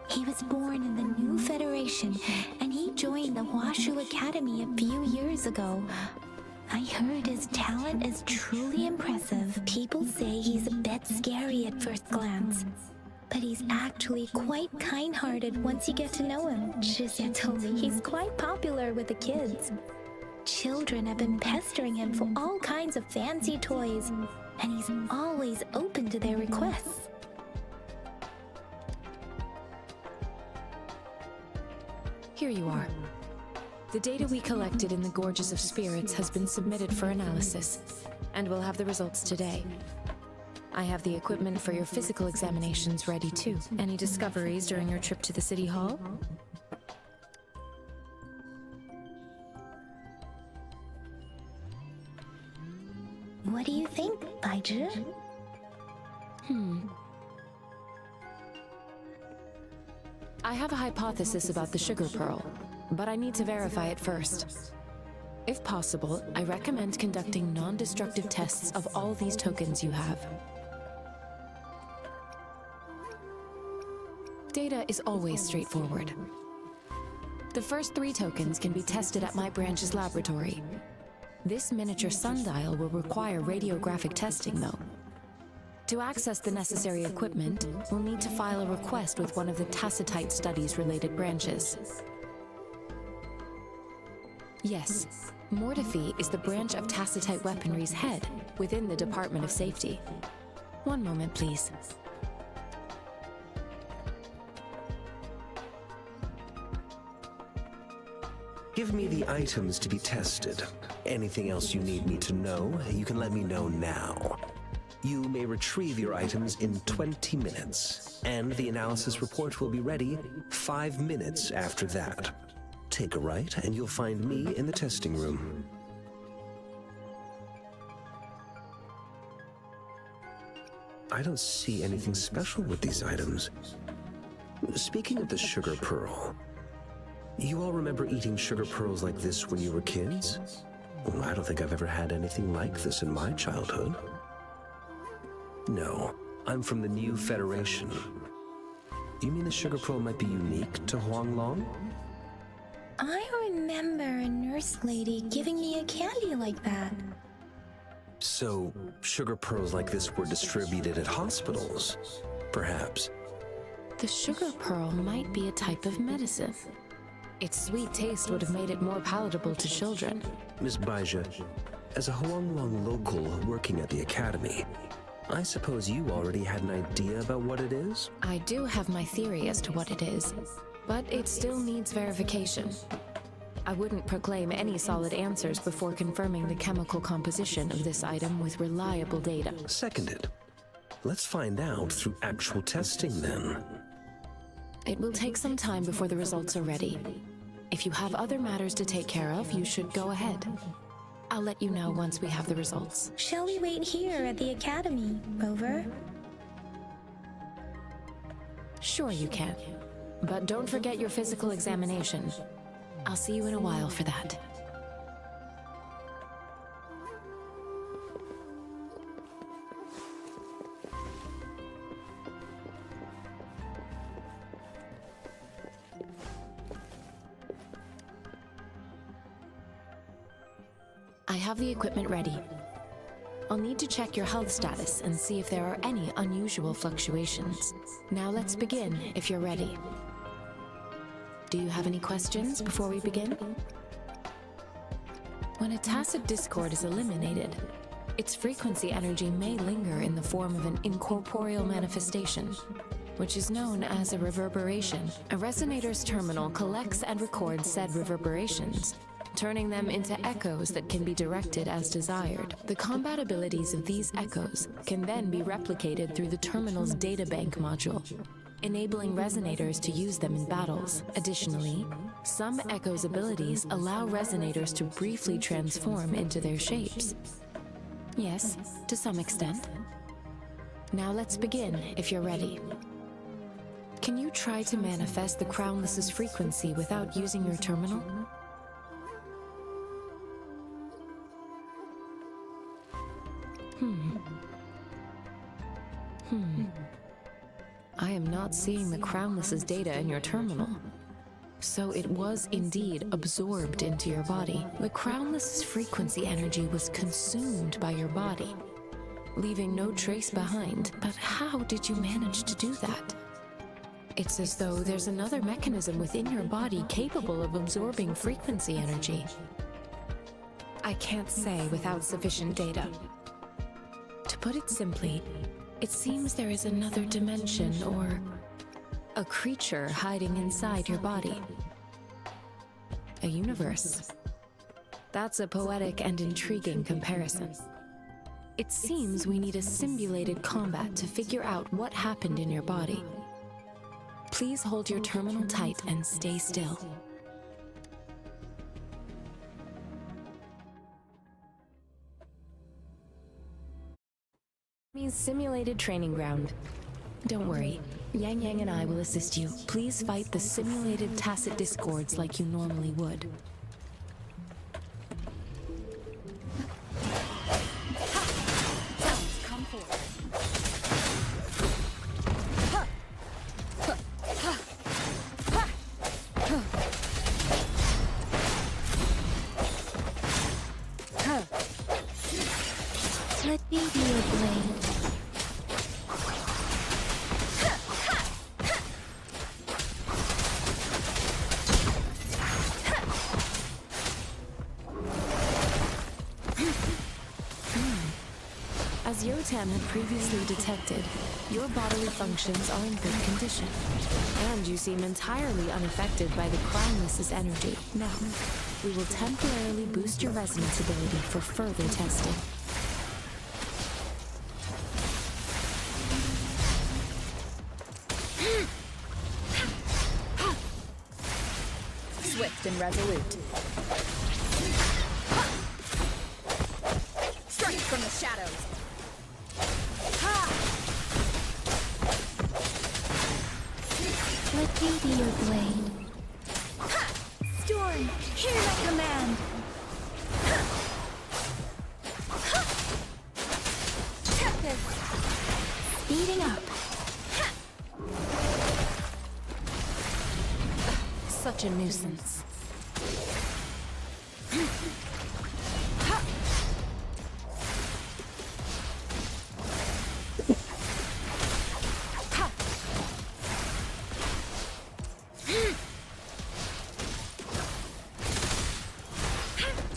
Speaker 2: He was born in the New Federation, and he joined the Washu Academy a few years ago. I heard his talent is truly impressive. People say he's a bit scary at first glance, but he's actually quite kind-hearted once you get to know him. Shizia told me he's quite popular with the kids. Children have been pestering him for all kinds of fancy toys, and he's always open to their requests.
Speaker 5: Here you are. The data we collected in the Gorges of Spirits has been submitted for analysis, and we'll have the results today. I have the equipment for your physical examinations ready too. Any discoveries during your trip to the City Hall?
Speaker 2: What do you think, Baizhi?
Speaker 5: I have a hypothesis about the sugar pearl, but I need to verify it first. If possible, I recommend conducting non-destructive tests of all these tokens you have. data is always straightforward. The first 3 tokens can be tested at my branch's laboratory. This miniature sundial will require radiographic testing, though. To access the necessary equipment, we'll need to file a request with one of the Tacitite Studies-related branches. Yes, Mortefi is the branch of Tacitite Weaponry's head within the Department of Safety. One moment, please.
Speaker 9: Give me the items to be tested. Anything else you need me to know, you can let me know now. You may retrieve your items in 20 minutes, and the analysis report will be ready 5 minutes after that. Take a right, and you'll find me in the testing room. I don't see anything special with these items. Speaking of the sugar pearl, you all remember eating sugar pearls like this when you were kids? Well, I don't think I've ever had anything like this in my childhood. No, I'm from the New Federation. You mean the sugar pearl might be unique to Huanglong?
Speaker 2: I remember a nurse lady giving me a candy like that.
Speaker 9: So, sugar pearls like this were distributed at hospitals, perhaps.
Speaker 5: The sugar pearl might be a type of medicine. Its sweet taste would have made it more palatable to children.
Speaker 9: Miss Baija, as a Huanglong local working at the academy, I suppose you already had an idea about what it is?
Speaker 5: I do have my theory as to what it is, but it still needs verification. I wouldn't proclaim any solid answers before confirming the chemical composition of this item with reliable data.
Speaker 9: Seconded. Let's find out through actual testing then.
Speaker 5: It will take some time before the results are ready. If you have other matters to take care of, you should go ahead. I'll let you know once we have the results.
Speaker 2: Shall we wait here at the academy, Rover?
Speaker 5: Sure you can. But don't forget your physical examination. I'll see you in a while for that. I have the equipment ready. I'll need to check your health status and see if there are any unusual fluctuations. Now let's begin, if you're ready. Do you have any questions before we begin? When a tacit discord is eliminated, its frequency energy may linger in the form of an incorporeal manifestation, which is known as a reverberation. A resonator's terminal collects and records said reverberations, turning them into echoes that can be directed as desired. The compatibilities of these echoes can then be replicated through the terminal's databank module, enabling resonators to use them in battles. Additionally, some echoes' abilities allow resonators to briefly transform into their shapes. Yes, to some extent. Now let's begin, if you're ready. Can you try to manifest the Crownless's frequency without using your terminal? I am not seeing the Crownless's data in your terminal. So it was indeed absorbed into your body. The Crownless's frequency energy was consumed by your body, leaving no trace behind. But how did you manage to do that? It's as though there's another mechanism within your body capable of absorbing frequency energy. I can't say without sufficient data. To put it simply, it seems there is another dimension or a creature hiding inside your body. A universe. That's a poetic and intriguing comparison. It seems we need a simulated combat to figure out what happened in your body. Please hold your terminal tight and stay still. Simulated training ground. Don't worry, Yang Yang and I will assist you. Please fight the simulated tacit discords like you normally would.
Speaker 4: Sounds come forth.
Speaker 5: Rotan had previously detected, your bodily functions are in good condition, and you seem entirely unaffected by the Crownless's energy. Now, we will temporarily boost your resonance ability for further testing.
Speaker 4: Swift and resolute. Strike from the shadows.
Speaker 2: Let me be your blade. Storm, hear my command. Tempest, speeding up.
Speaker 5: Such a nuisance.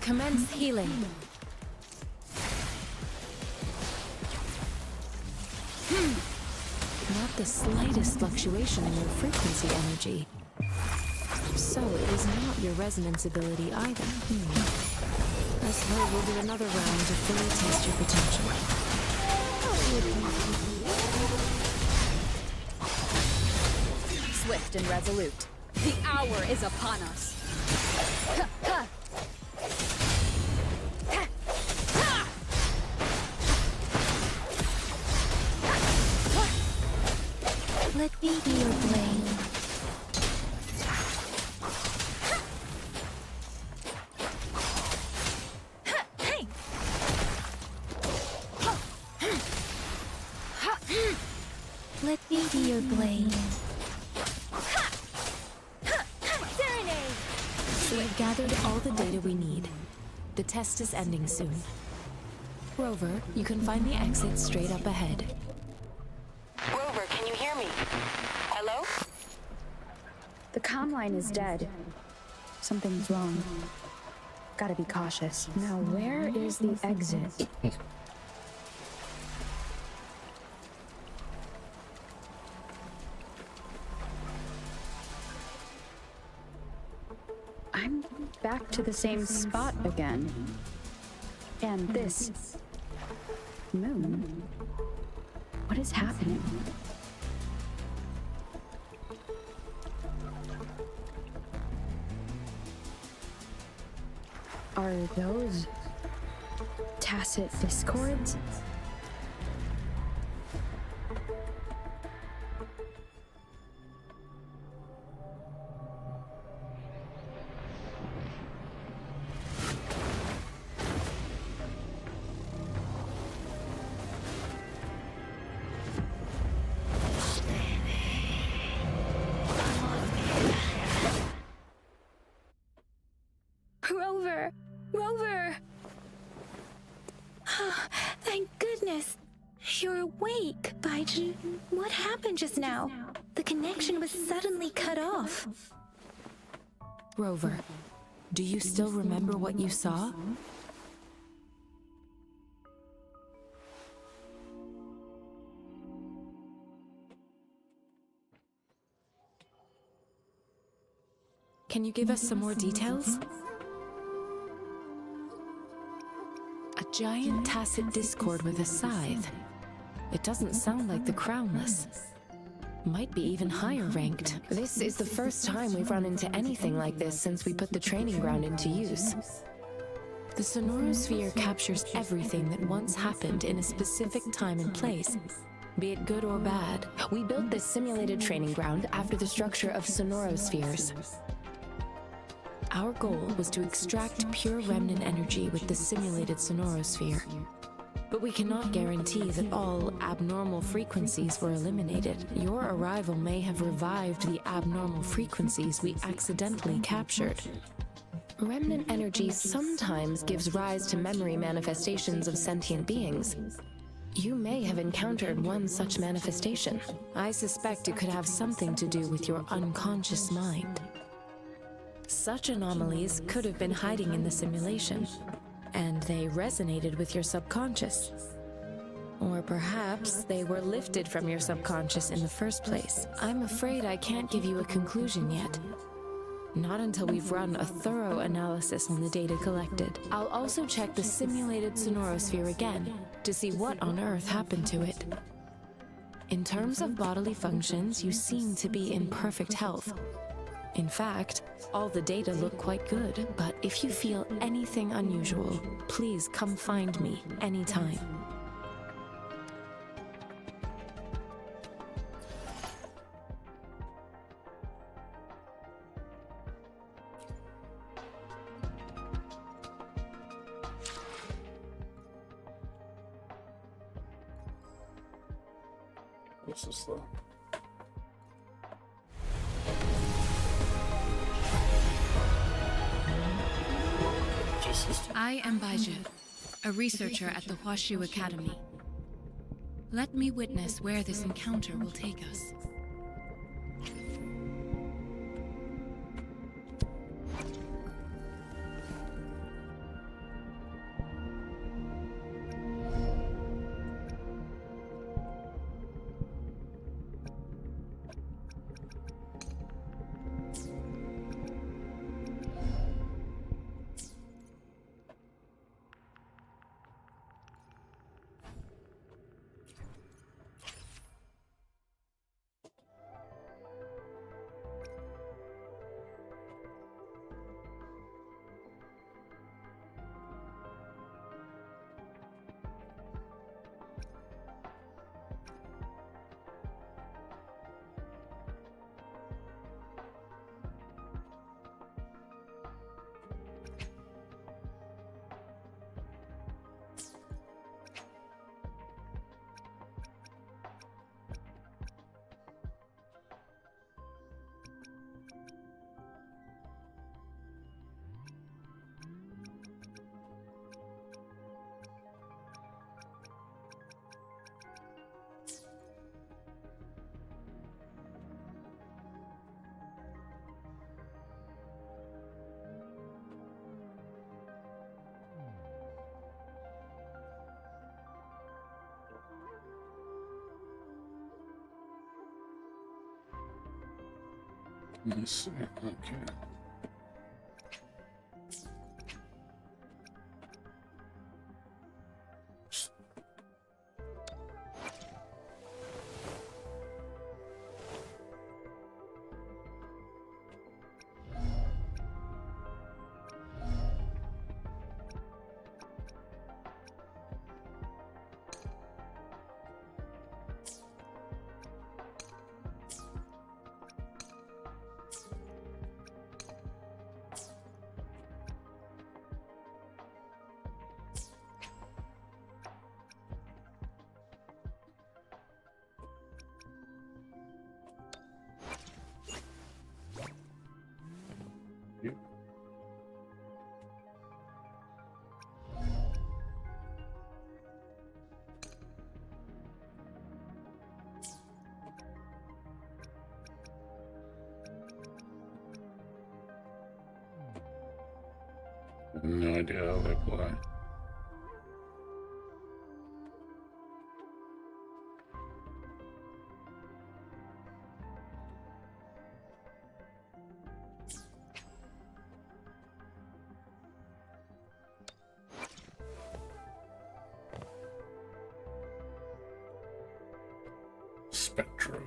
Speaker 5: Commence healing. Not the slightest fluctuation in your frequency energy. So it is not your resonance ability either. I suppose we'll do another round to fully test your potential.
Speaker 4: Swift and resolute. The hour is upon us.
Speaker 2: Let me be your blade. Let me be your blade.
Speaker 5: So we've gathered all the data we need. The test is ending soon. Rover, you can find the exit straight up ahead.
Speaker 10: Rover, can you hear me? Hello?
Speaker 11: The comm line is dead. Something's wrong. Gotta be cautious. Now, where is the exit? I'm back to the same spot again. And this moon. What is happening? Are those tacit discords?
Speaker 2: Rover! Rover! Thank goodness. You're awake, Baiju. What happened just now? The connection was suddenly cut off.
Speaker 5: Rover, do you still remember what you saw? Can you give us some more details? A giant tacit discord with a scythe. It doesn't sound like the Crownless. Might be even higher ranked. This is the first time we've run into anything like this since we put the training ground into use. The Sonorosphere captures everything that once happened in a specific time and place, be it good or bad. We built this simulated training ground after the structure of Sonorospheres. Our goal was to extract pure remnant energy with the simulated Sonorosphere. But we cannot guarantee that all abnormal frequencies were eliminated. Your arrival may have revived the abnormal frequencies we accidentally captured. Remnant energy sometimes gives rise to memory manifestations of sentient beings. You may have encountered one such manifestation. I suspect it could have something to do with your unconscious mind. Such anomalies could have been hiding in the simulation, and they resonated with your subconscious. Or perhaps they were lifted from your subconscious in the first place. I'm afraid I can't give you a conclusion yet. Not until we've run a thorough analysis on the data collected. I'll also check the simulated sonorosphere again to see what on earth happened to it. In terms of bodily functions, you seem to be in perfect health. In fact, all the data look quite good, but if you feel anything unusual, please come find me anytime.
Speaker 1: What's this though?
Speaker 12: I am Baiju, a researcher at the Huashu Academy. Let me witness where this encounter will take us.
Speaker 1: Let's see. Okay. Yep. No idea how they apply. Spectro.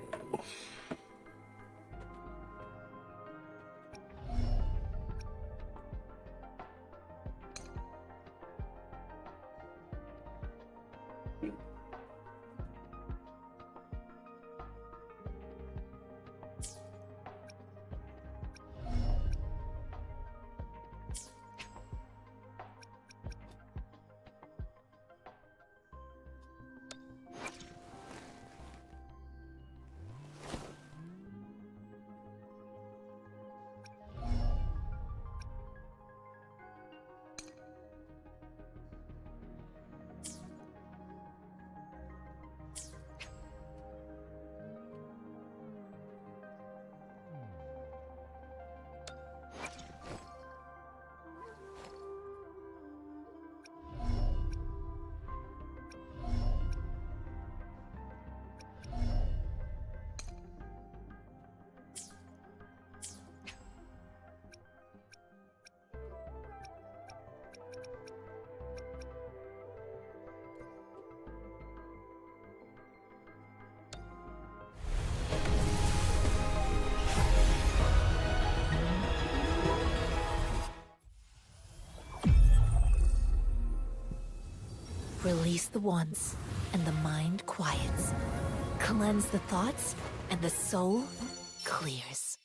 Speaker 13: Release the wands, and the mind quiets. Cleanse the thoughts, and the soul clears.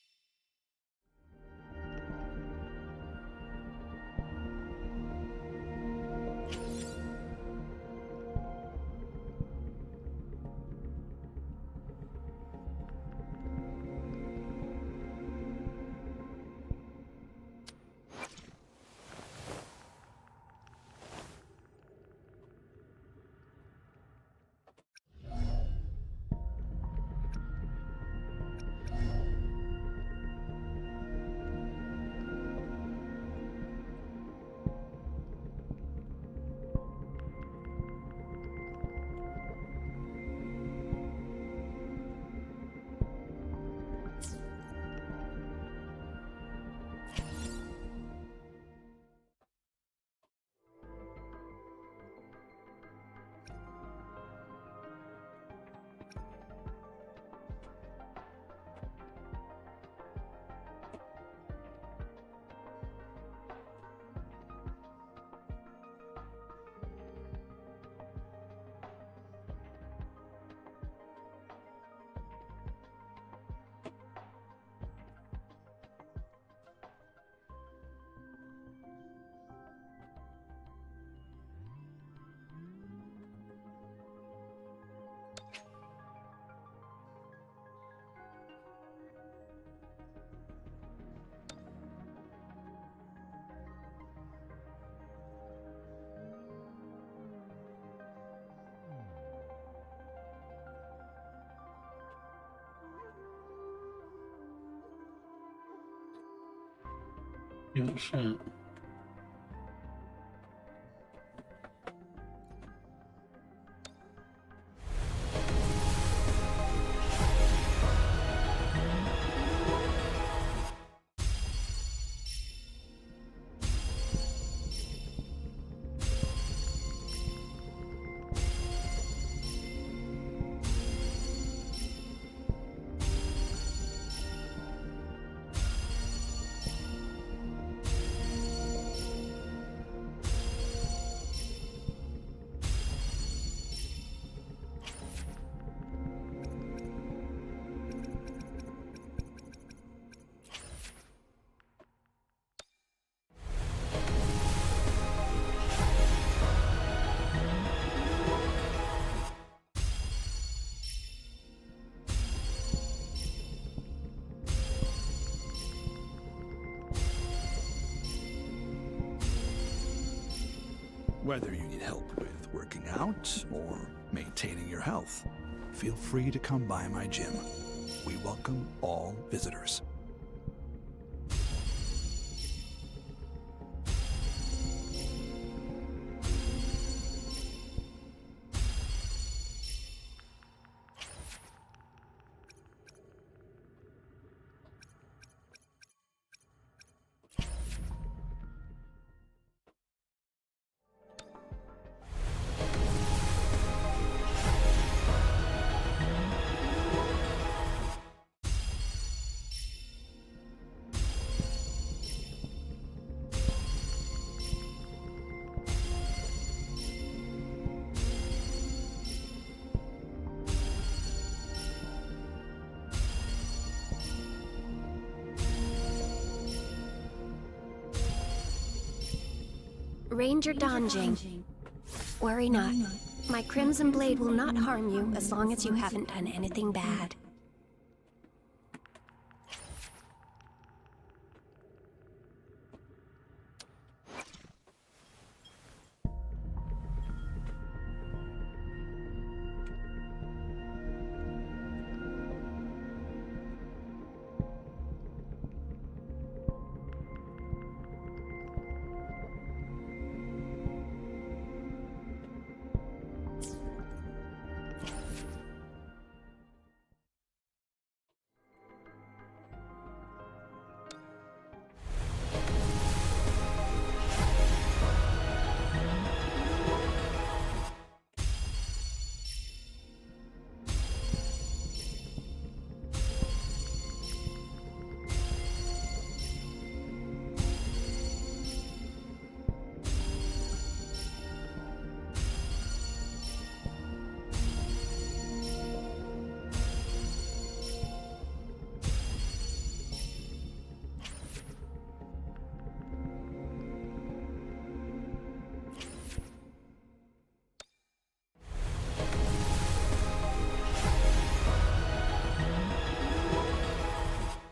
Speaker 1: Yeah, shit.
Speaker 14: Whether you need help with working out or maintaining your health, feel free to come by my gym. We welcome all visitors.
Speaker 15: Ranger Donjing. Worry not. My Crimson Blade will not harm you as long as you haven't done anything bad.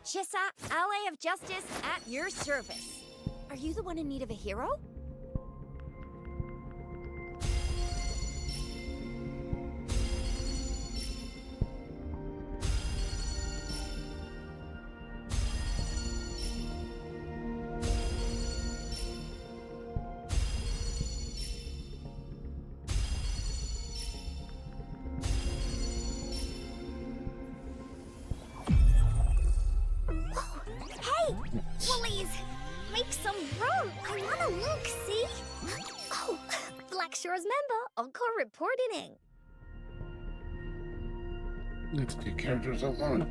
Speaker 3: Chissa, Ally of Justice, at your service. Are you the one in need of a hero?
Speaker 16: Hey! Woolies! Make some room! I wanna look, see? Oh, Black Shore's member, Encore reporting in.
Speaker 1: Let's get characters alone.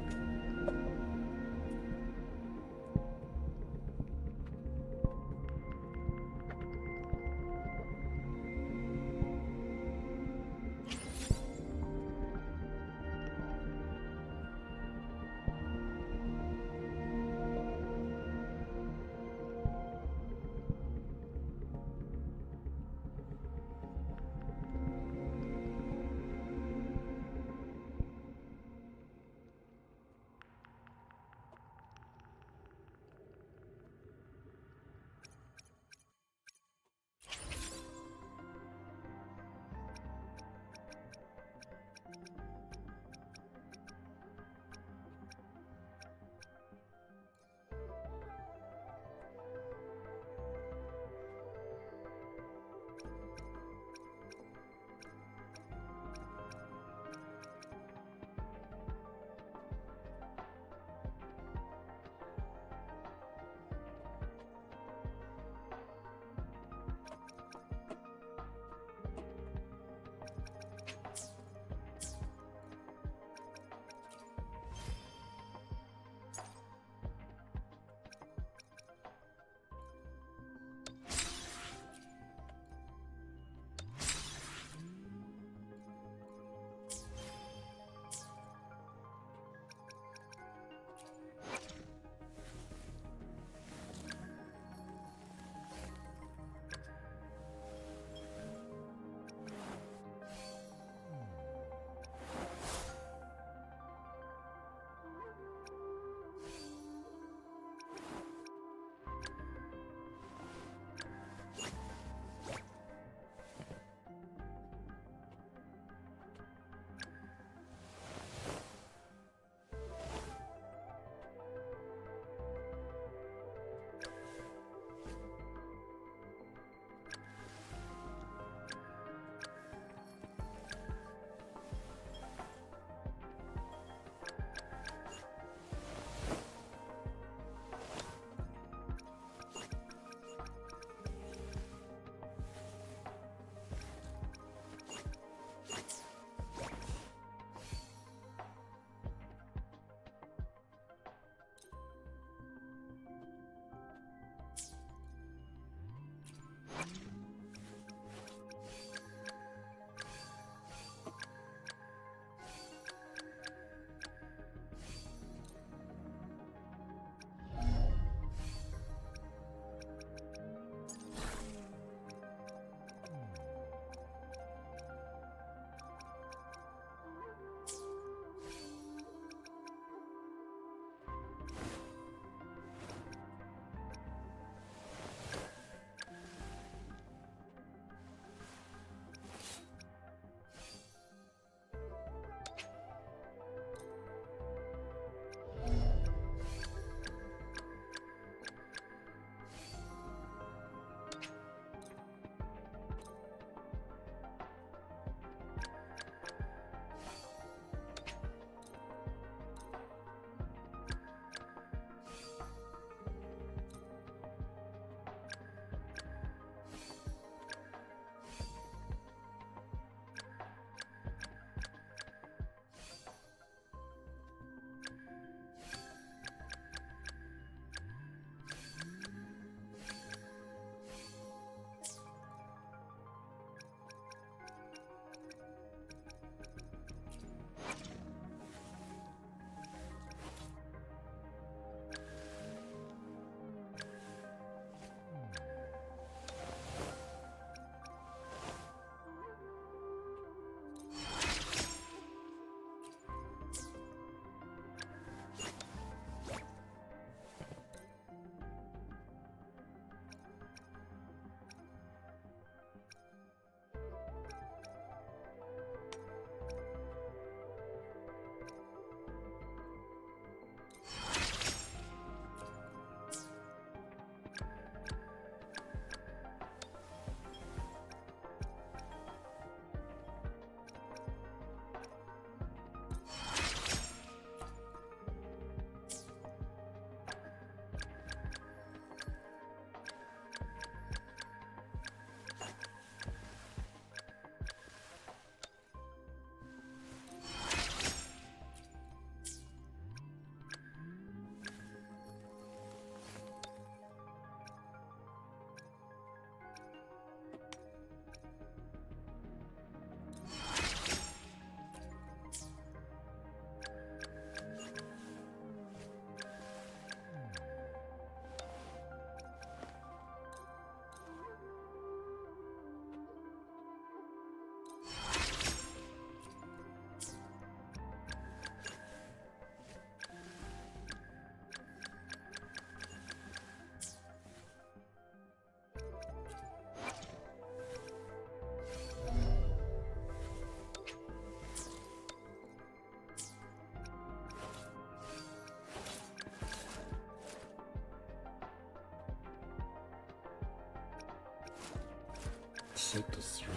Speaker 1: Set the three.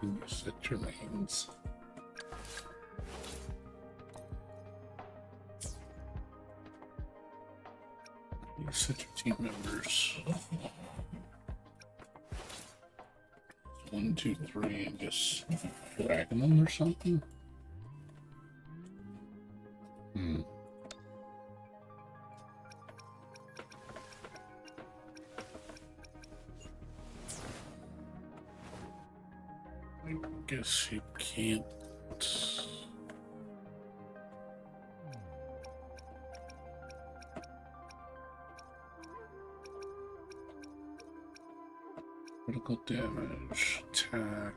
Speaker 1: You set your names. You set your team members. 1, 2, 3, and just dragging them or something. I guess you can't. Critical damage, attack.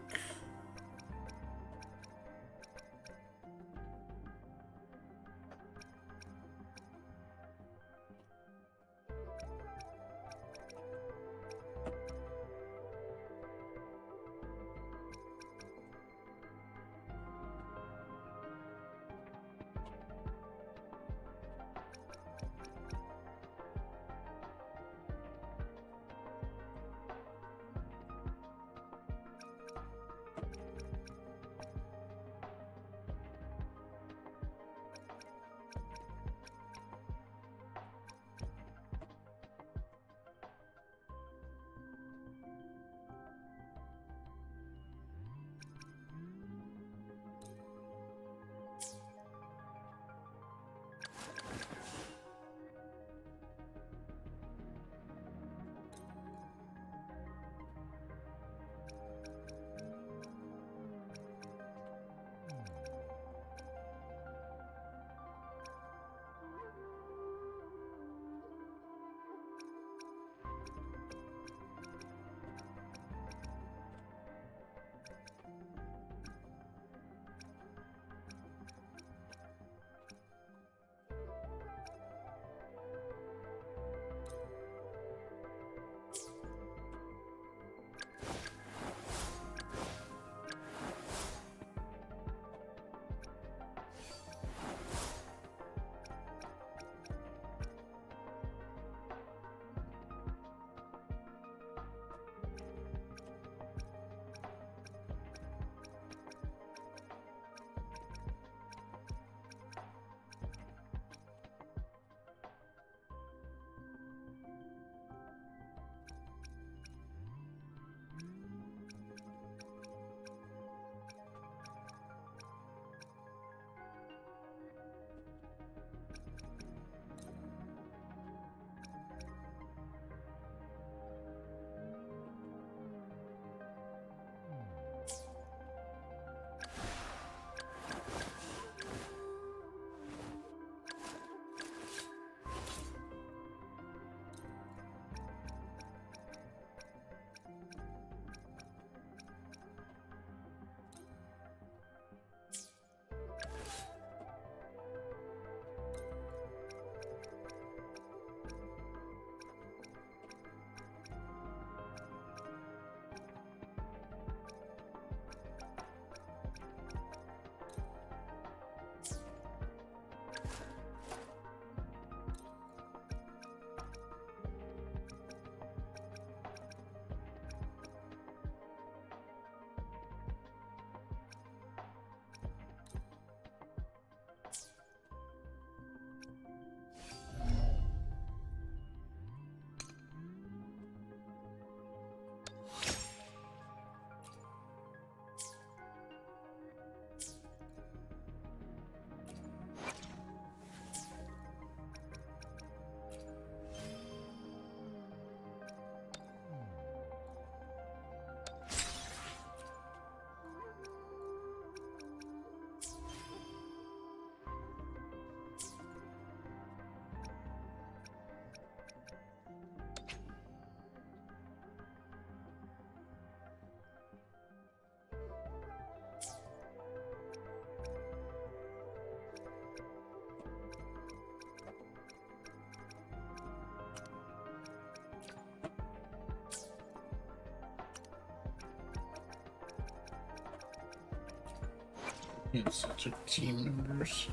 Speaker 1: It's such a team members.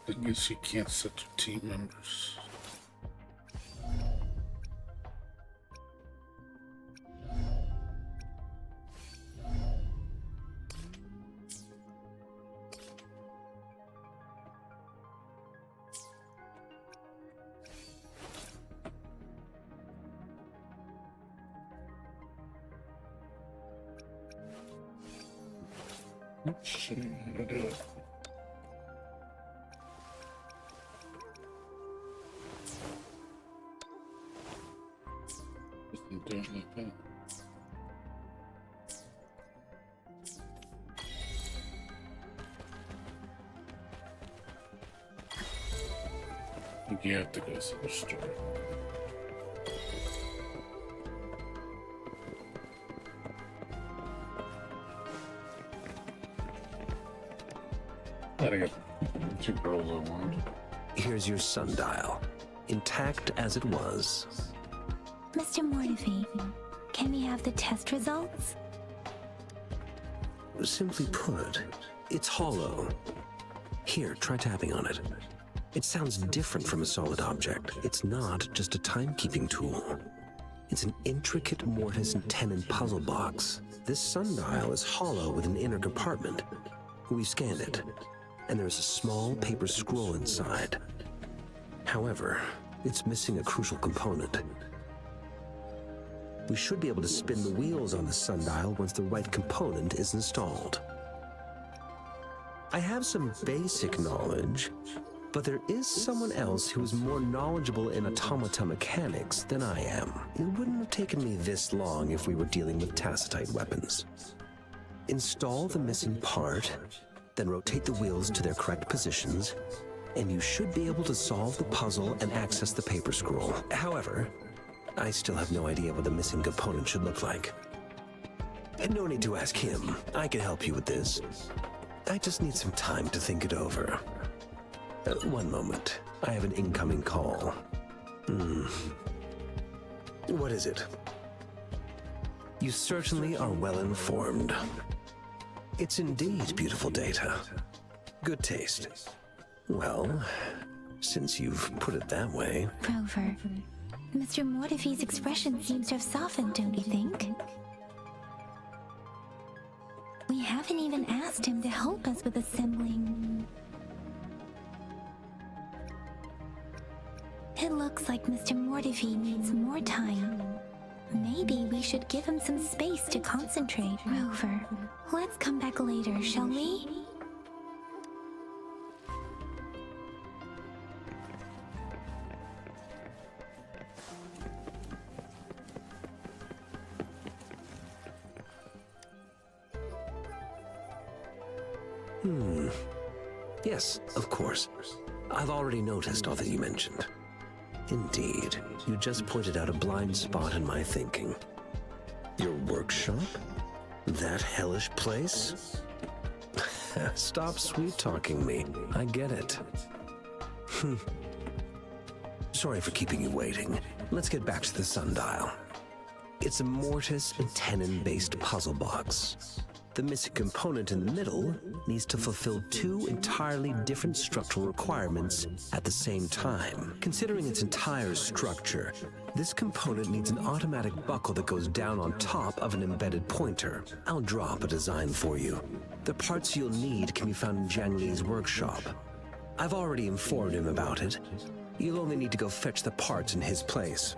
Speaker 1: I guess you can't set your team members. Oops, I didn't want to do it. Just do it like that. I think you have to go to the store. I got 2 girls I wanted.
Speaker 9: Here's your sundial, intact as it was.
Speaker 2: Mr. Mortefi, can we have the test results?
Speaker 9: Simply put, it's hollow. Here, try tapping on it. It sounds different from a solid object. It's not just a timekeeping tool. It's an intricate mortise and tenon puzzle box. This sundial is hollow with an inner compartment. We've scanned it, and there's a small paper scroll inside. However, it's missing a crucial component. We should be able to spin the wheels on the sundial once the right component is installed. I have some basic knowledge, but there is someone else who is more knowledgeable in automata mechanics than I am. It wouldn't have taken me this long if we were dealing with tacitite weapons. Install the missing part, then rotate the wheels to their correct positions, and you should be able to solve the puzzle and access the paper scroll. However, I still have no idea what the missing component should look like. And no need to ask him. I can help you with this. I just need some time to think it over. One moment. I have an incoming call. What is it? You certainly are well informed. It's indeed beautiful data. Good taste. Well, since you've put it that way...
Speaker 2: Rover, Mr. Mortefi's expression seems to have softened, don't you think? We haven't even asked him to help us with assembling. It looks like Mr. Mortefi needs more time. Maybe we should give him some space to concentrate. Rover, let's come back later, shall we?
Speaker 9: Yes, of course. I've already noticed all that you mentioned. Indeed, you just pointed out a blind spot in my thinking. Your workshop? That hellish place? Stop sweet-talking me. I get it. Sorry for keeping you waiting. Let's get back to the sundial. It's a mortise and tenon-based puzzle box. The missing component in the middle needs to fulfill 2 entirely different structural requirements at the same time. Considering its entire structure, this component needs an automatic buckle that goes down on top of an embedded pointer. I'll draw up a design for you. The parts you'll need can be found in Jiang Li's workshop. I've already informed him about it. You'll only need to go fetch the parts in his place.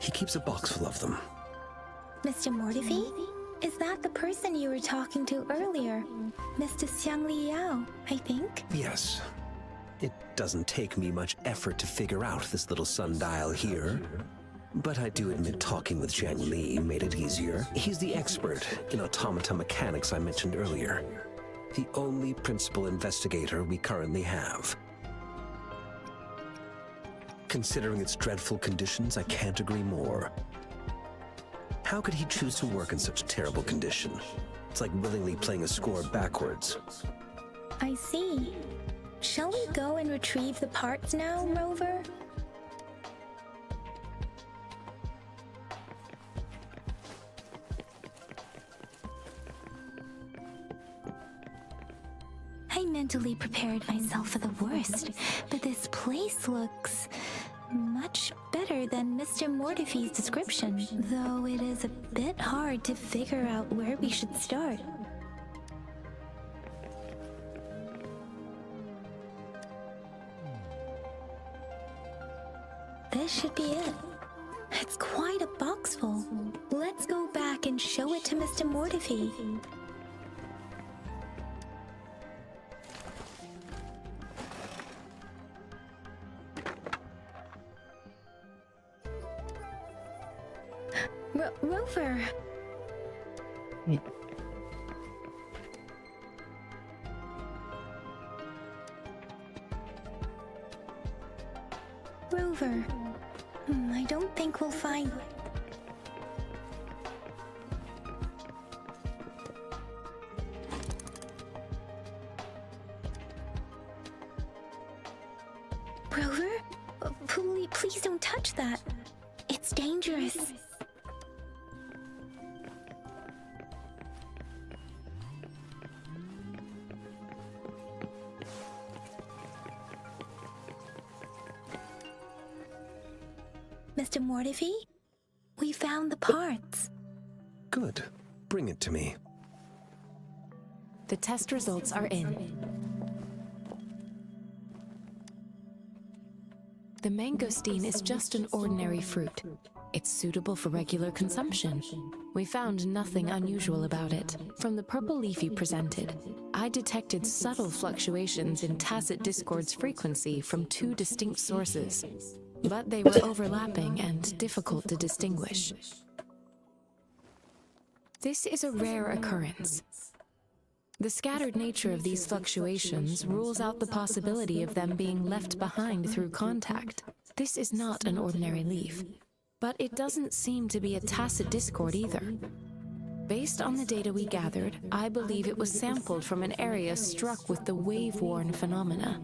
Speaker 9: He keeps a box full of them.
Speaker 2: Mr. Mortefi? Is that the person you were talking to earlier? Mr. Xiang Liao, I think?
Speaker 9: Yes. It doesn't take me much effort to figure out this little sundial here. But I do admit talking with Jiang Li made it easier. He's the expert in automata mechanics I mentioned earlier. The only principal investigator we currently have. Considering its dreadful conditions, I can't agree more. How could he choose to work in such terrible condition? It's like willingly playing a score backwards.
Speaker 2: I see. Shall we go and retrieve the parts now, Rover? I mentally prepared myself for the worst, but this place looks much better than Mr. Mortefi's description, though it is a bit hard to figure out where we should start. This should be it. It's quite a box full. Let's go back and show it to Mr. Mortefi. Rover! Rover, I don't think we'll find... Rover? Please don't touch that. It's dangerous. Mr. Mortivy, we found the parts.
Speaker 9: Good. Bring it to me.
Speaker 5: The test results are in. The mangosteen is just an ordinary fruit. It's suitable for regular consumption. We found nothing unusual about it. From the purple leaf you presented, I detected subtle fluctuations in tacit discord's frequency from two distinct sources, but they were overlapping and difficult to distinguish. This is a rare occurrence. The scattered nature of these fluctuations rules out the possibility of them being left behind through contact. This is not an ordinary leaf, but it doesn't seem to be a tacit discord either. Based on the data we gathered, I believe it was sampled from an area struck with the wave-worn phenomena.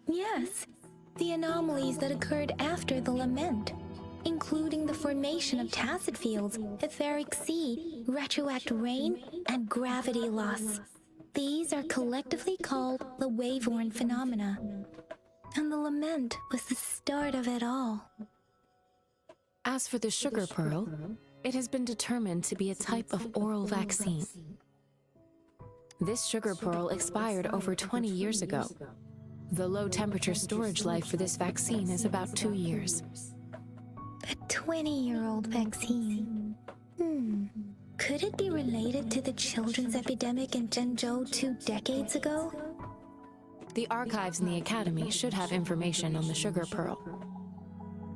Speaker 2: Yes, the anomalies that occurred after the lament, including the formation of tacit fields, etheric sea, retroact rain, and gravity loss. These are collectively called the wave-worn phenomena, and the lament was the start of it all.
Speaker 5: As for the sugar pearl, it has been determined to be a type of oral vaccine. This sugar pearl expired over 20 years ago. The low-temperature storage life for this vaccine is about 2 years.
Speaker 2: A 20-year-old vaccine. Could it be related to the children's epidemic in Zhengzhou 2 decades ago?
Speaker 5: The archives in the Academy should have information on the sugar pearl.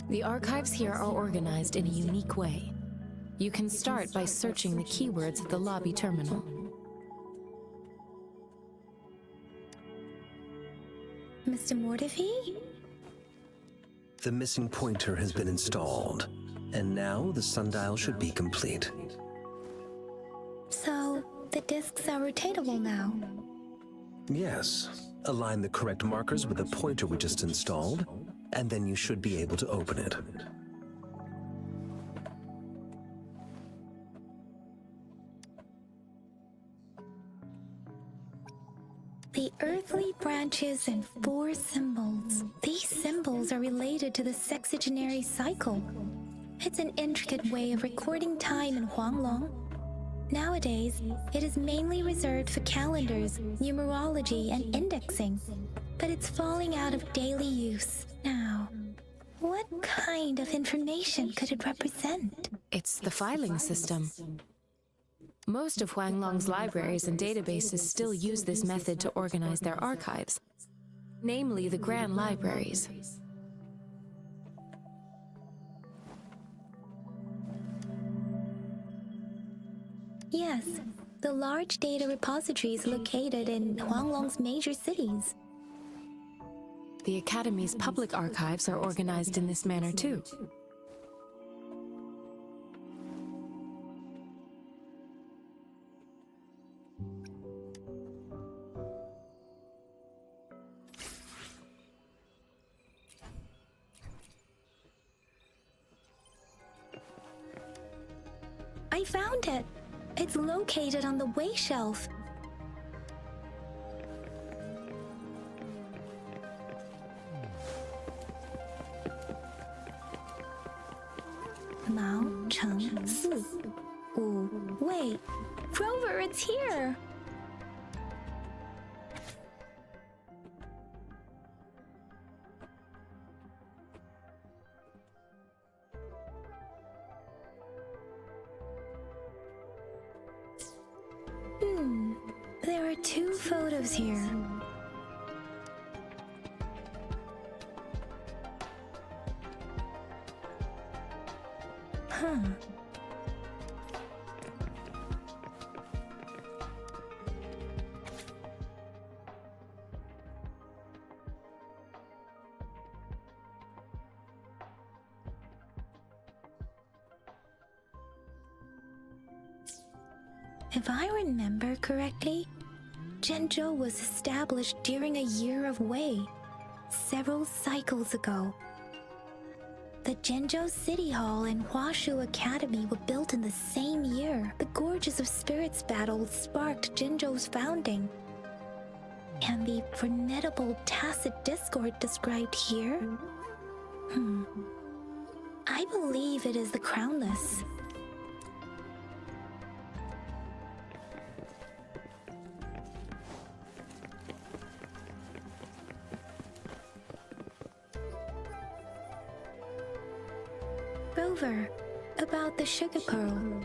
Speaker 5: The archives here are organized in a unique way. You can start by searching the keywords at the lobby terminal.
Speaker 2: Mr. Mortivy?
Speaker 9: The missing pointer has been installed, and now the sundial should be complete.
Speaker 2: So, the discs are rotatable now?
Speaker 9: Yes. Align the correct markers with the pointer we just installed, and then you should be able to open it.
Speaker 2: The earthly branches and 4 symbols. These symbols are related to the sexagenary cycle. It's an intricate way of recording time in Huanglong. Nowadays, it is mainly reserved for calendars, numerology, and indexing, but it's falling out of daily use now. What kind of information could it represent?
Speaker 5: It's the filing system. Most of Huanglong's libraries and databases still use this method to organize their archives, namely the Grand Libraries.
Speaker 2: Yes, the large data repositories located in Huanglong's major cities.
Speaker 5: The Academy's public archives are organized in this manner too.
Speaker 2: I found it! It's located on the way shelf. Mao Cheng Si. Wu Wei. Rover, it's here! There are 2 photos here. If I remember correctly, Zhenzhou was established during a year of Wei, several cycles ago. The Zhenzhou City Hall and Huashu Academy were built in the same year. The Gorges of Spirits battle sparked Zhenzhou's founding. And the formidable tacit discord described here? I believe it is the Crownless. Rover, about the sugar pearl.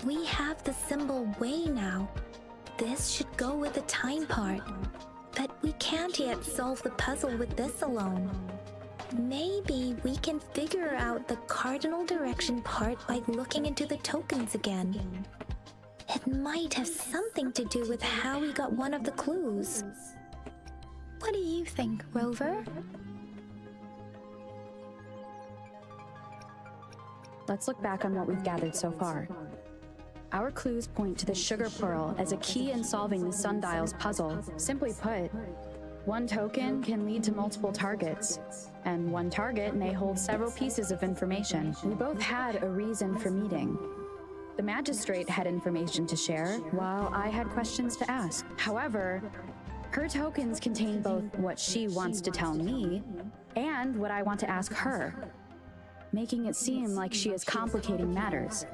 Speaker 2: We have the symbol Wei now. This should go with the time part. But we can't yet solve the puzzle with this alone. Maybe we can figure out the cardinal direction part by looking into the tokens again. It might have something to do with how we got one of the clues. What do you think, Rover?
Speaker 11: Let's look back on what we've gathered so far. Our clues point to the sugar pearl as a key in solving the sundial's puzzle. Simply put, one token can lead to multiple targets, and one target may hold several pieces of information. We both had a reason for meeting. The magistrate had information to share, while I had questions to ask. However, her tokens contain both what she wants to tell me and what I want to ask her, making it seem like she is complicating matters.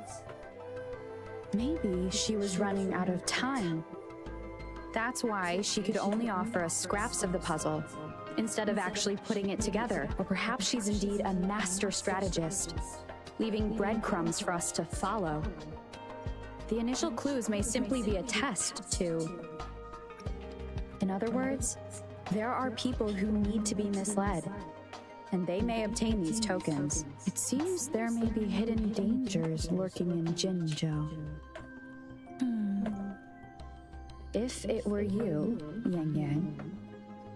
Speaker 11: Maybe she was running out of time. That's why she could only offer us scraps of the puzzle, instead of actually putting it together. Or perhaps she's indeed a master strategist, leaving breadcrumbs for us to follow. The initial clues may simply be a test to... In other words, there are people who need to be misled, and they may obtain these tokens. It seems there may be hidden dangers lurking in Jinzhou. If it were you, Yang Yang,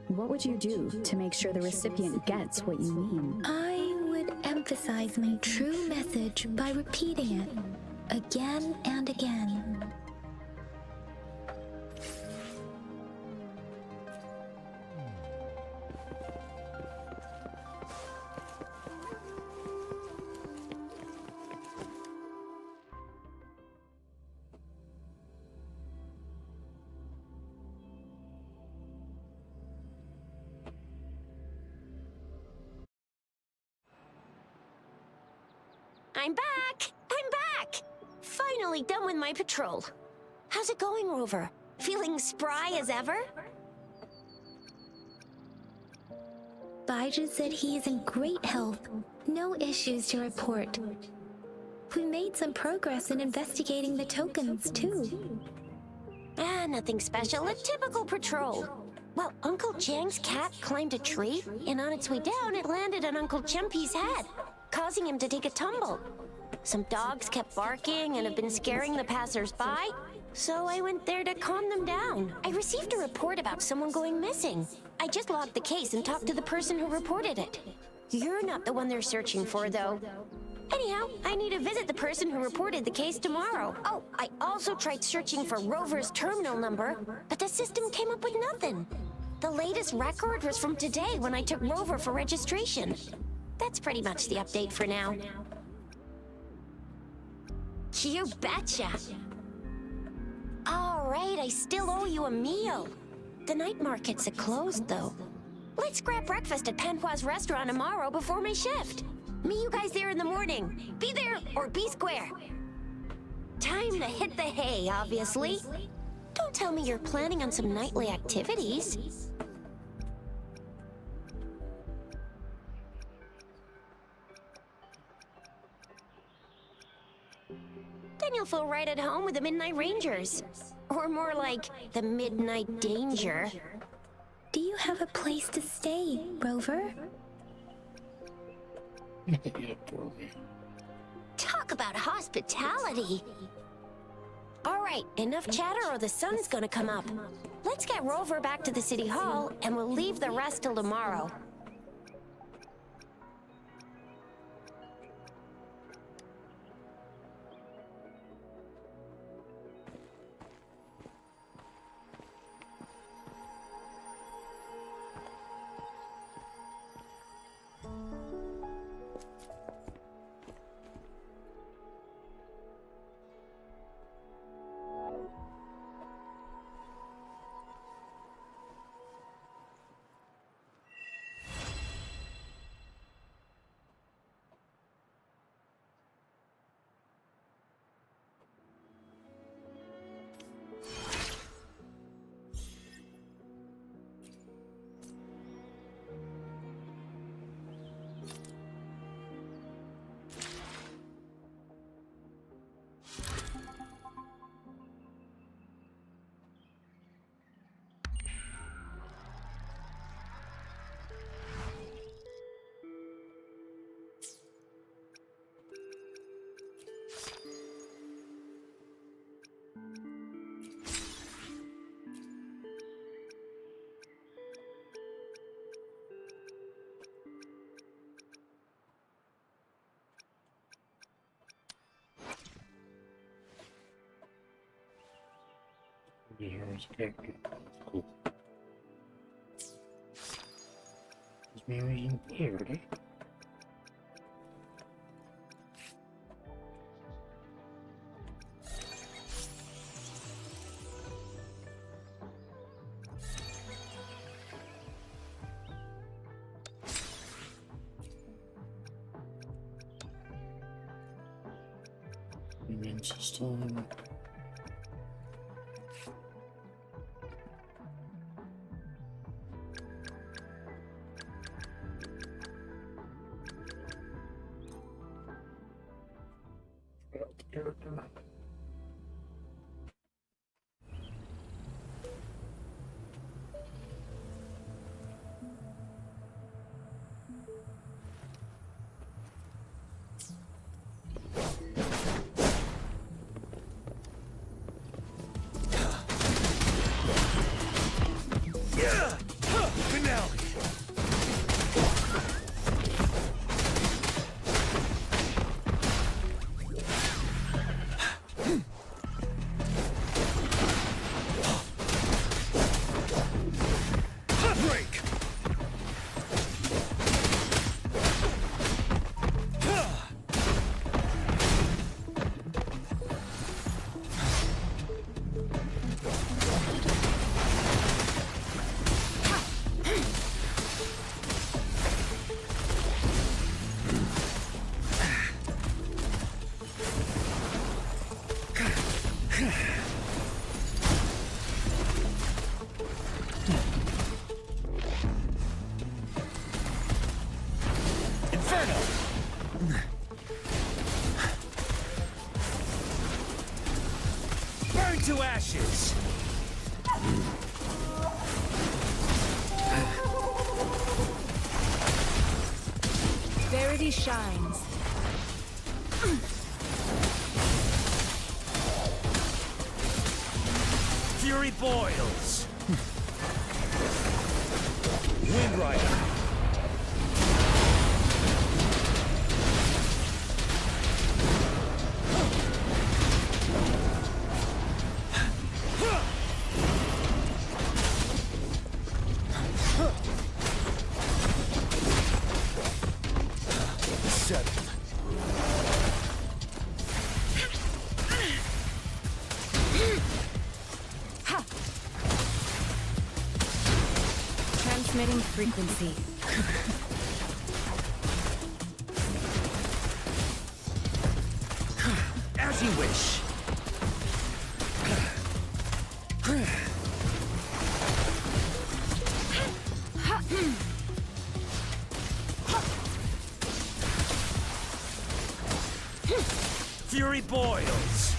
Speaker 11: what would you do to make sure the recipient gets what you mean?
Speaker 2: I would emphasize my true message by repeating it again and again.
Speaker 3: I'm back! I'm back! Finally done with my patrol. How's it going, Rover? Feeling spry as ever?
Speaker 2: Baiju said he is in great health. No issues to report. We made some progress in investigating the tokens, too.
Speaker 3: Nothing special. A typical patrol. Well, Uncle Jiang's cat climbed a tree, and on its way down, it landed on Uncle Chempi's head, causing him to take a tumble. Some dogs kept barking and have been scaring the passers-by, so I went there to calm them down. I received a report about someone going missing. I just logged the case and talked to the person who reported it. You're not the one they're searching for, though. Anyhow, I need to visit the person who reported the case tomorrow. Oh, I also tried searching for Rover's terminal number, but the system came up with nothing. The latest record was from today when I took Rover for registration. That's pretty much the update for now. You betcha! All right, I still owe you a meal. The night markets are closed, though. Let's grab breakfast at Panhua's restaurant tomorrow before my shift. Meet you guys there in the morning. Be there or be square. Time to hit the hay, obviously. Don't tell me you're planning on some nightly activities. Then you'll feel right at home with the Midnight Rangers. Or more like, the Midnight Danger.
Speaker 2: Do you have a place to stay, Rover?
Speaker 3: Talk about hospitality. All right, enough chatter or the sun's gonna come up. Let's get Rover back to the City Hall, and we'll leave the rest till tomorrow.
Speaker 1: Here's a character. Cool. This mirror's impaired, eh? Immune system. Character.
Speaker 9: Finale! Break! Inferno! Burn to ashes!
Speaker 5: Verity shines.
Speaker 9: Fury boils! Wind Rider! Settled.
Speaker 5: Transmitting frequency.
Speaker 9: As you wish. Fury boils.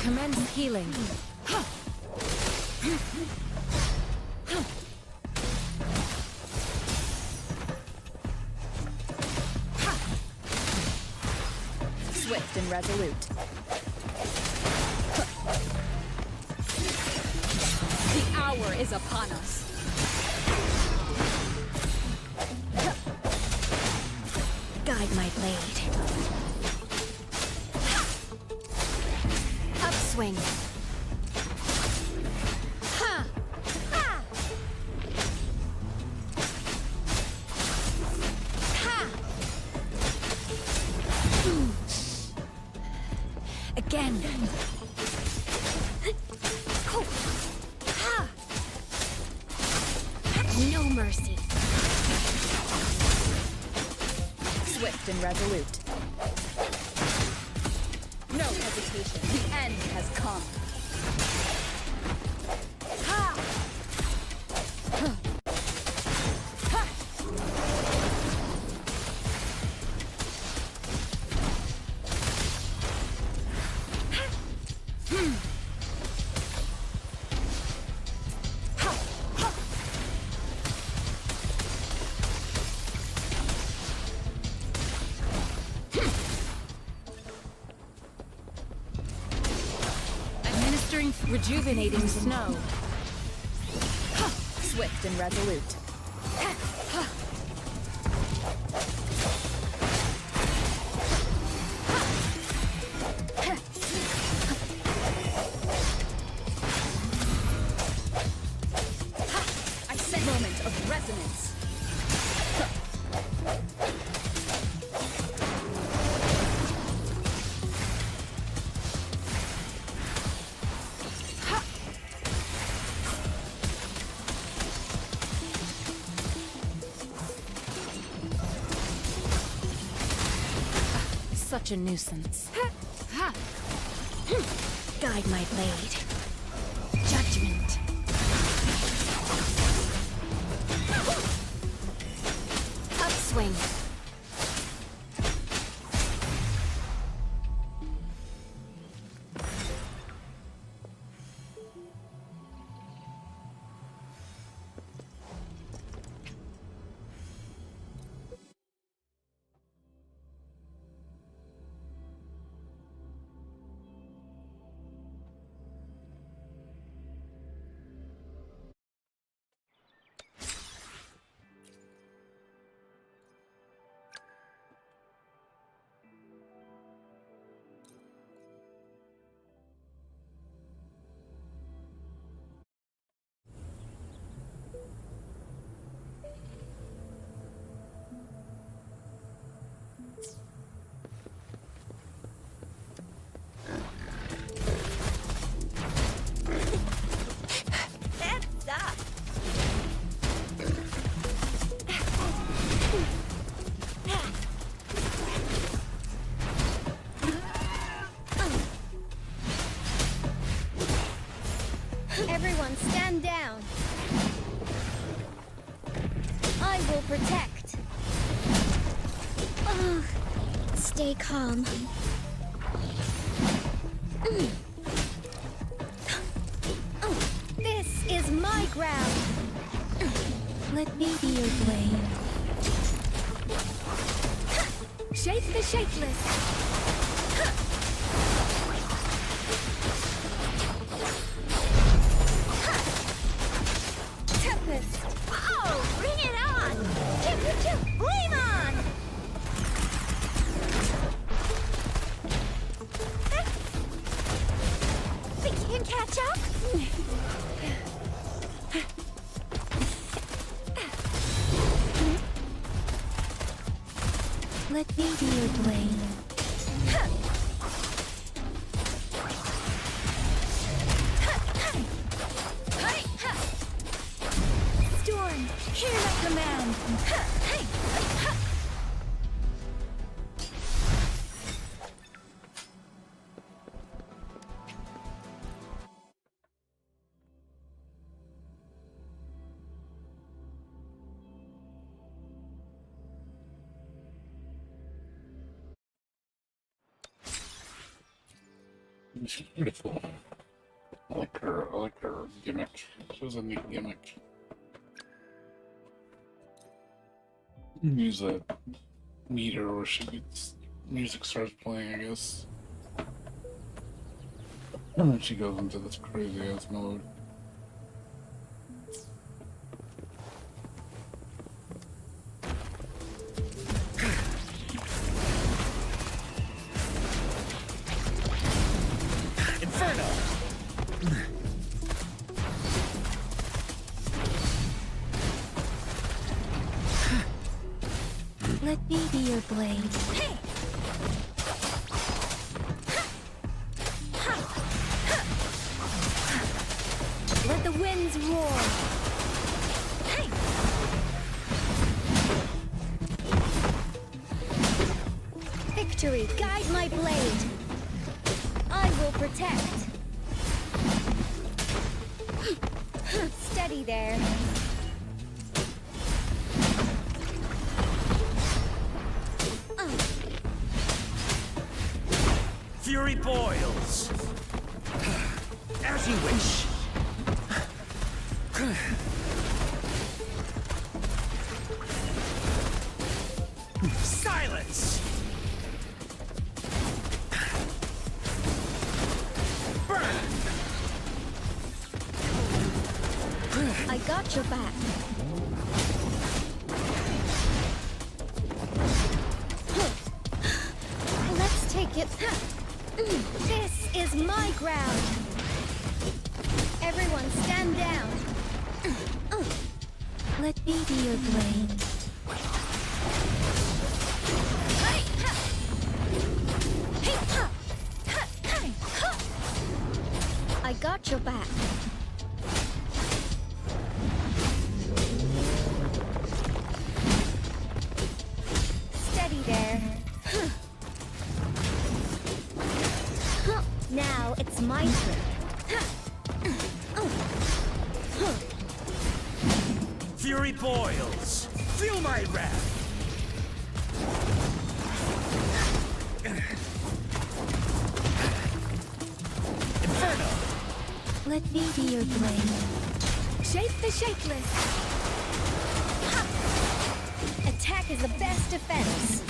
Speaker 5: Commence healing.
Speaker 4: Swift and resolute. The hour is upon us.
Speaker 13: Guide my blade. Upswing.
Speaker 4: Ha!
Speaker 13: Ha! Ha! Again. Ha!
Speaker 16: mercy.
Speaker 4: Swift and resolute. No hesitation. The end has come. Ha! Huh. Ha! Hmm. Ha! Ha!
Speaker 12: Administering rejuvenating snow.
Speaker 4: Swift and resolute. I sense moment of resonance.
Speaker 12: Such a nuisance.
Speaker 16: Guide my blade. Judgment. Upswing. Everyone stand down. I will protect. Ugh. Stay calm. This is my ground.
Speaker 2: Let me be your blade.
Speaker 16: Shape the shapeless. Tempest. Oh, bring it on. Flame on. Think you can catch up?
Speaker 2: Let me be your blade.
Speaker 16: Storm, hear my command.
Speaker 1: She's beautiful. I like her gimmick. She was a neat gimmick. Use a meter where music starts playing, I guess. And then she goes into this crazy ass mode.
Speaker 2: Let me be your blade.
Speaker 16: Let the winds roar. Victory, guide my blade. I will protect. Steady there.
Speaker 9: Fury boils. As you wish. Silence! Burn!
Speaker 16: I got your back. Let's take it. This is my ground. Everyone stand down.
Speaker 2: Let me be your blade.
Speaker 16: I got your back. Steady there. Now it's my turn.
Speaker 9: Fury boils. Feel my wrath. Inferno.
Speaker 2: Let me be your blade.
Speaker 16: Shape the shapeless. Ha! Attack is the best defense.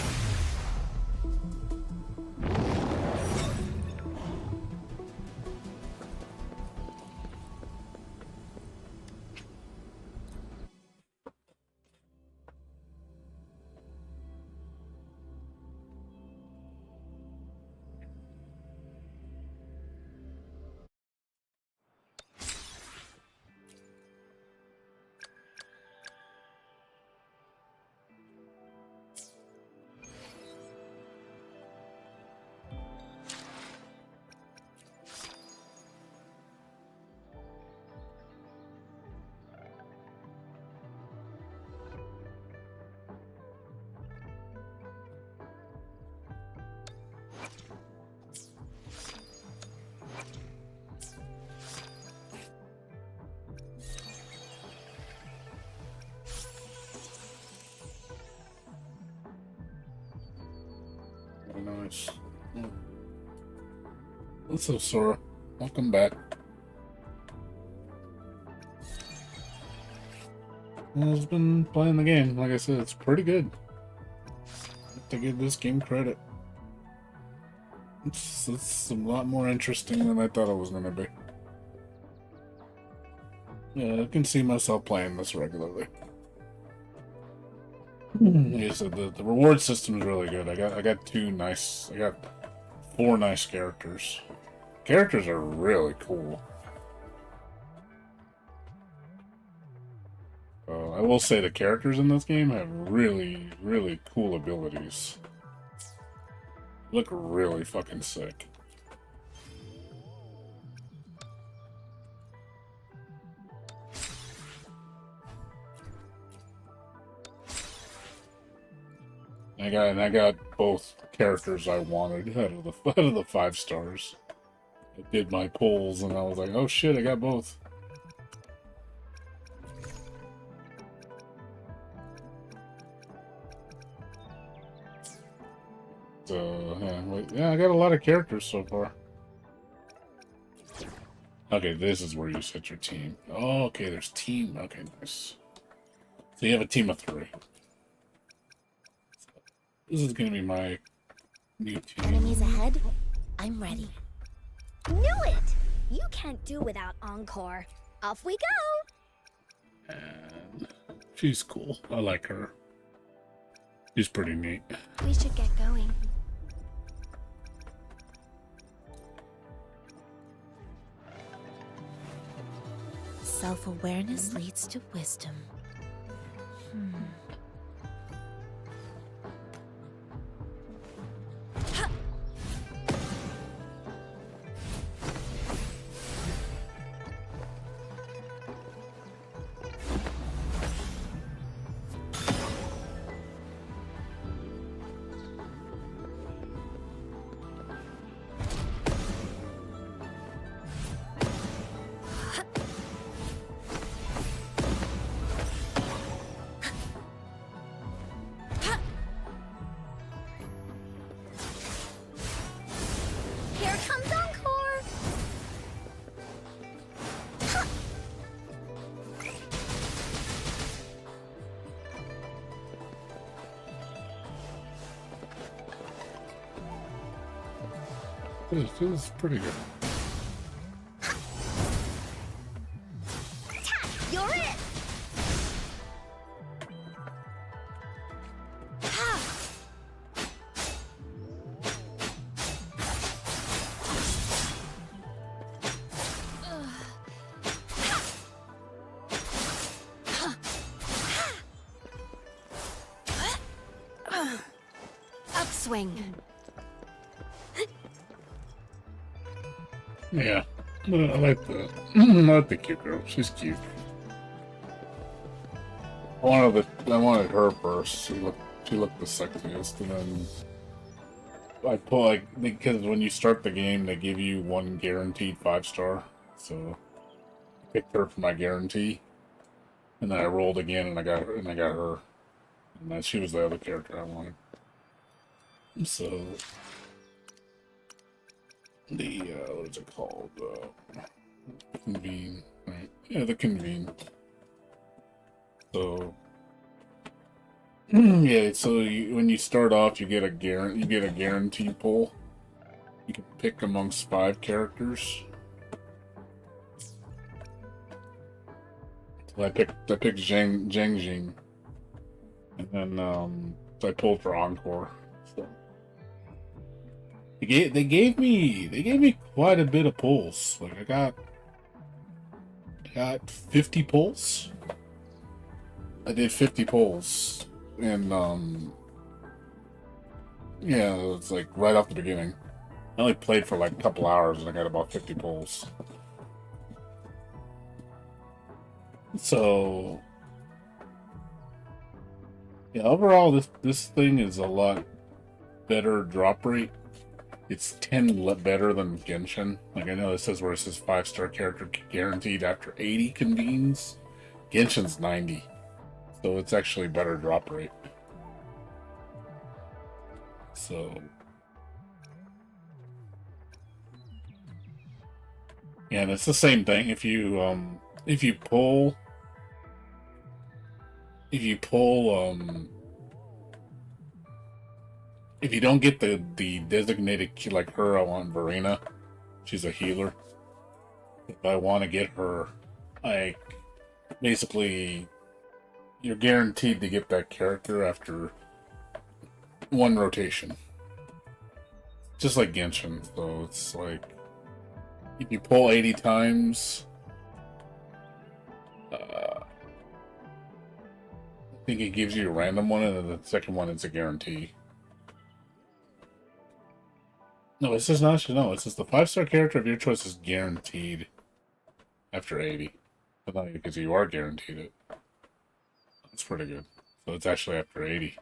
Speaker 1: Nice. What's up, Sora? Welcome back. I've been playing the game. Like I said, it's pretty good. I have to give this game credit. It's a lot more interesting than I thought it was going to be. Yeah, I can see myself playing this regularly. Yeah, so the reward system is really good. I got four nice characters. Characters are really cool. I will say the characters in this game have really, really cool abilities. Look really fucking sick. I got both characters I wanted out of the 5 stars. I did my polls and I was like, oh shit, I got both. So yeah, I got a lot of characters so far. Okay, this is where you set your team. Oh, okay, there's team. Okay, nice. So you have a team of 3. This is gonna be my new team.
Speaker 16: Enemies ahead? I'm ready. Knew it! You can't do without Encore. Off we go!
Speaker 1: And she's cool. I like her. She's pretty neat.
Speaker 16: We should get going.
Speaker 13: Self-awareness leads to wisdom.
Speaker 1: This is pretty good.
Speaker 16: You're it!
Speaker 15: Upswing.
Speaker 1: Yeah, I like the I like the cute girl. She's cute. I wanted her first. She looked the sexiest, and then I pull like because when you start the game, they give you one guaranteed 5-star. So I picked her for my guarantee, and then I rolled again, and I got her, and then she was the other character I wanted. So the what is it called? Convene, right? Yeah, the convene. So yeah, so when you start off, you get a guarantee pull. You can pick amongst 5 characters. So I picked Zhang Jing, and then so I pulled for Encore. So they gave me quite a bit of pulls. Like I got 50 pulls. I did 50 pulls, and yeah, it's like right off the beginning. I only played for like a couple hours, and I got about 50 pulls. So yeah, overall, this thing is a lot better drop rate. It's 10 better than Genshin. Like I know this says where it says 5-star character guaranteed after 80 convenes. Genshin's 90, so it's actually better drop rate. So yeah, and it's the same thing. If you pull if you don't get the designated like her, I want Verena. She's a healer. If I want to get her, I basically you're guaranteed to get that character after one rotation. Just like Genshin, so it's like if you pull 80 times, I think it gives you a random one, and then the second one is a guarantee. No, it says not. No, it says the 5-star character of your choice is guaranteed after 80. But not because you are guaranteed it. That's pretty good. So it's actually after 80.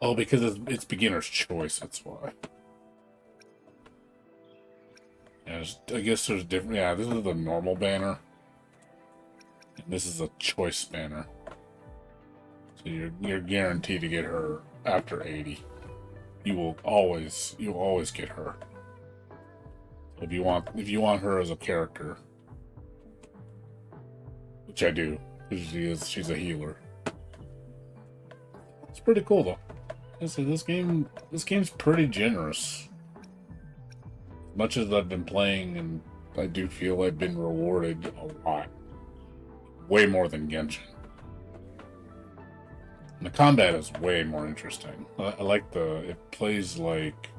Speaker 1: Oh, because it's beginner's choice, that's why. Yeah, I guess there's different. Yeah, this is the normal banner. And this is a choice banner. So you're guaranteed to get her after 80. You'll always get her. If you want her as a character, which I do, because she's a healer. It's pretty cool though. So this game's pretty generous. As much as I've been playing, and I do feel I've been rewarded a lot. Way more than Genshin. And the combat is way more interesting. I like it plays like,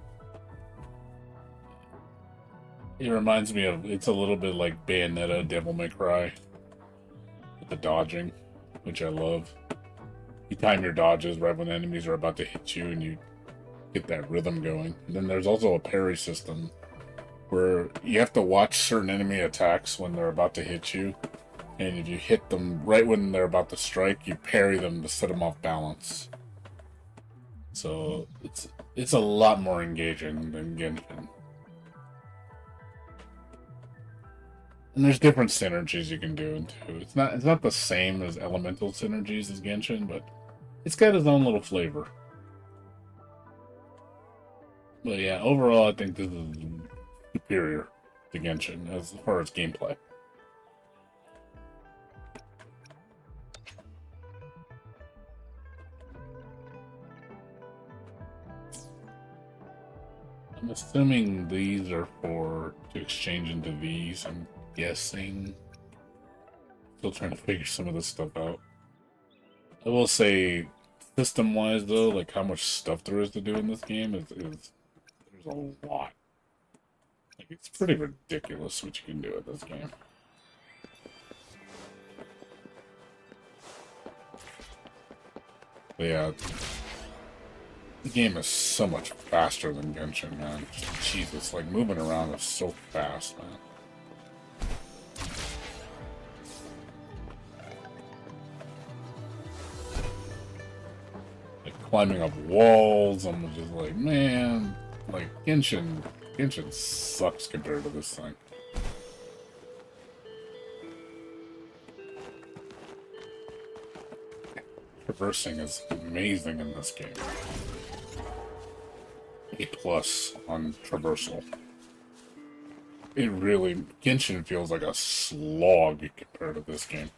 Speaker 1: it reminds me of, it's a little bit like Bayonetta, Devil May Cry. With the dodging, which I love. You time your dodges right when enemies are about to hit you, and you get that rhythm going. And then there's also a parry system where you have to watch certain enemy attacks when they're about to hit you, and if you hit them right when they're about to strike, you parry them to set them off balance. So it's a lot more engaging than Genshin. And there's different synergies you can do too. It's not the same as elemental synergies as Genshin, but it's got its own little flavor. But yeah, overall I think this is superior to Genshin as far as gameplay. I'm assuming these are to exchange into these. I'm guessing. Still trying to figure some of this stuff out. I will say, system-wise though, like how much stuff there is to do in this game is there's a lot. Like it's pretty ridiculous what you can do with this game. But yeah, the game is so much faster than Genshin, man. Jesus, like moving around is so fast, man. Like climbing up walls, I'm just like, man, like Genshin sucks compared to this thing. Traversing is amazing in this game. A+ on traversal. It really, Genshin feels like a slog compared to this game.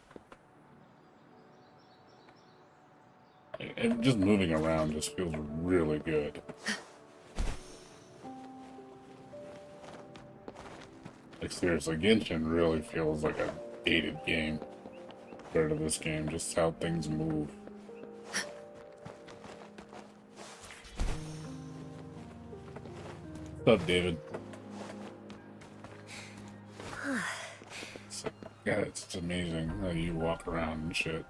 Speaker 1: And just moving around just feels really good. Like seriously, Genshin really feels like a dated game compared to this game, just how things move. What's up, David? Yeah, it's amazing how you walk around and shit.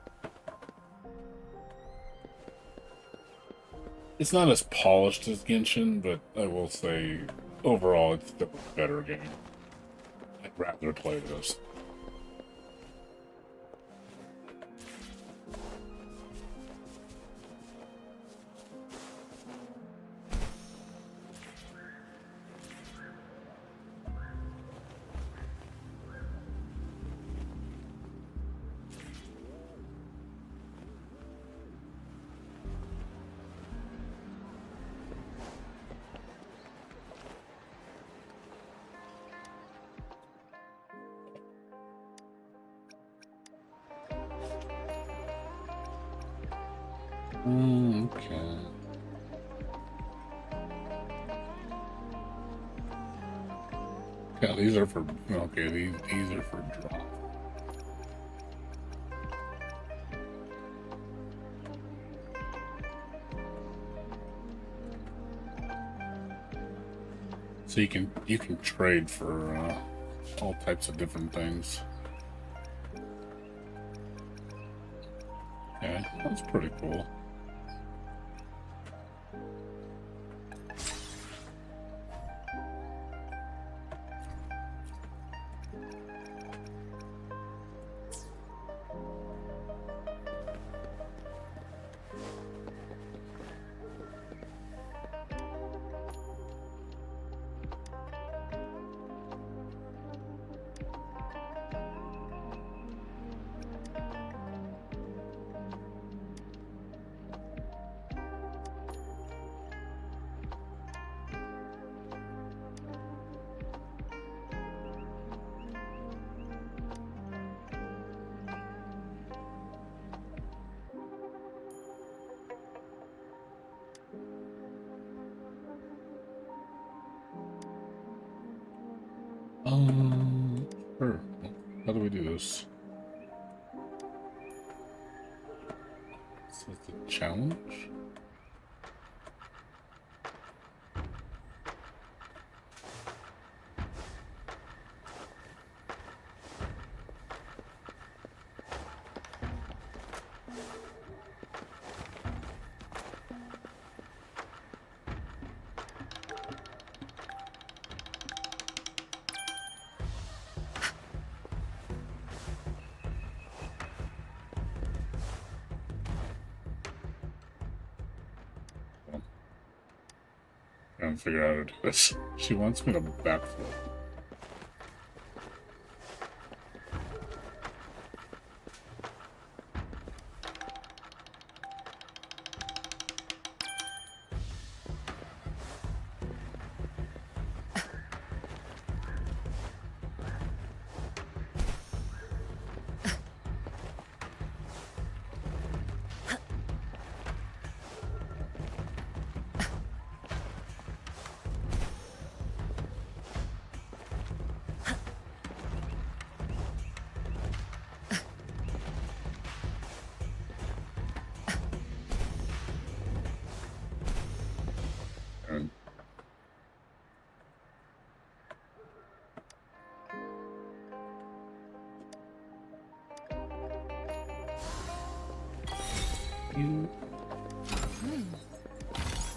Speaker 1: It's not as polished as Genshin, but I will say, overall, it's still a better game. I'd rather play this. Okay. Yeah, these are for, okay, these are for drop. So you can trade for all types of different things. Okay, that's pretty cool. Sure. How do we do this? This is the challenge. Trying to figure out how to do this. She wants me to backflip.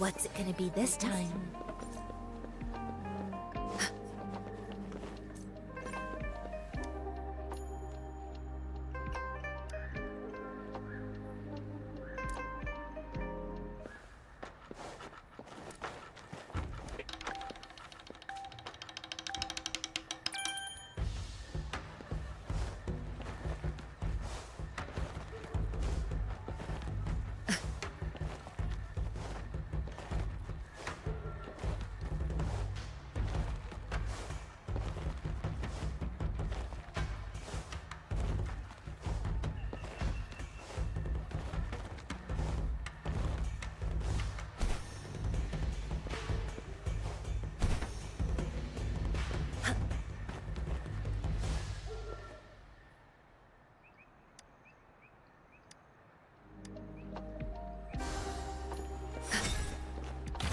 Speaker 13: What's it gonna be this time?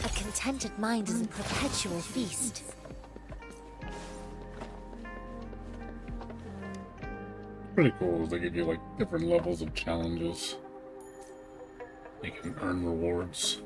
Speaker 13: A contented mind is a perpetual feast.
Speaker 1: Pretty cool. They give you like different levels of challenges. You can earn rewards.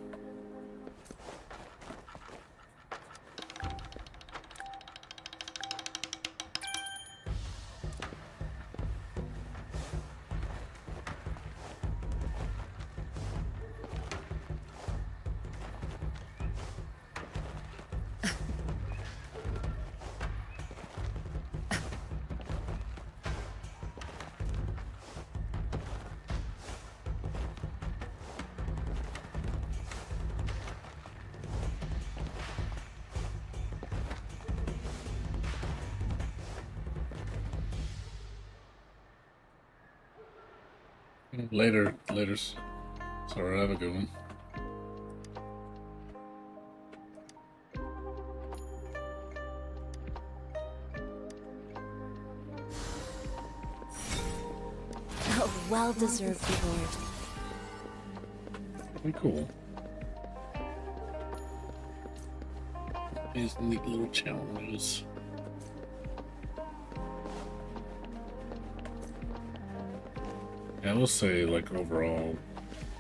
Speaker 1: Later. Sorry, have a good one.
Speaker 13: A well-deserved reward.
Speaker 1: Pretty cool. These neat little challenges. Yeah, I will say, like, overall,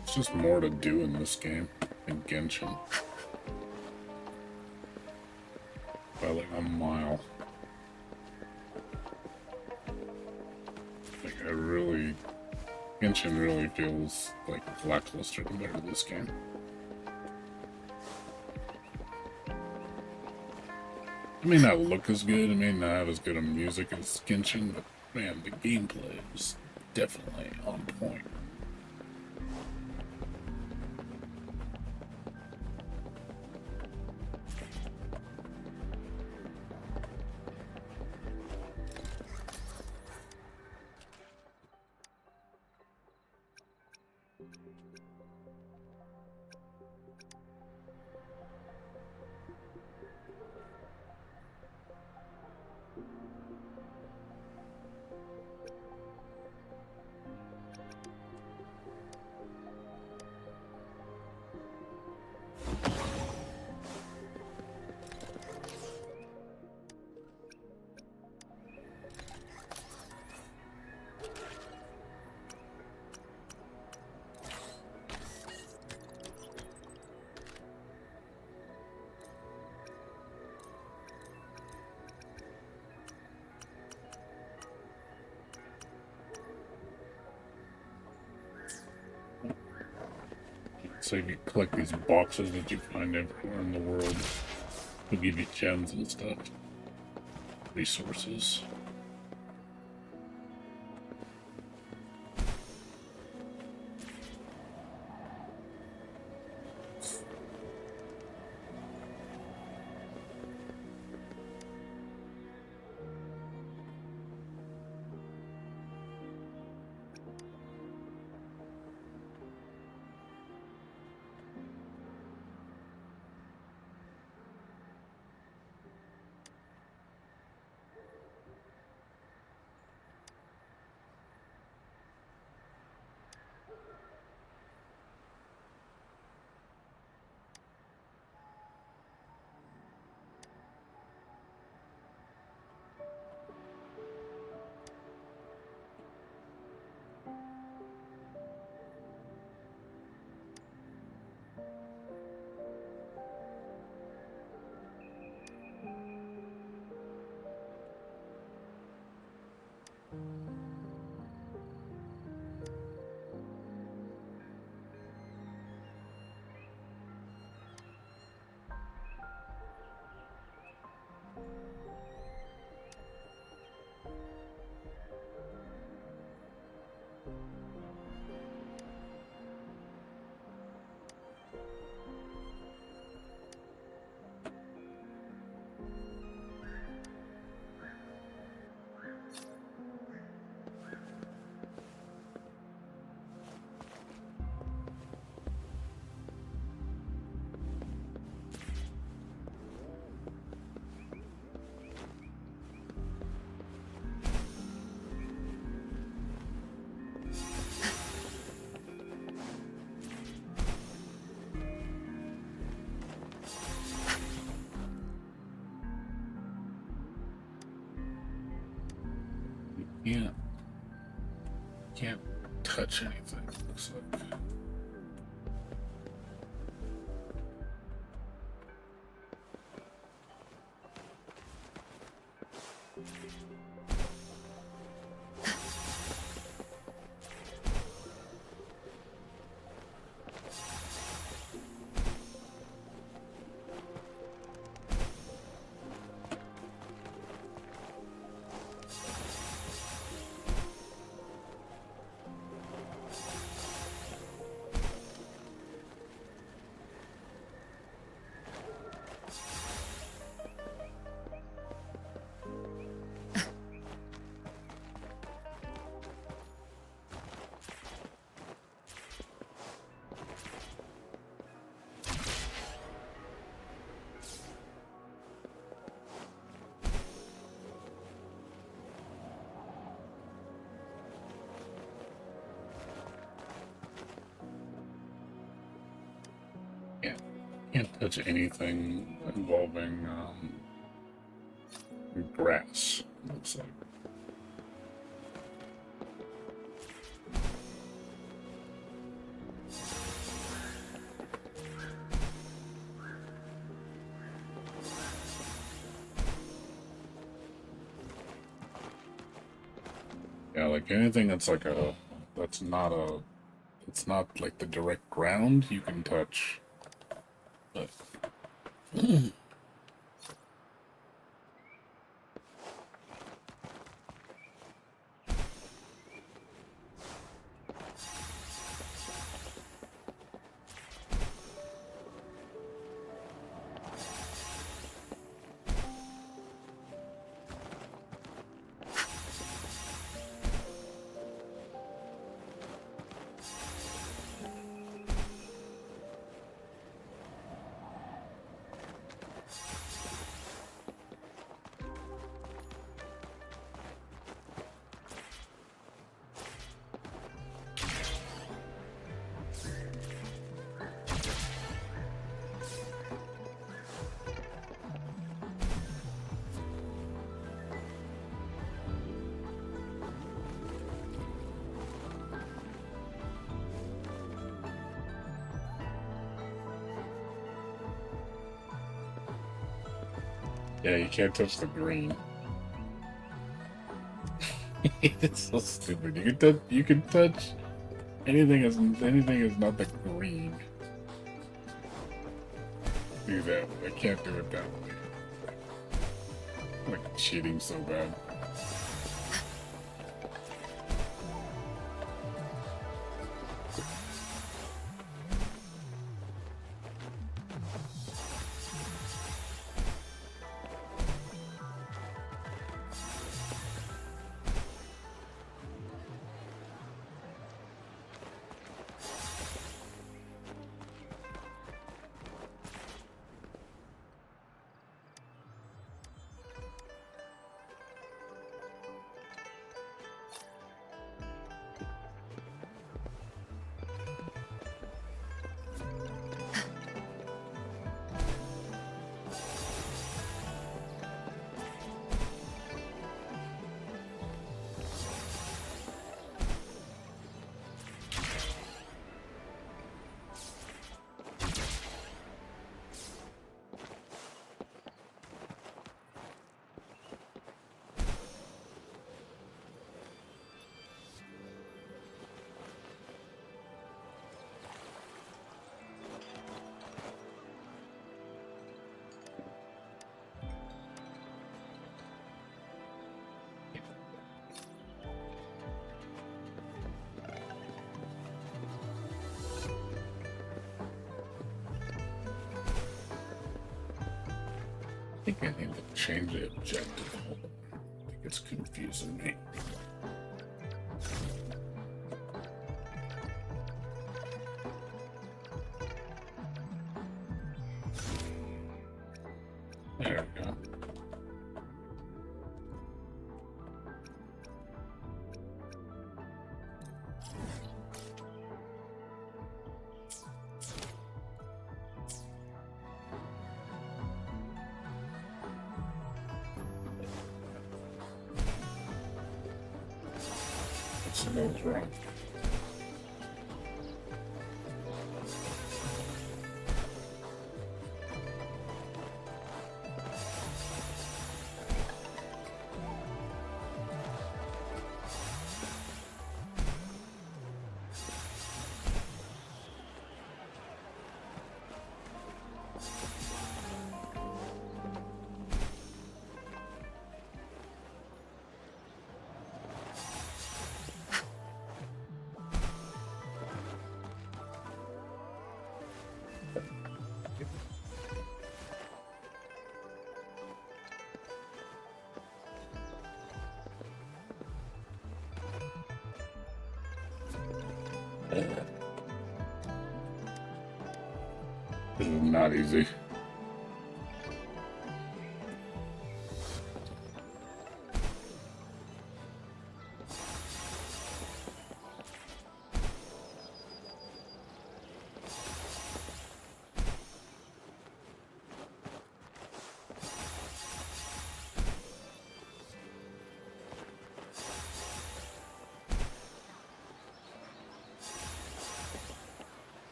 Speaker 1: it's just more to do in this game than Genshin. By like a mile. Like, Genshin really feels like lackluster compared to this game. It may not look as good, it may not have as good a music as Genshin, but man, the gameplay is definitely on point. So you collect these boxes that you find everywhere in the world. They'll give you gems and stuff. Resources. Can't touch anything, looks like. Can't touch anything involving grass, looks like. Yeah, like anything that's like it's not like the direct ground you can touch. But yeah, you can't touch the green. It's so stupid. You can touch anything is not the green. Do that. I can't do it that way. I'm like cheating so bad. I think I need to change the objective. I think it's confusing me. There we go. Smooth ring. This is not easy.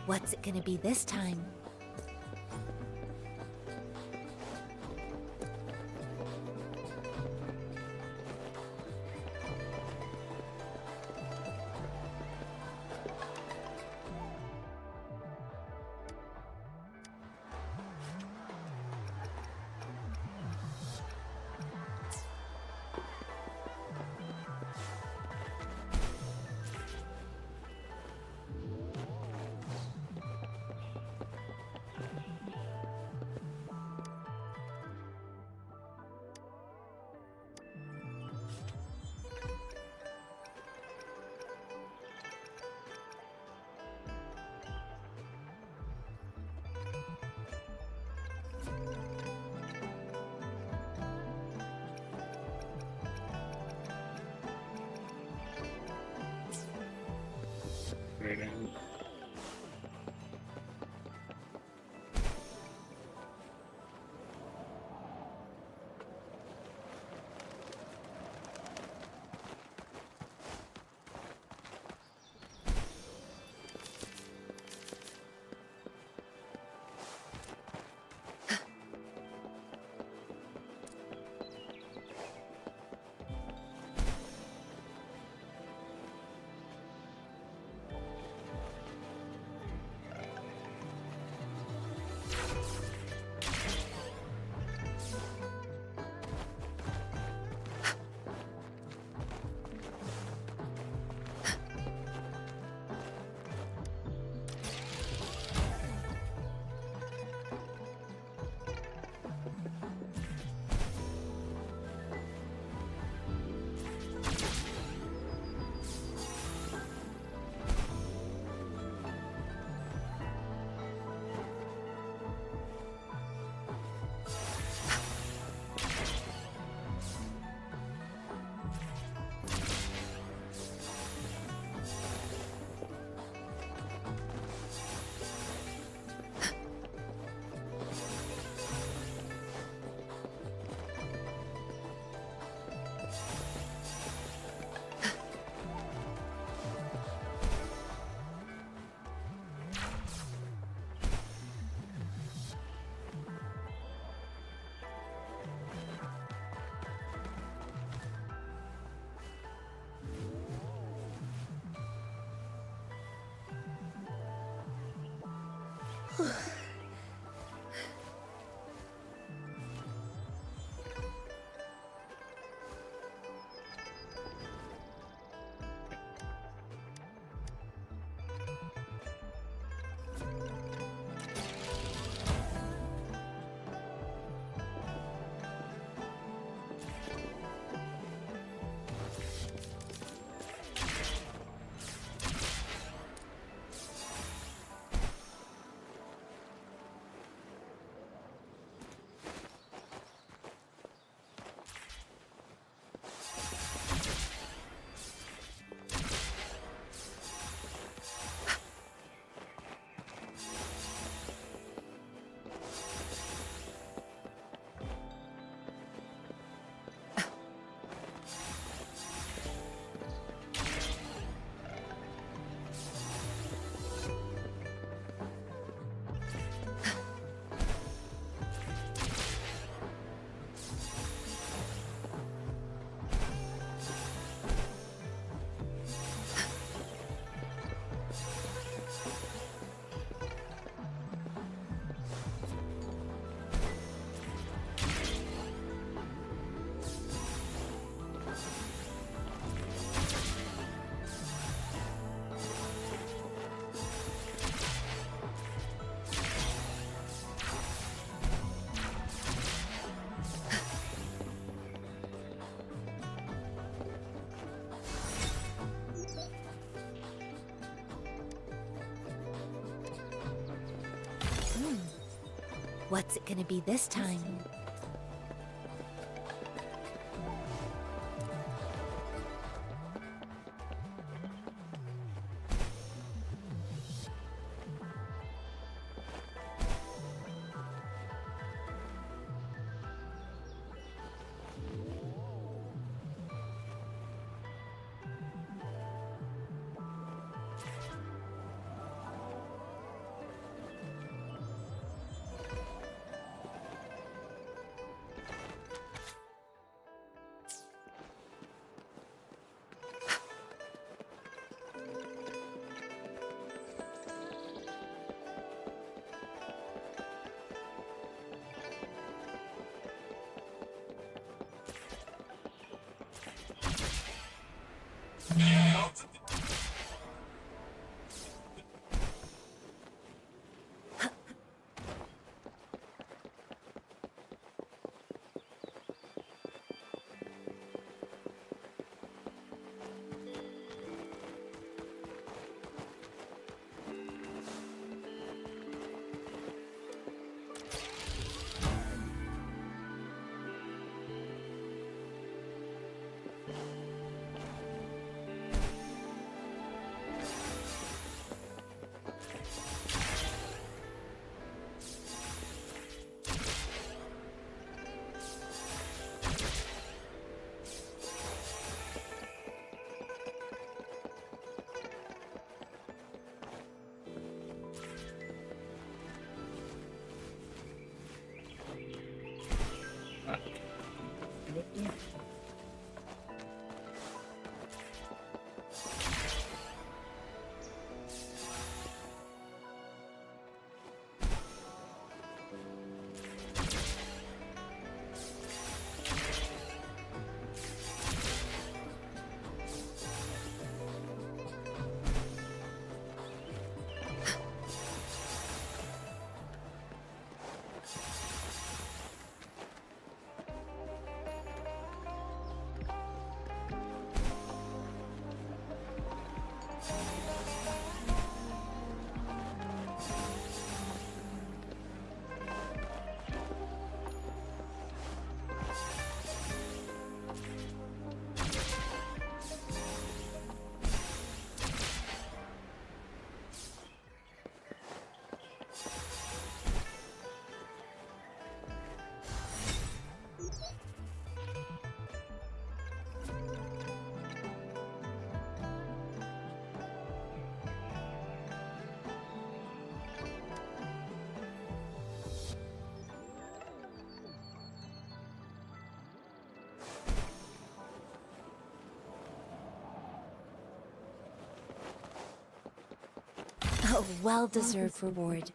Speaker 13: What's it gonna be this time? Rating. What's it gonna be this time? A well-deserved reward.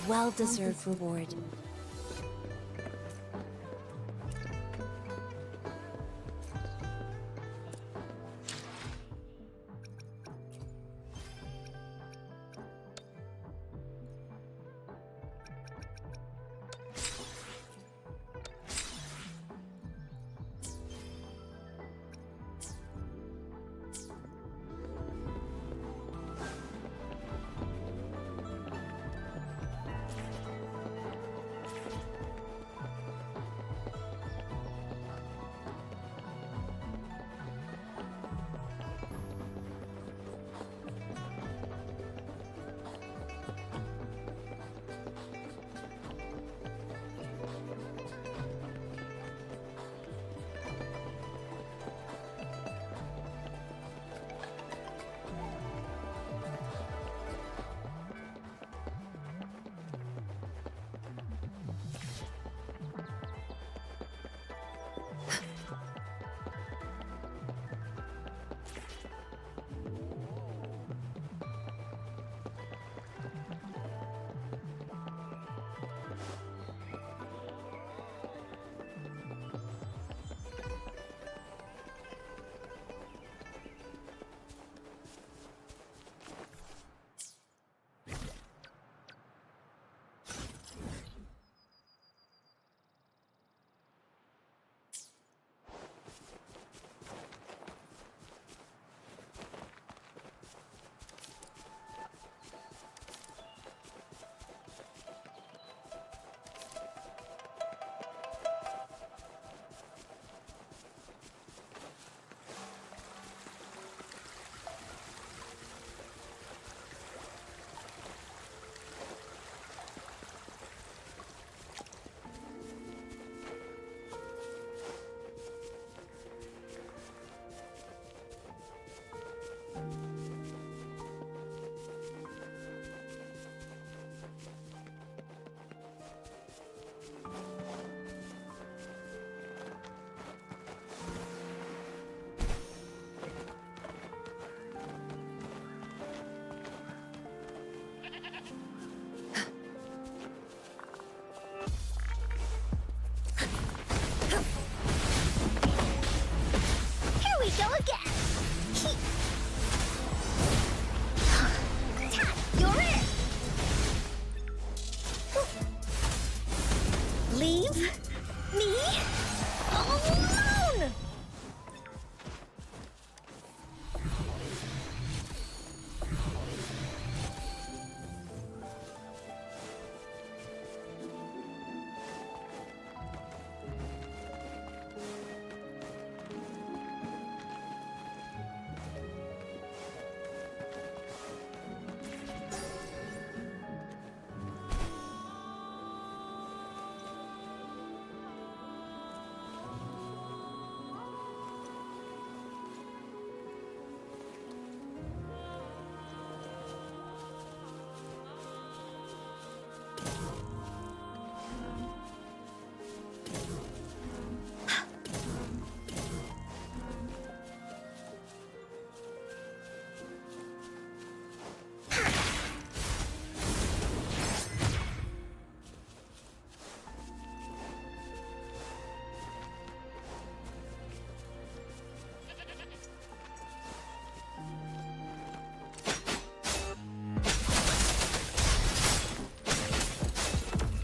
Speaker 15: well-deserved reward.
Speaker 16: Here we go again! Tad, you're it! Leave me alone!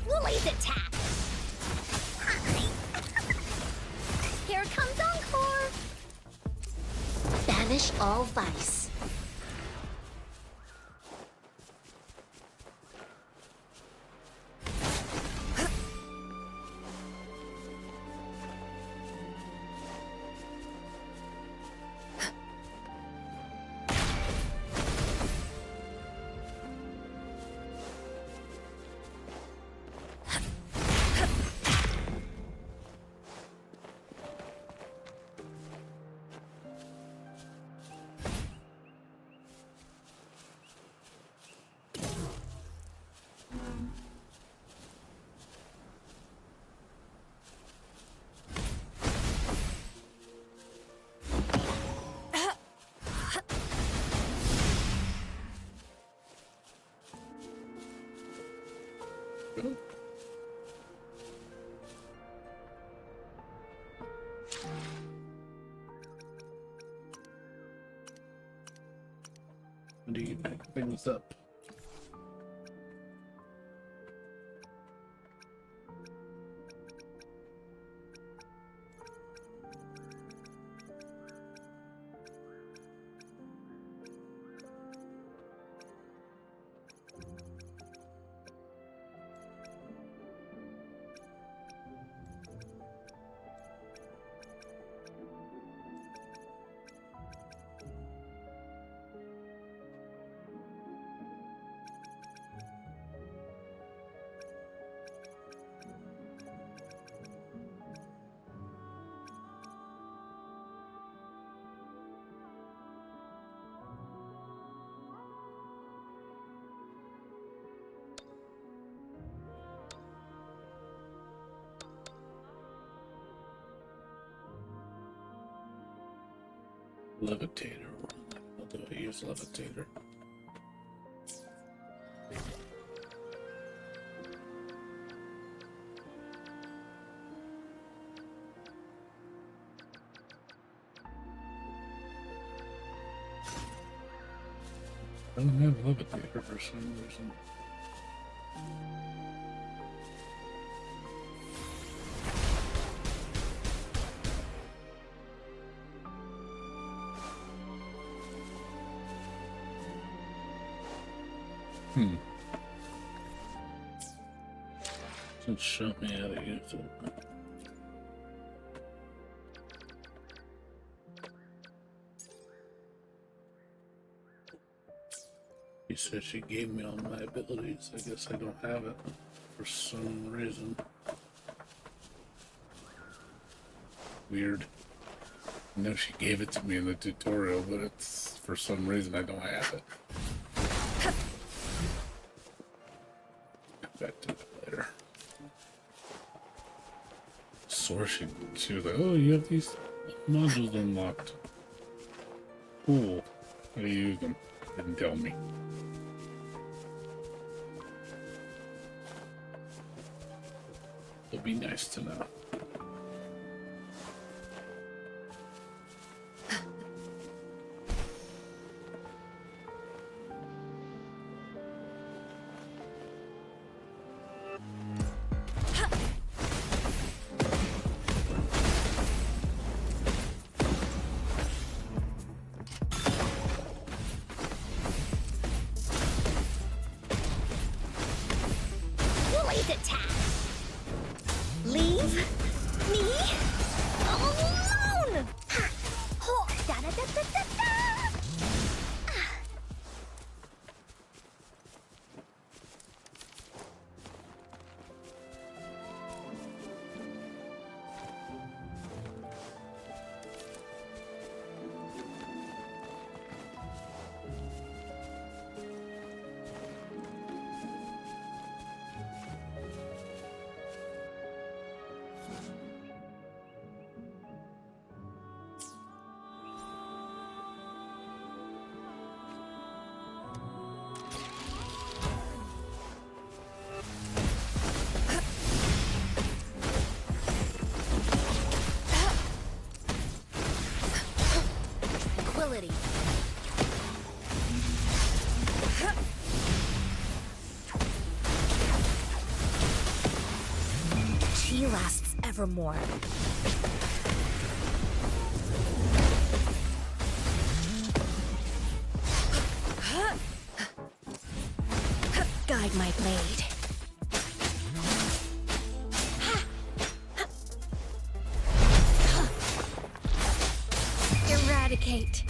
Speaker 16: Woolly's attack! Here comes Encore! Banish all vice.
Speaker 1: go. What do you think things up? Levitator. How do I use levitator? I don't have levitator for some reason. Just show me how to use it. She said she gave me all my abilities. I guess I don't have it for some reason. Weird. I know she gave it to me in the tutorial, but it's for some reason I don't have it. Come back to that later. Sourcing. She was like, "Oh, you have these modules unlocked. Cool. How do you use them?" Didn't tell me. It'll be nice to know.
Speaker 16: Blaze attack! Leave me alone! Ha! Ho! Da da da da da da! Tranquility. She lasts evermore. Guide my blade. Eradicate.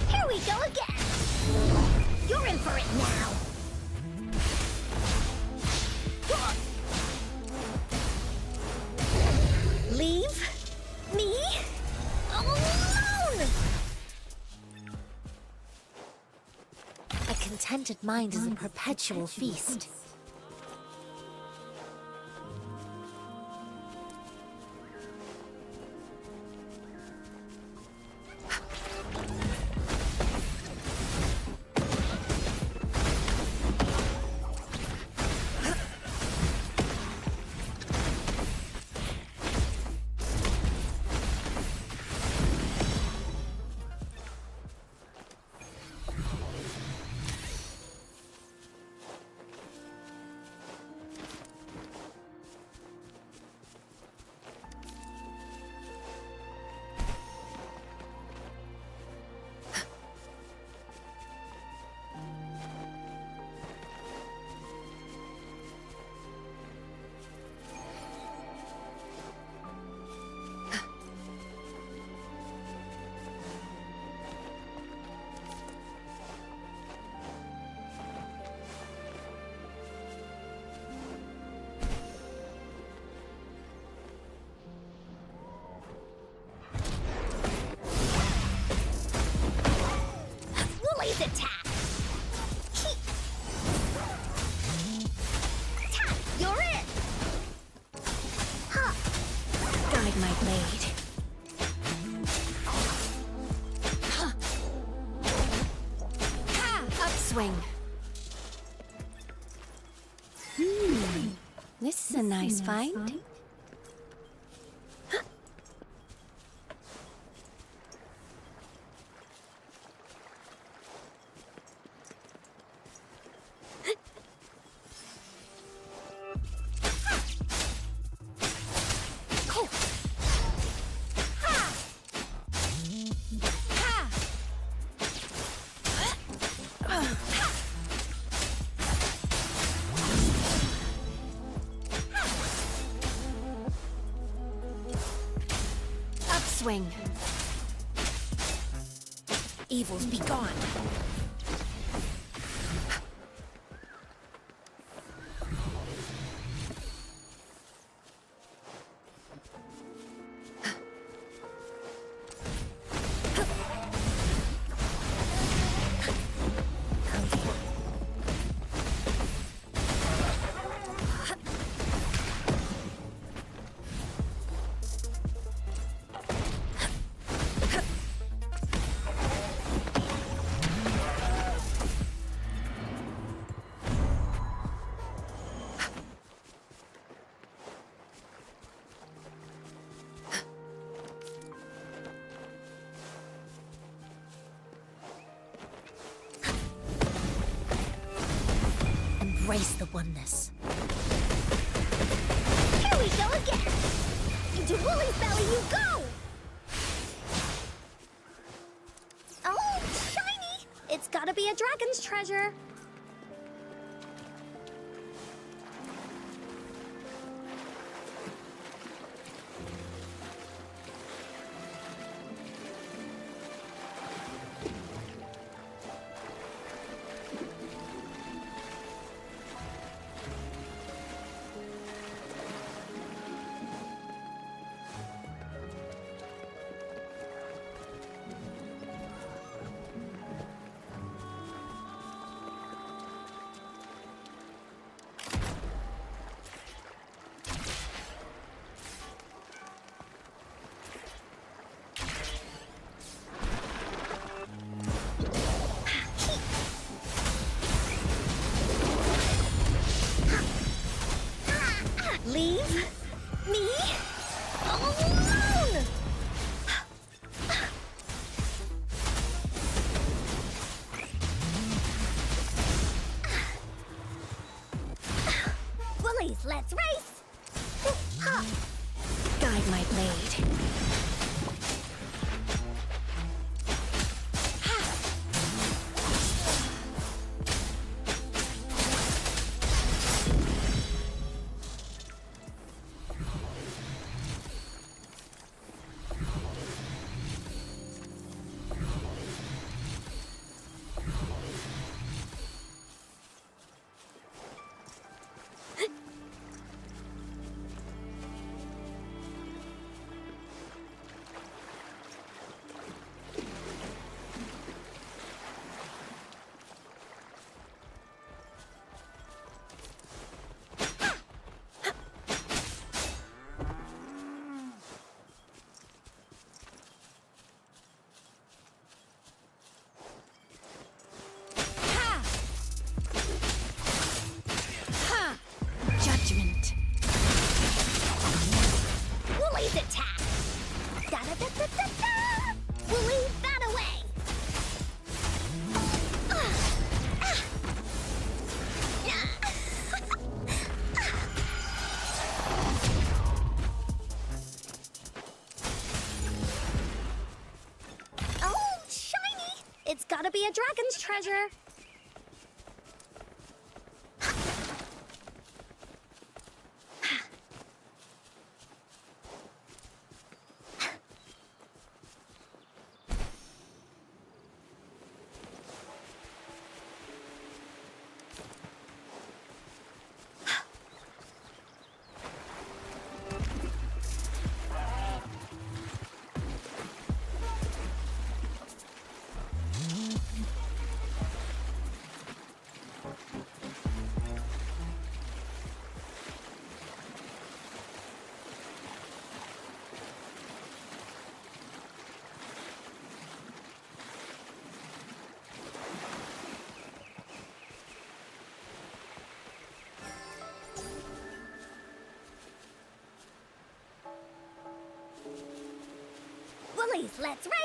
Speaker 16: Here we go again. You're in for it now. Leave me alone. A contented mind is a perpetual feast.
Speaker 13: Guide my blade. Upswing. This is a nice find. Upswing. Evils be gone. Embrace the oneness.
Speaker 16: Here we go again! Into Wooly's belly you go! Oh, shiny! It's gotta be a dragon's treasure. Leave me alone! Bullies, let's race!
Speaker 13: Guide my blade. Judgment.
Speaker 16: Wooly's attack! Da-da-da-da-da-da! Wooly, that away! Oh, shiny! It's gotta be a dragon's treasure. Woolies, let's race!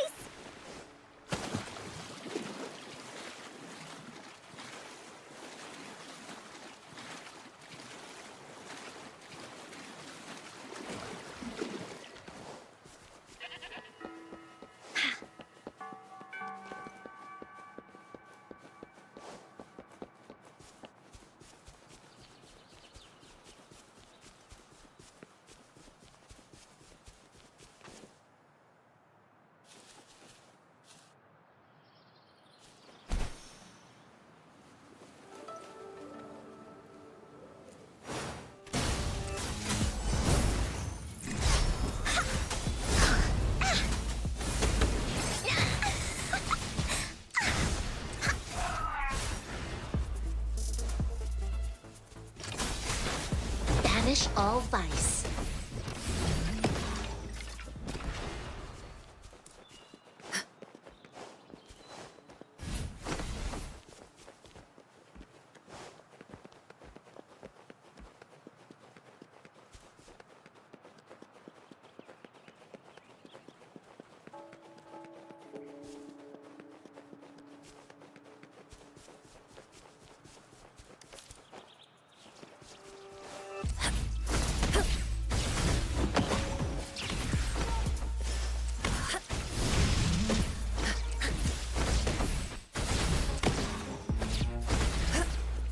Speaker 3: Banish all vice.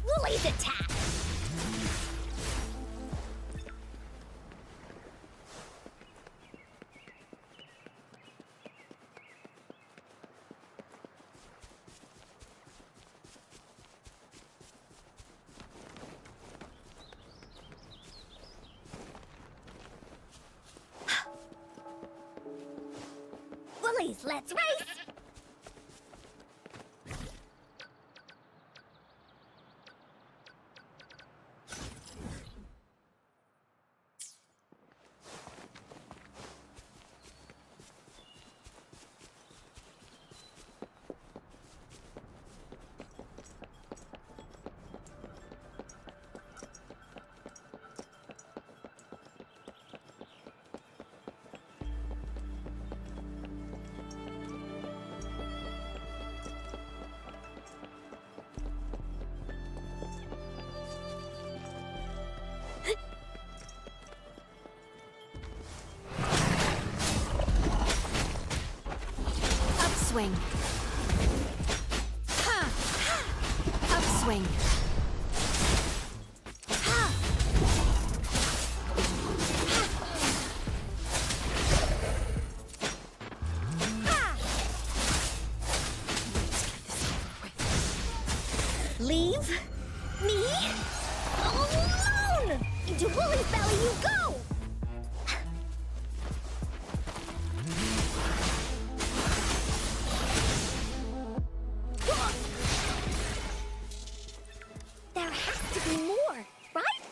Speaker 16: Woolies attack! Woolies, let's race!
Speaker 15: Upswing. Upswing.
Speaker 16: Leave me alone! Into Woolie's belly you go! There has to be more, right?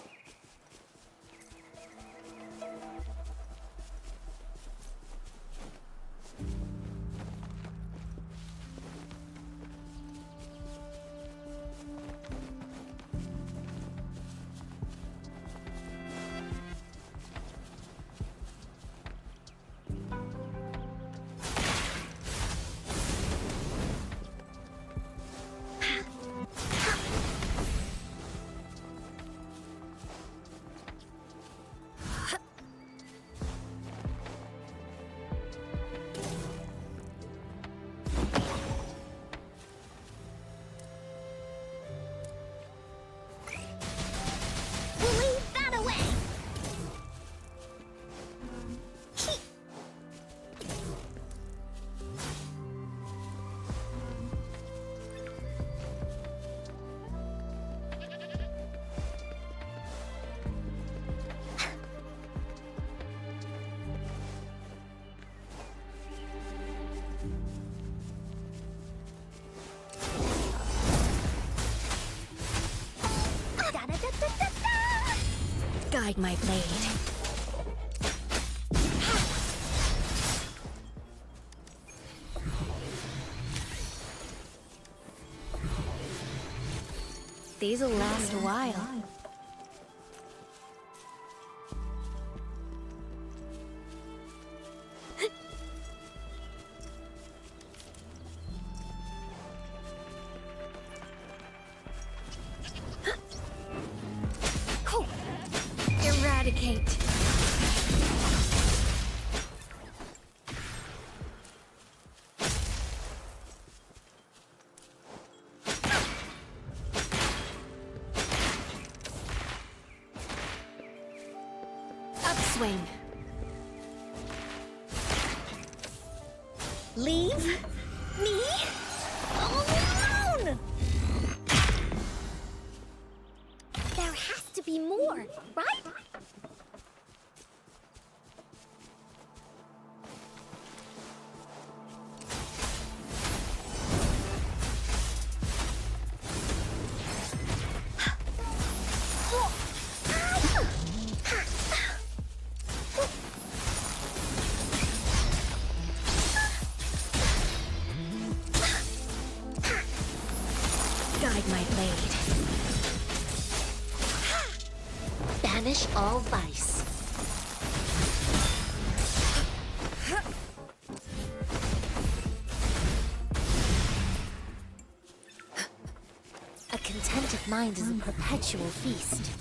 Speaker 16: Leave that away!
Speaker 15: Guide my blade. These'll last a while. Upswing.
Speaker 16: Leave me alone! There has to be more, right?
Speaker 13: Guide my blade. Banish all vice. A contented mind is a perpetual feast.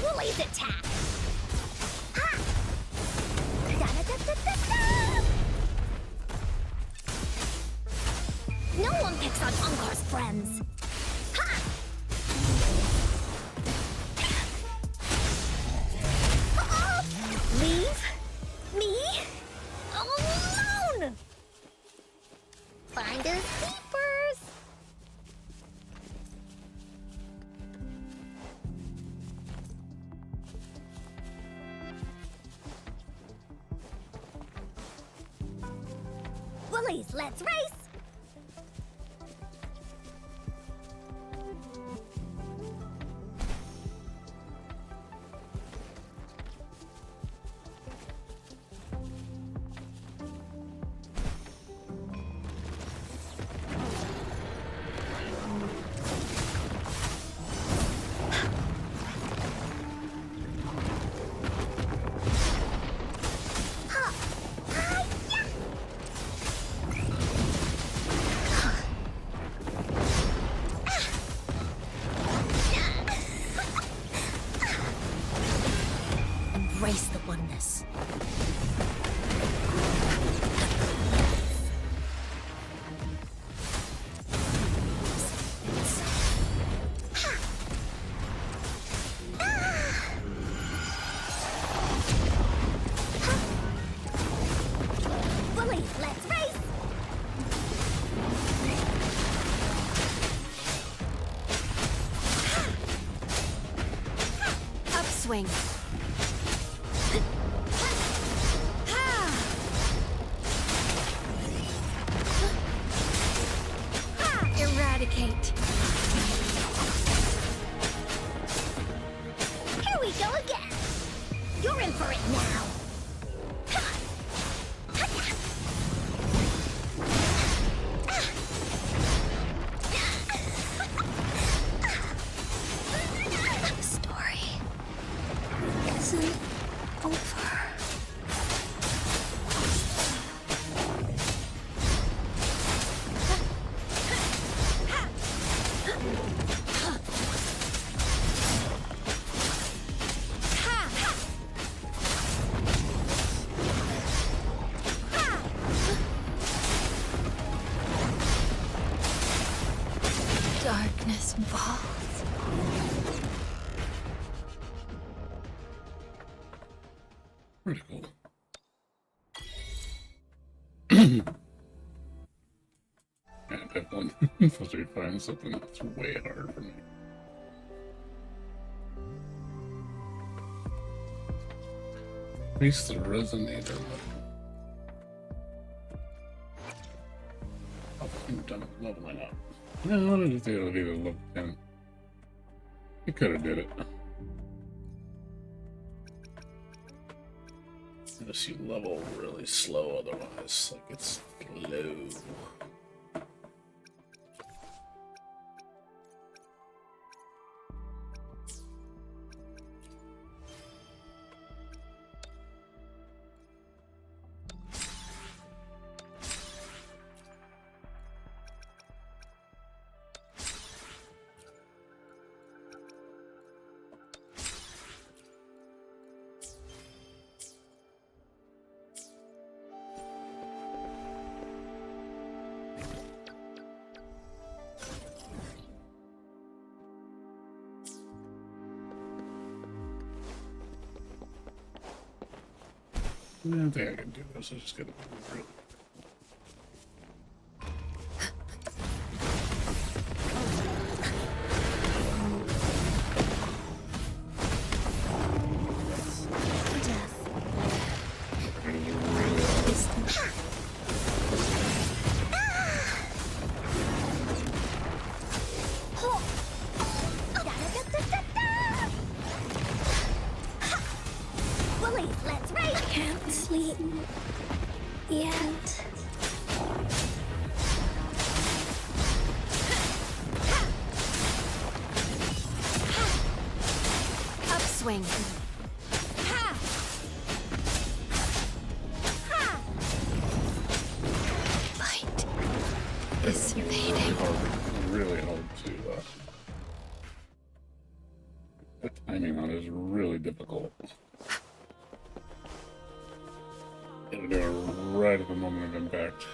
Speaker 16: Woolly's attack! Ha! Da-da-da-da-da-da! No one picks on Unkar's friends! Ha! Leave me alone! Finders keepers! Woolies, let's race!
Speaker 13: Embrace the oneness.
Speaker 16: Woolies, let's race!
Speaker 15: Upswing. Eradicate.
Speaker 16: Here we go again! You're in for it now!
Speaker 13: The story isn't over.
Speaker 1: Pretty cool. Yeah, definitely supposed to be finding something that's way hard for me. Increase the resonator level. Oh, I'm done leveling up. No, I wanted to do it either level 10. You could have did it. Unless you level really slow otherwise, like it's low. I don't think I can do this. I just gotta really.
Speaker 16: Let's race! Can't sleep yet.
Speaker 15: Upswing.
Speaker 16: Light is fading.
Speaker 1: Really hard to. The timing on it is really difficult. Gotta do it right at the moment of impact.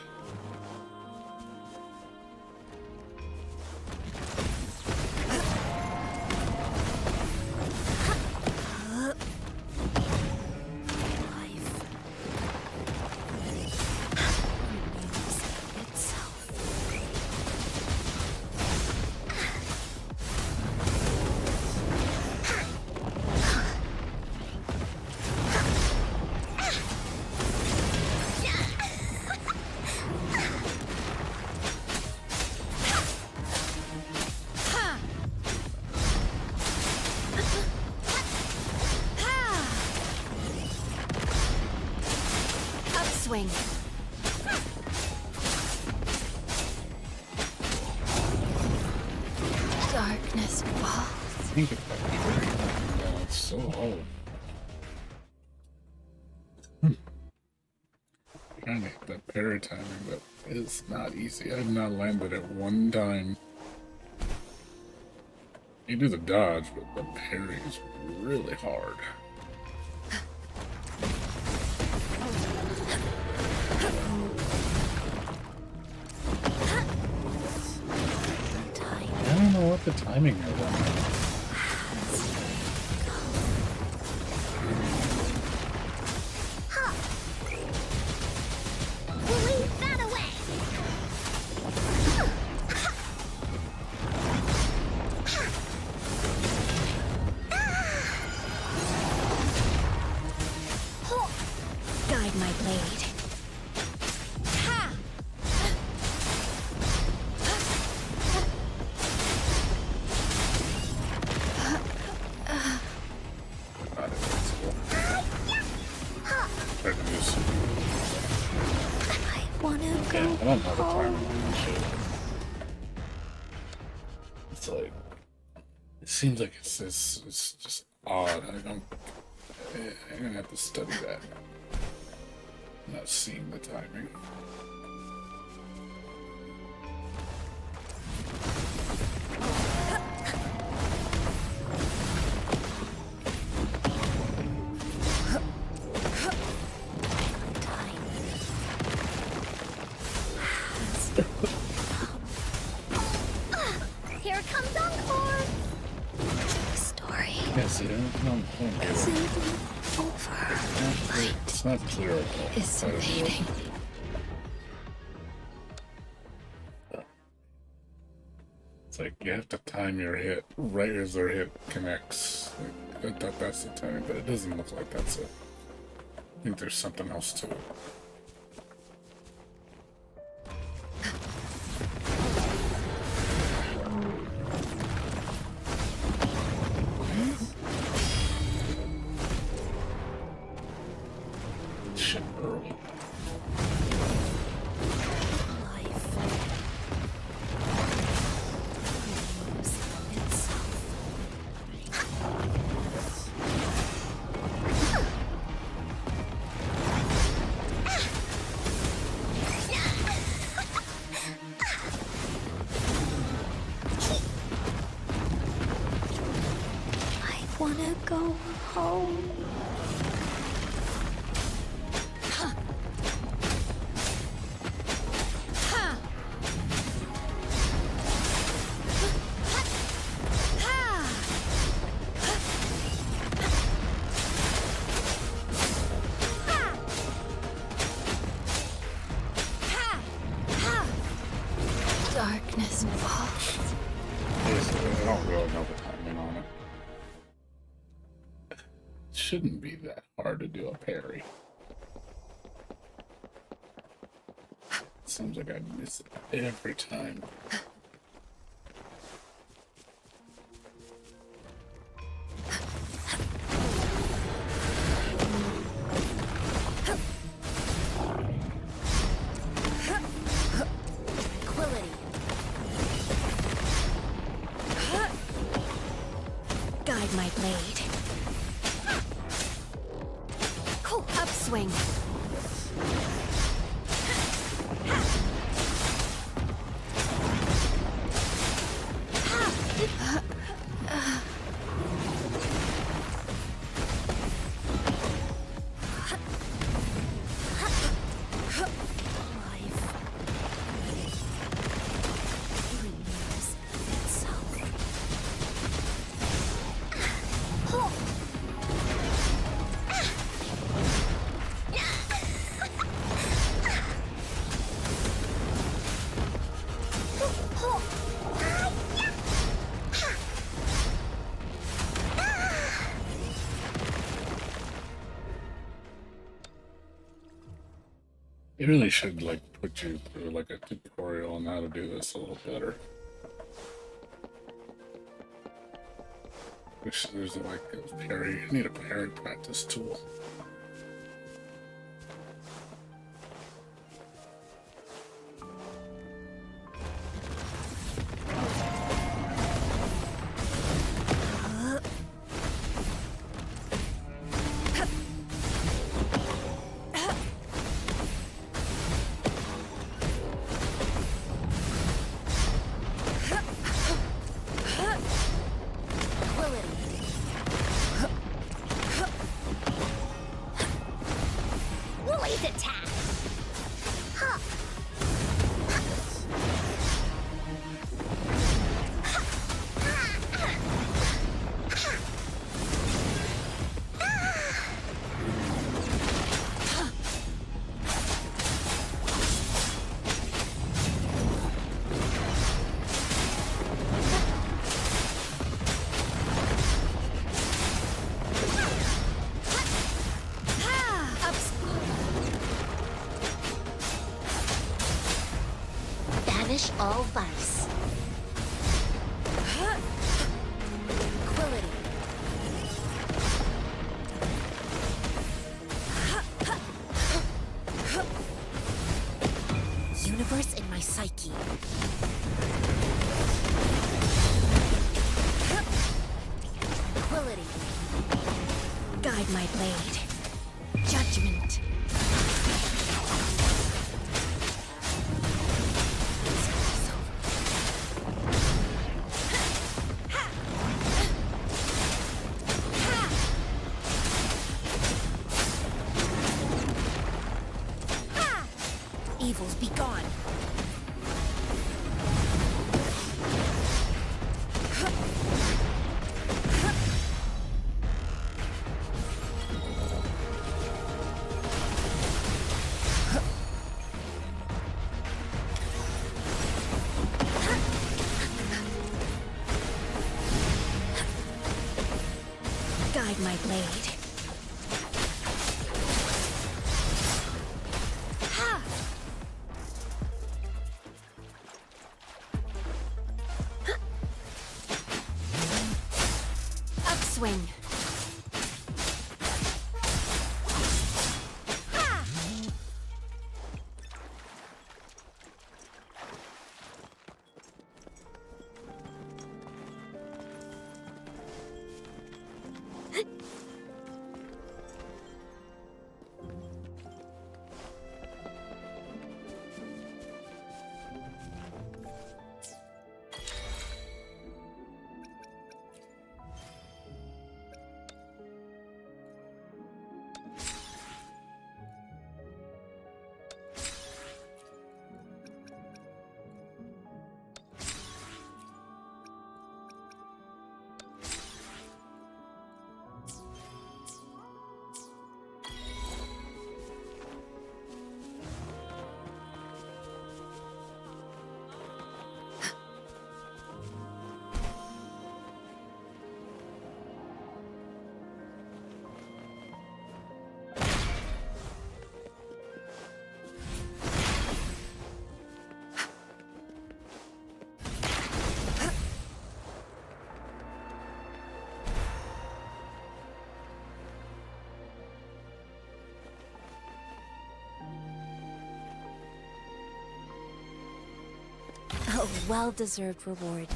Speaker 15: Upswing.
Speaker 16: Darkness falls.
Speaker 1: Think about it. Yeah, it's so hard. Trying to hit that parry timing, but it's not easy. I've not landed it one time. You do the dodge, but the parry is really hard. I don't know what the timing is on that.
Speaker 15: Guide my blade.
Speaker 1: I don't know the timing on this shit. It's like, it seems like it's just odd. I'm gonna have to study that. I'm not seeing the timing.
Speaker 16: Here comes Encore! Story.
Speaker 1: Yeah, see, I don't get it. It's not clear at all.
Speaker 8: Dissipating.
Speaker 1: It's like you have to time your hit right as their hit connects. Like, I thought that's the timing, but it doesn't look like that's it. I think there's something else to it. Shit, early.
Speaker 16: I wanna go home.
Speaker 8: Darkness falls.
Speaker 1: I don't really know the timing on it. It shouldn't be that hard to do a parry. Seems like I miss it every time.
Speaker 15: Guide my blade. Cool. Upswing.
Speaker 1: It really should like put you through like a tutorial on how to do this a little better. Wish there's like a parry. I need a parry practice tool.
Speaker 16: Woolly's attack! Huh. Banish all vice. Quility. Universe in my psyche. Quility.
Speaker 15: Guide my blade. Judgment. Evils be gone.
Speaker 13: Guide my blade. Ha! Upswing. A well-deserved reward.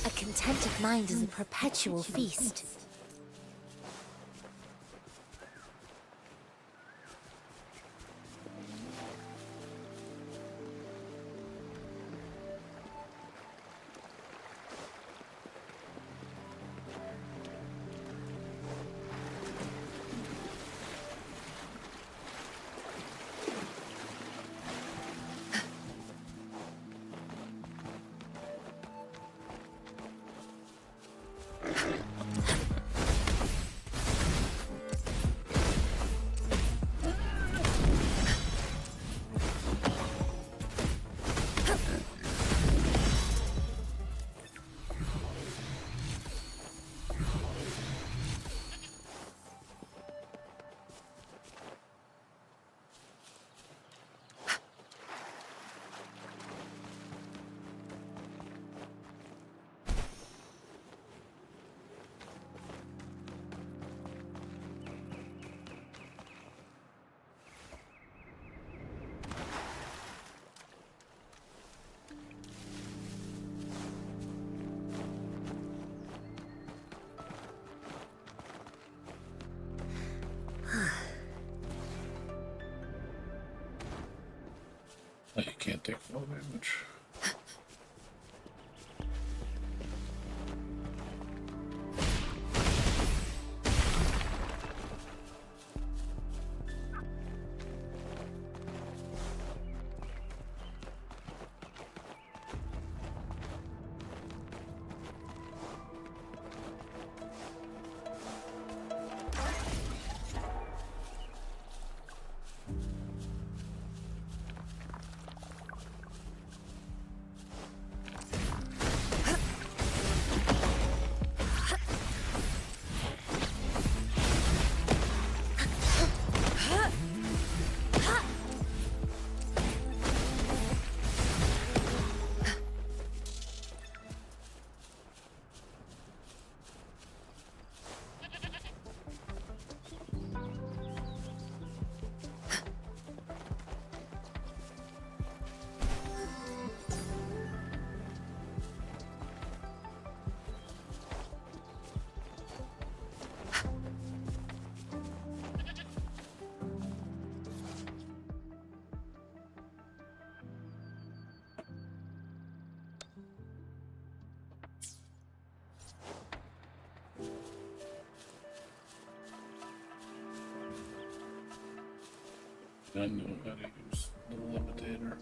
Speaker 13: A contented mind is a perpetual feast.
Speaker 1: You can't take full damage. I know how to use the limitator.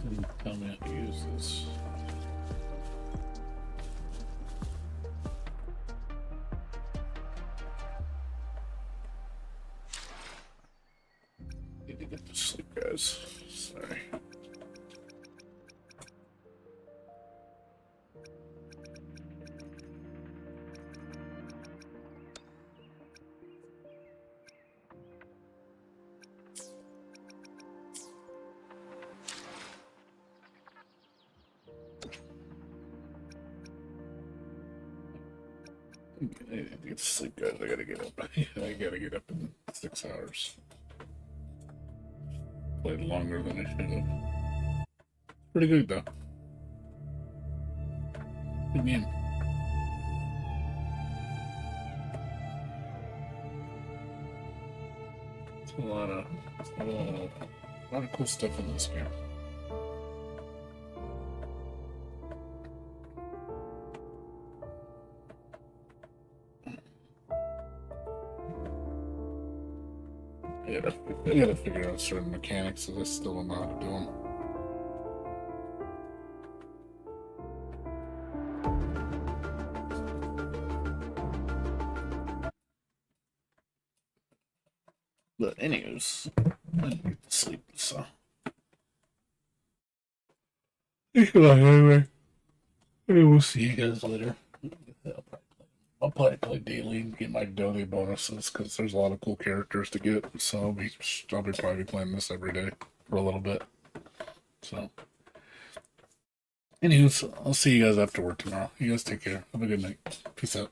Speaker 1: Didn't tell me how to use this. Need to get to sleep, guys. Sorry. I need to get to sleep, guys. I gotta get up. I gotta get up in 6 hours. Played longer than I should have. Pretty good though. Good game. It's a lot of cool stuff in this game. I gotta figure out certain mechanics, as I still don't know how to do them. But anyways, I didn't get to sleep, so. Anyway, we'll see you guys later. I'll probably play daily and get my daily bonuses because there's a lot of cool characters to get. So I'll be probably playing this every day for a little bit. So, anyways, I'll see you guys after work tomorrow. You guys take care. Have a good night. Peace out.